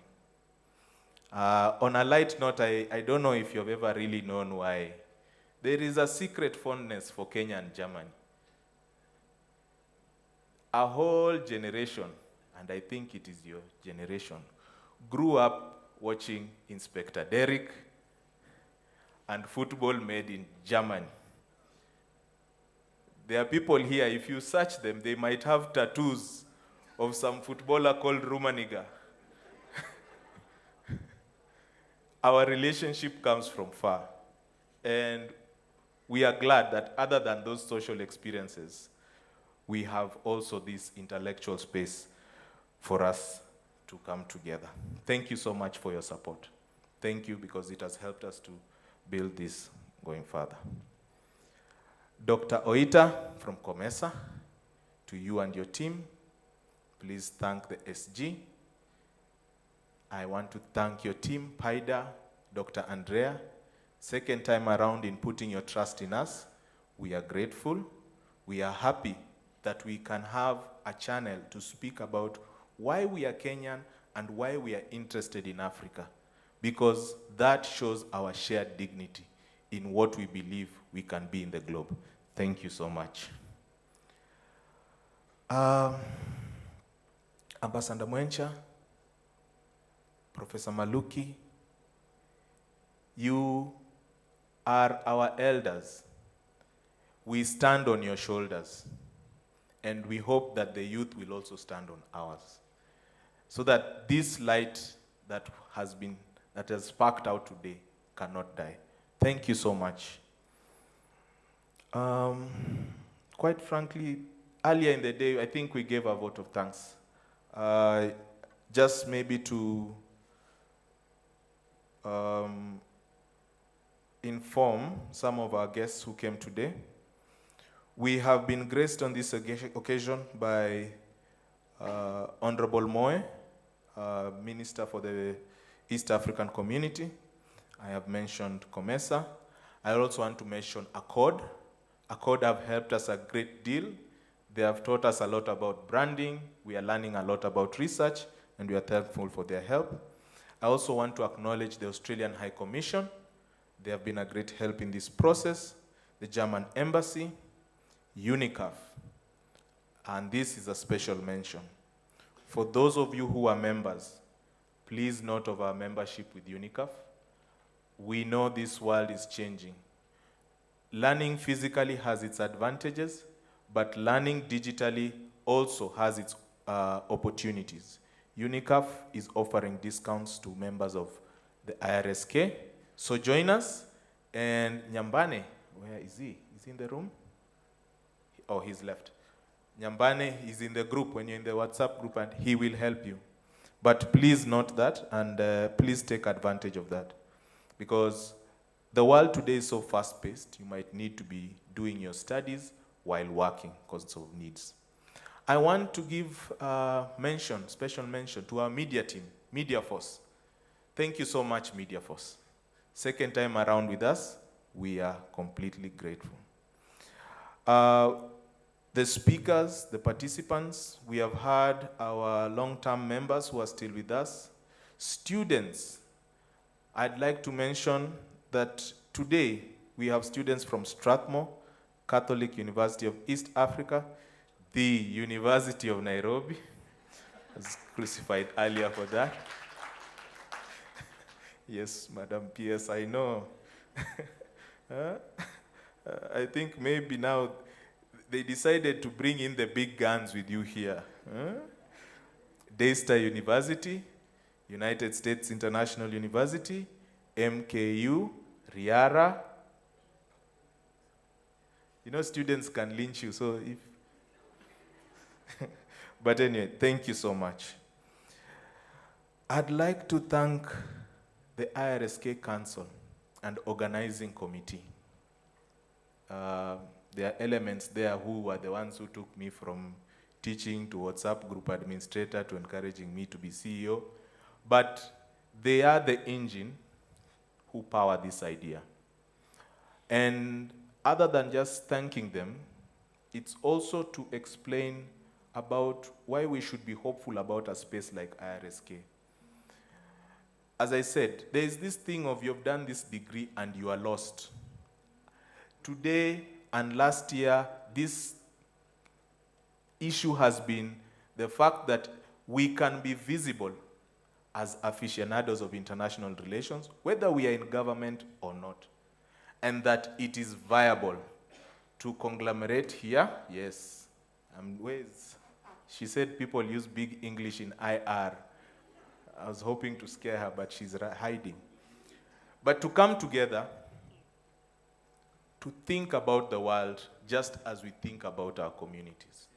On a light note, I don't know if you've ever really known why. There is a secret fondness for Kenya and Germany. A whole generation, and I think it is your generation, grew up watching Inspector Derrick and football made in Germany. There are people here, if you search them, they might have tattoos of some footballer called Rummenigge. Our relationship comes from far. And we are glad that other than those social experiences, we have also this intellectual space for us to come together. Thank you so much for your support. Thank you because it has helped us to build this going further. Dr. Oita from COMESA, to you and your team, please thank the SG I want to thank your team, PIDA, Dr. Andrea. Second time around in putting your trust in us. We are grateful. We are happy that we can have a channel to speak about why we are Kenyan and why we are interested in Africa, because that shows our shared dignity in what we believe we can be in the globe. Thank you so much. Ambassador Mwencha, Professor Maluki, you are our elders. We stand on your shoulders, and we hope that the youth will also stand on ours, so that this light that has sparked out today cannot die. Thank you so much. Quite frankly, earlier in the day, I think we gave a vote of thanks. Just maybe to inform some of our guests who came today. We have been graced on this occasion by Honorable Moe, Minister for the East African Community. I have mentioned COMESA. I also want to mention Accord. Accord have helped us a great deal. They have taught us a lot about branding. We are learning a lot about research, and we are thankful for their help. I also want to acknowledge the Australian High Commission. They have been a great help in this process. The German Embassy, UNICAF, and this is a special mention. For those of you who are members, please note of our membership with UNICAF. We know this world is changing. Learning physically has its advantages, but learning digitally also has its opportunities. UNICAF is offering discounts to members of the IRSK. So join us. And Nyambane, where is he? Is he in the room? Oh, he's left. Nyambane is in the group, when you're in the WhatsApp group, and he will help you. But please note that, and please take advantage of that. Because the world today is so fast-paced, you might need to be doing your studies while working because of needs. I want to give special mention to our media team, Media Force. Thank you so much, Media Force. Second time around with us, we are completely grateful. The speakers, the participants, we have had our long-term members who are still with us. Students, I'd like to mention that today we have students from Strathmore, Catholic University of East Africa, the University of Nairobi. I was crucified earlier for that. Yes, Madam PS, I know. I think maybe now they decided to bring in the big guns with you here. Daystar University, United States International University, MKU, Riara. You know, students can lynch you, so if... But anyway, thank you so much. I'd like to thank the IRSK Council and Organizing Committee. There are elements there who are the ones who took me from teaching to WhatsApp group administrator to encouraging me to be CEO. But they are the engine who power this idea. And other than just thanking them, it's also to explain about why we should be hopeful about a space like IRSK. As I said, there is this thing of you've done this degree and you are lost. Today and last year, this issue has been the fact that we can be visible as aficionados of international relations, whether we are in government or not, and that it is viable to conglomerate here. Yes, she said people use big English in IR. I was hoping to scare her, but she's hiding. But to come together, to think about the world just as we think about our communities.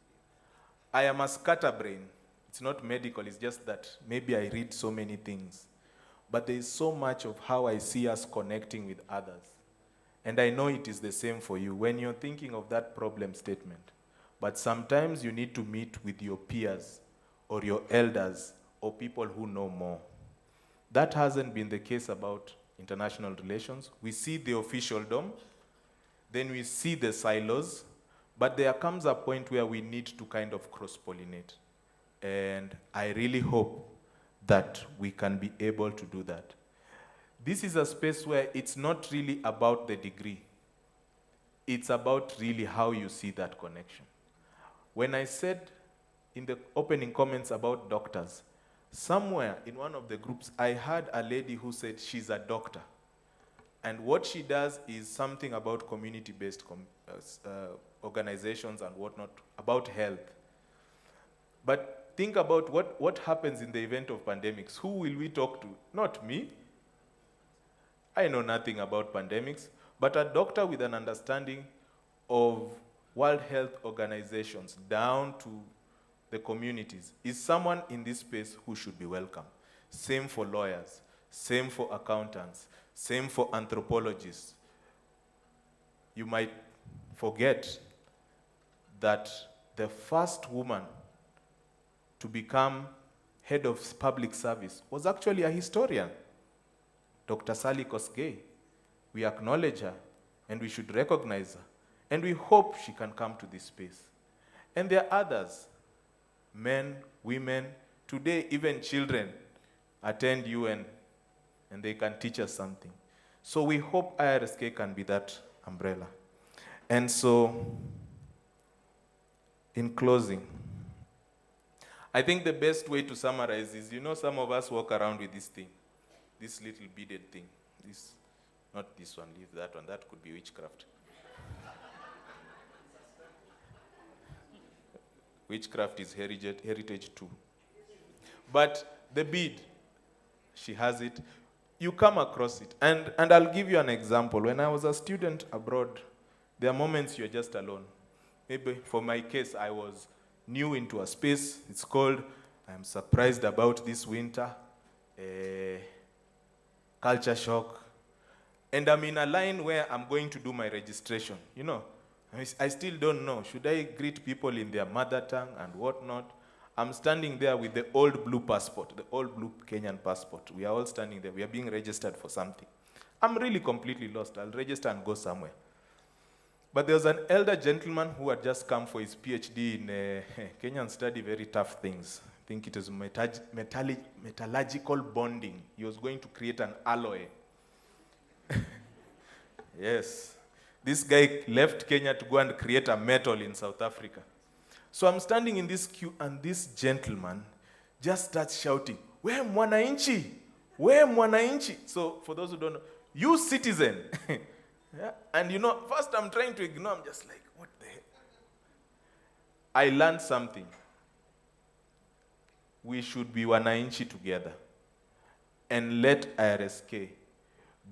I am a scatterbrain. It's not medical, it's just that maybe I read so many things. But there is so much of how I see us connecting with others. And I know it is the same for you when you're thinking of that problem statement. But sometimes you need to meet with your peers or your elders or people who know more. That hasn't been the case about international relations. We see the officialdom, then we see the silos, but there comes a point where we need to kind of cross-pollinate. And I really hope that we can be able to do that. This is a space where it's not really about the degree. It's about really how you see that connection. When I said in the opening comments about doctors, somewhere in one of the groups, I heard a lady who said she's a doctor. And what she does is something about community-based organizations and whatnot, about health. But think about what happens in the event of pandemics. Who will we talk to? Not me. I know nothing about pandemics, but a doctor with an understanding of World Health Organizations down to the communities is someone in this space who should be welcome. Same for lawyers, same for accountants, same for anthropologists. You might forget that the first woman to become head of public service was actually a historian, Dr. Sally Kosgei. We acknowledge her, and we should recognize her, and we hope she can come to this space. And there are others, men, women, today even children attend UN, and they can teach us something. So we hope IRSK can be that umbrella. And so, in closing, I think the best way to summarize is, you know, some of us walk around with this thing, this little beaded thing. This, not this one, leave that one. That could be witchcraft. Witchcraft is heritage too. But the bead, she has it. You come across it. And I'll give you an example. When I was a student abroad, there are moments you're just alone. Maybe for my case, I was new into a space. It's called, I'm surprised about this winter, culture shock. And I'm in a line where I'm going to do my registration. You know, I still don't know. Should I greet people in their mother tongue and whatnot? I'm standing there with the old blue passport, the old blue Kenyan passport. We are all standing there. We are being registered for something. I'm really completely lost. I'll register and go somewhere. But there was an elder gentleman who had just come for his PhD in Kenyan study very tough things. I think it was metallurgical bonding. He was going to create an alloy. Yes. This guy left Kenya to go and create a metal in South Africa. So I'm standing in this queue, and this gentleman just starts shouting, "We mwananchi! We mwananchi!" So for those who don't know, you citizen. Yeah? And you know, first I'm trying to ignore, I'm just like, what the heck? I learned something. We should be wananchi together. And let IRSK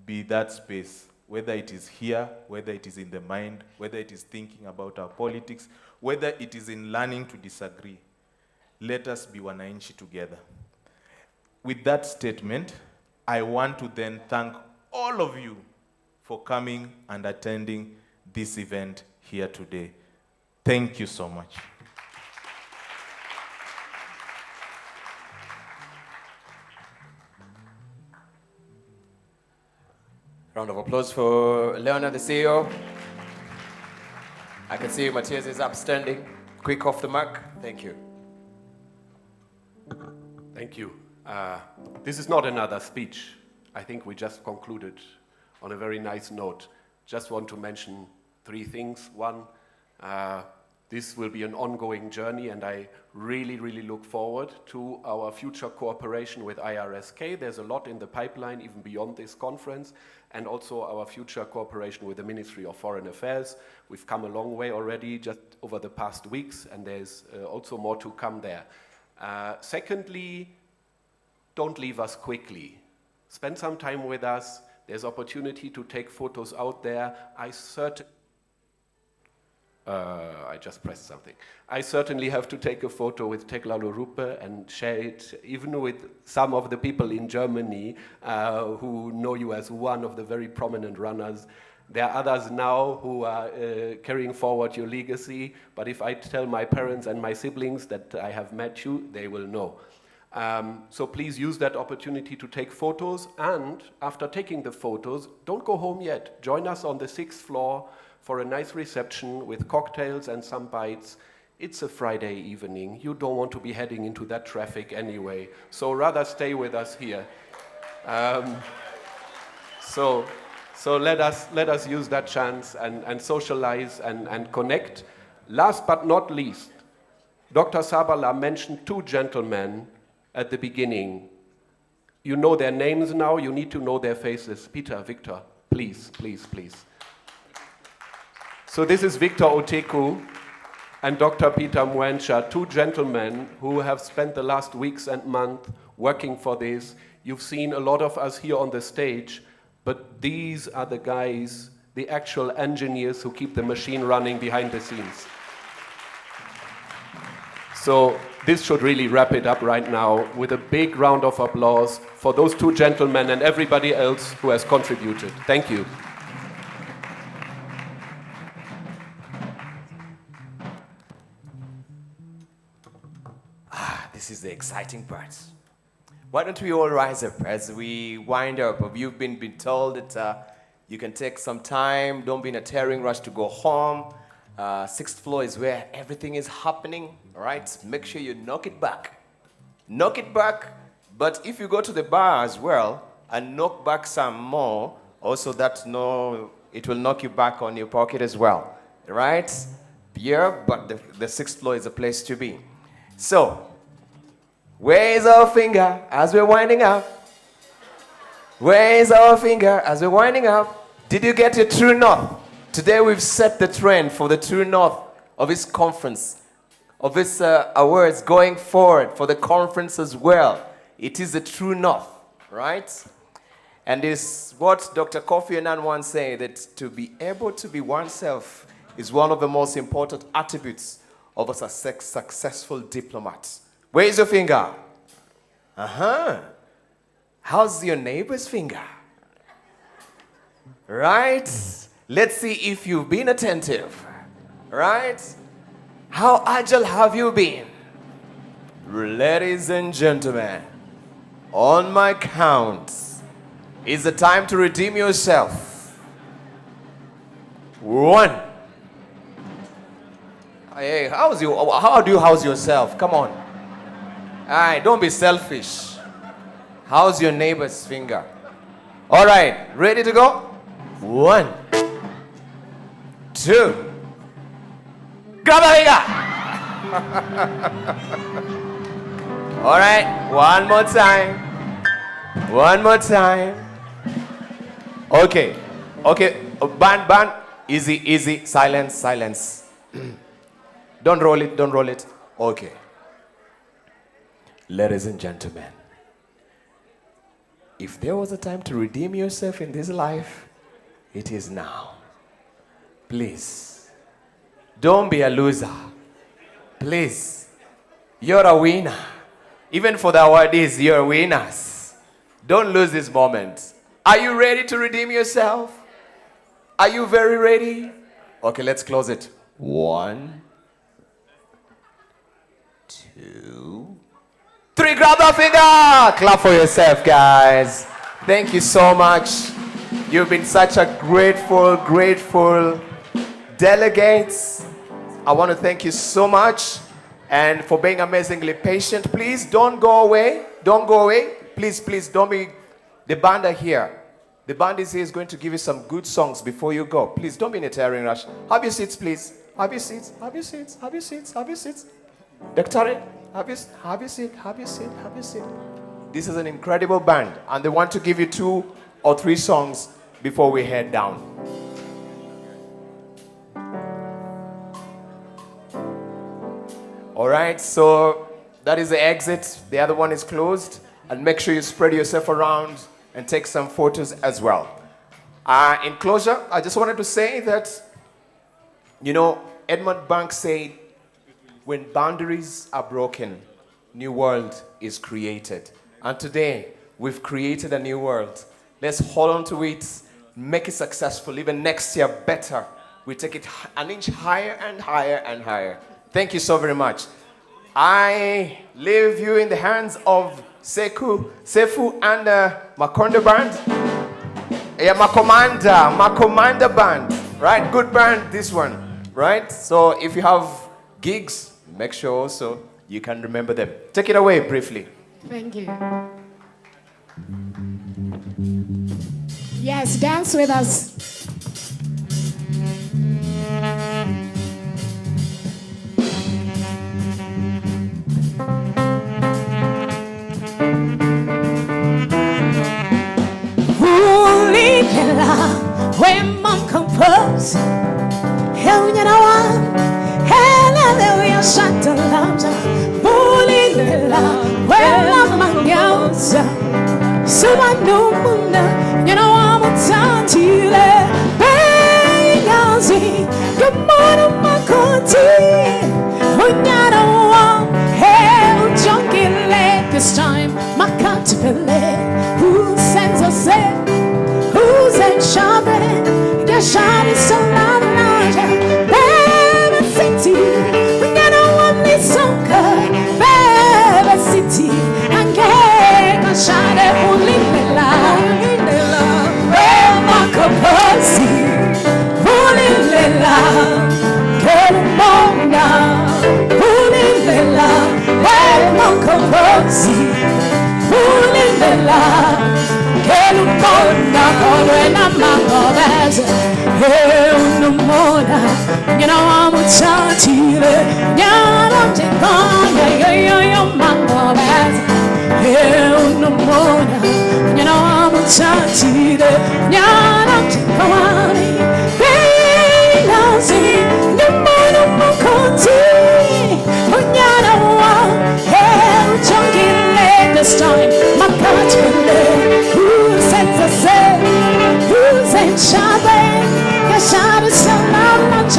be that space, whether it is here, whether it is in the mind, whether it is thinking about our politics, whether it is in learning to disagree. Let us be wananchi together. With that statement, I want to then thank all of you for coming and attending this event here today. Thank you so much. Round of applause for Leonard, the CEO. I can see Matthias is upstanding. Quick off the mark. Thank you. Thank you. This is not another speech. I think we just concluded on a very nice note. Just want to mention three things. One, this will be an ongoing journey, and I really, really look forward to our future cooperation with IRSK. There's a lot in the pipeline, even beyond this conference, and also our future cooperation with the Ministry of Foreign Affairs. We've come a long way already just over the past weeks, and there's also more to come there. Secondly, don't leave us quickly. Spend some time with us. There's opportunity to take photos out there. I just pressed something. I certainly have to take a photo with Tekla Lorupe and share it even with some of the people in Germany who know you as one of the very prominent runners. There are others now who are carrying forward your legacy, but if I tell my parents and my siblings that I have met you, they will know. So please use that opportunity to take photos, and after taking the photos, don't go home yet. Join us on the 6th floor for a nice reception with cocktails and some bites. It's a Friday evening. You don't want to be heading into that traffic anyway, so rather stay with us here. So let us use that chance and socialize and connect. Last but not least, Dr. Sabala mentioned two gentlemen at the beginning. You know their names now, you need to know their faces. Peter, Victor, please, please, please. So this is Victor Oteku and Dr. Peter Mwencha, two gentlemen who have spent the last weeks and months working for this. You've seen a lot of us here on the stage, but these are the guys, the actual engineers who keep the machine running behind the scenes. So this should really wrap it up right now with a big round of applause for those two gentlemen and everybody else who has contributed. Thank you. This is the exciting part. Why don't we all rise up as we wind up? You've been told that you can take some time, don't be in a tearing rush to go home. 6th floor is where everything is happening, all right? Make sure you knock it back. Knock it back, but if you go to the bar as well and knock back some more, also it will knock you back on your pocket as well, right? Yeah, but the 6th floor is a place to be. So, where is our finger as we're winding up? Where is our finger as we're winding up? Did you get your true north? Today we've set the trend for the true north of this conference, of this awards going forward for the conference as well. It is the true north, right? And it's what Dr. Kofi Annan once said, that to be able to be oneself is one of the most important attributes of a successful diplomat. Where's your finger? How's your neighbor's finger? Right? Let's see if you've been attentive. Right? How agile have you been? Ladies and gentlemen, on my count, it's the time to redeem yourself. 1. Hey, how do you house yourself? Come on. All right, don't be selfish. How's your neighbor's finger? All right, ready to go? 1, 2. Grab a finger. All right, one more time. One more time. Okay. Band. Easy. Silence. Don't roll it. Okay. Ladies and gentlemen, if there was a time to redeem yourself in this life, it is now. Please, don't be a loser. Please, you're a winner. Even for the awardees, you're winners. Don't lose this moment. Are you ready to redeem yourself? Are you very ready? Okay, let's close it. 1, 2, 3. Grab the finger. Clap for yourself, guys. Thank you so much. You've been such a grateful delegates. I want to thank you so much and for being amazingly patient. Please don't go away. Please don't be. The band are here. The band is here, is going to give you some good songs before you go. Please don't be in a tearing rush. Have your seats, please. Have your seats. Dr. Have your seat. This is an incredible band, and they want to give you 2 or 3 songs before we head down. All right, so that is the exit. The other one is closed, and make sure you spread yourself around and take some photos as well. In closure, I just wanted to say that, Edmund Bank said, when boundaries are broken, new world is created. And today, we've created a new world. Let's hold on to it, make it successful. Even next year, better. We take it an inch higher and higher and higher. Thank you so very much. I leave you in the hands of Sefu and Makonda band. Yeah, Makomanda band. Right? Good band, this one. Right? So if you have gigs, make sure also you can remember them. Take it away briefly. Thank you. Yes, dance with us. When mom compose, hell, you know what? Hallelujah, shut the lamps. Bully the love, when mama yells. So I know, you know, I'm a tantile. Bayazi, good morning, my country. When you don't want hell, junkie leg this time, my country. Who sends us in? Who's in shopping? Your shine is so loud and larger. Baby city, we got no one need some good. Baby city, and get a shine at only the love. Well, my capacity, only the love. Get them on now, only the love. Well, my capacity, only the love. Che non conta come una mangovese e un mona you know I'm a chantile ya non ti conta io mangovese e un mona you know I'm a chantile ya non ti conta beh non si non mo conti ogni one e un junkie this time my country who's in shopping? Your shop is so loud and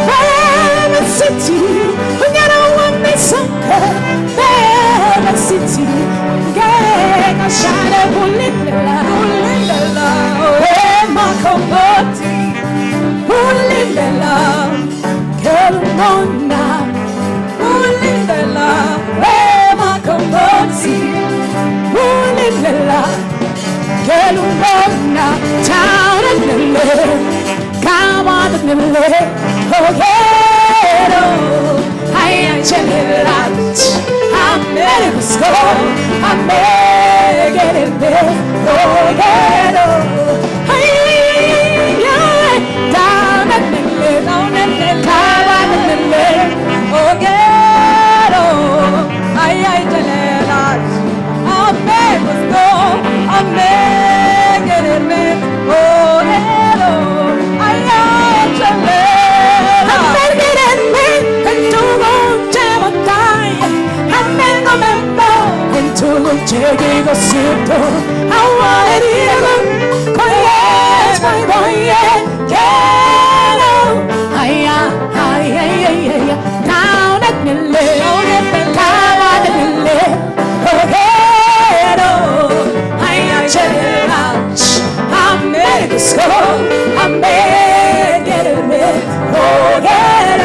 Baby city, we got a one day soccer. Baby city, get a shot of Ulindela. Hey, Marco Botti, Ulindela. Get a one now, Ulindela. Hey, Marco Botti, Ulindela. Che lumona town and the come on the oh ghetto I lunch I'm ready to school I'm getting there oh ghetdo down and the come on the oh ghetdo I lunch I'm ready to school I'm getting it, oh hello, I am Jamela. I'm getting it, and to go jam a die. I'm going to go check the suit. I want it, quiet, my boy, yeah, down at the lake, down at the lake, oh hello. I'm ready to school. I'm ready to get it. Oh, get it.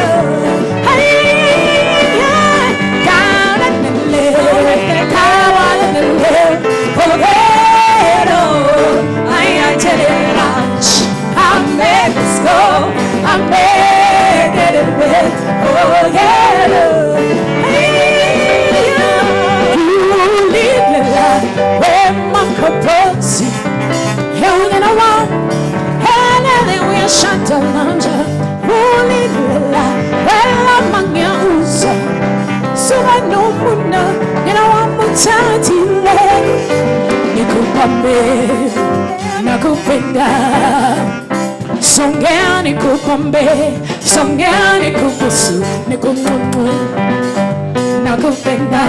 Hey, down at the lake, down at the lake. Oh, get it. I tell you, I'm ready to school. I'm ready to get it. Oh, get it. Hey, you leave me like where my capacity. Held in a wall, and then we are shut down. Holy Lila, well, among your so I know Muna, you know, I'm a charity leg. You could pop me, Nakupenda. Songani Kupambe, Songani Kupusu, Nikumu, Nakupenda.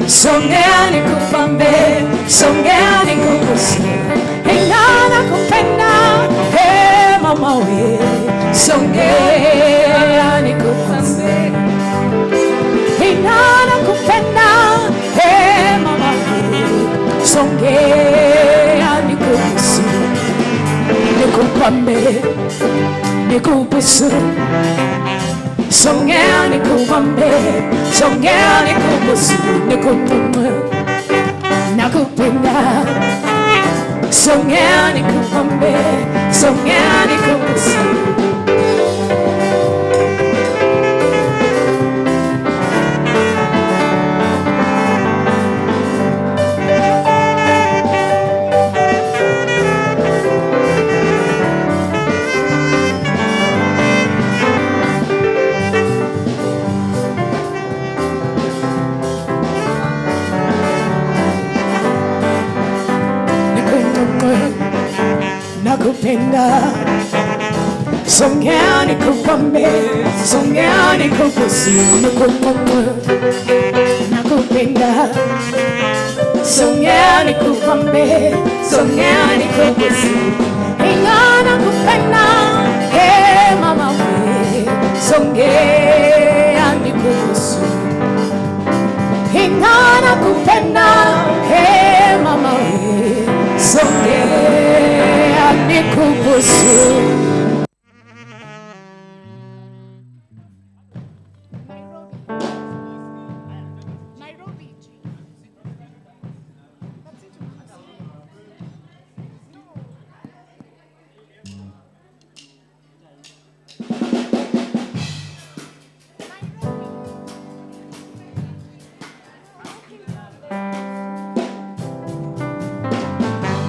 Songani kupambe, songani kupusi. Hey nana kupenda, hey mama we. Songani kupambe. Hey nana kupenda, hey mama we. Songani kupusi. Nikupambe, nikupusi. songea nikupambe, songea nikubusu, nikupumwe, nakupenda. Songea nikupambe, songea nikubusu. Nakupenda, songea nikupambe, songea nikubusu, nikupumwe, nakupenda, songea nikupambe,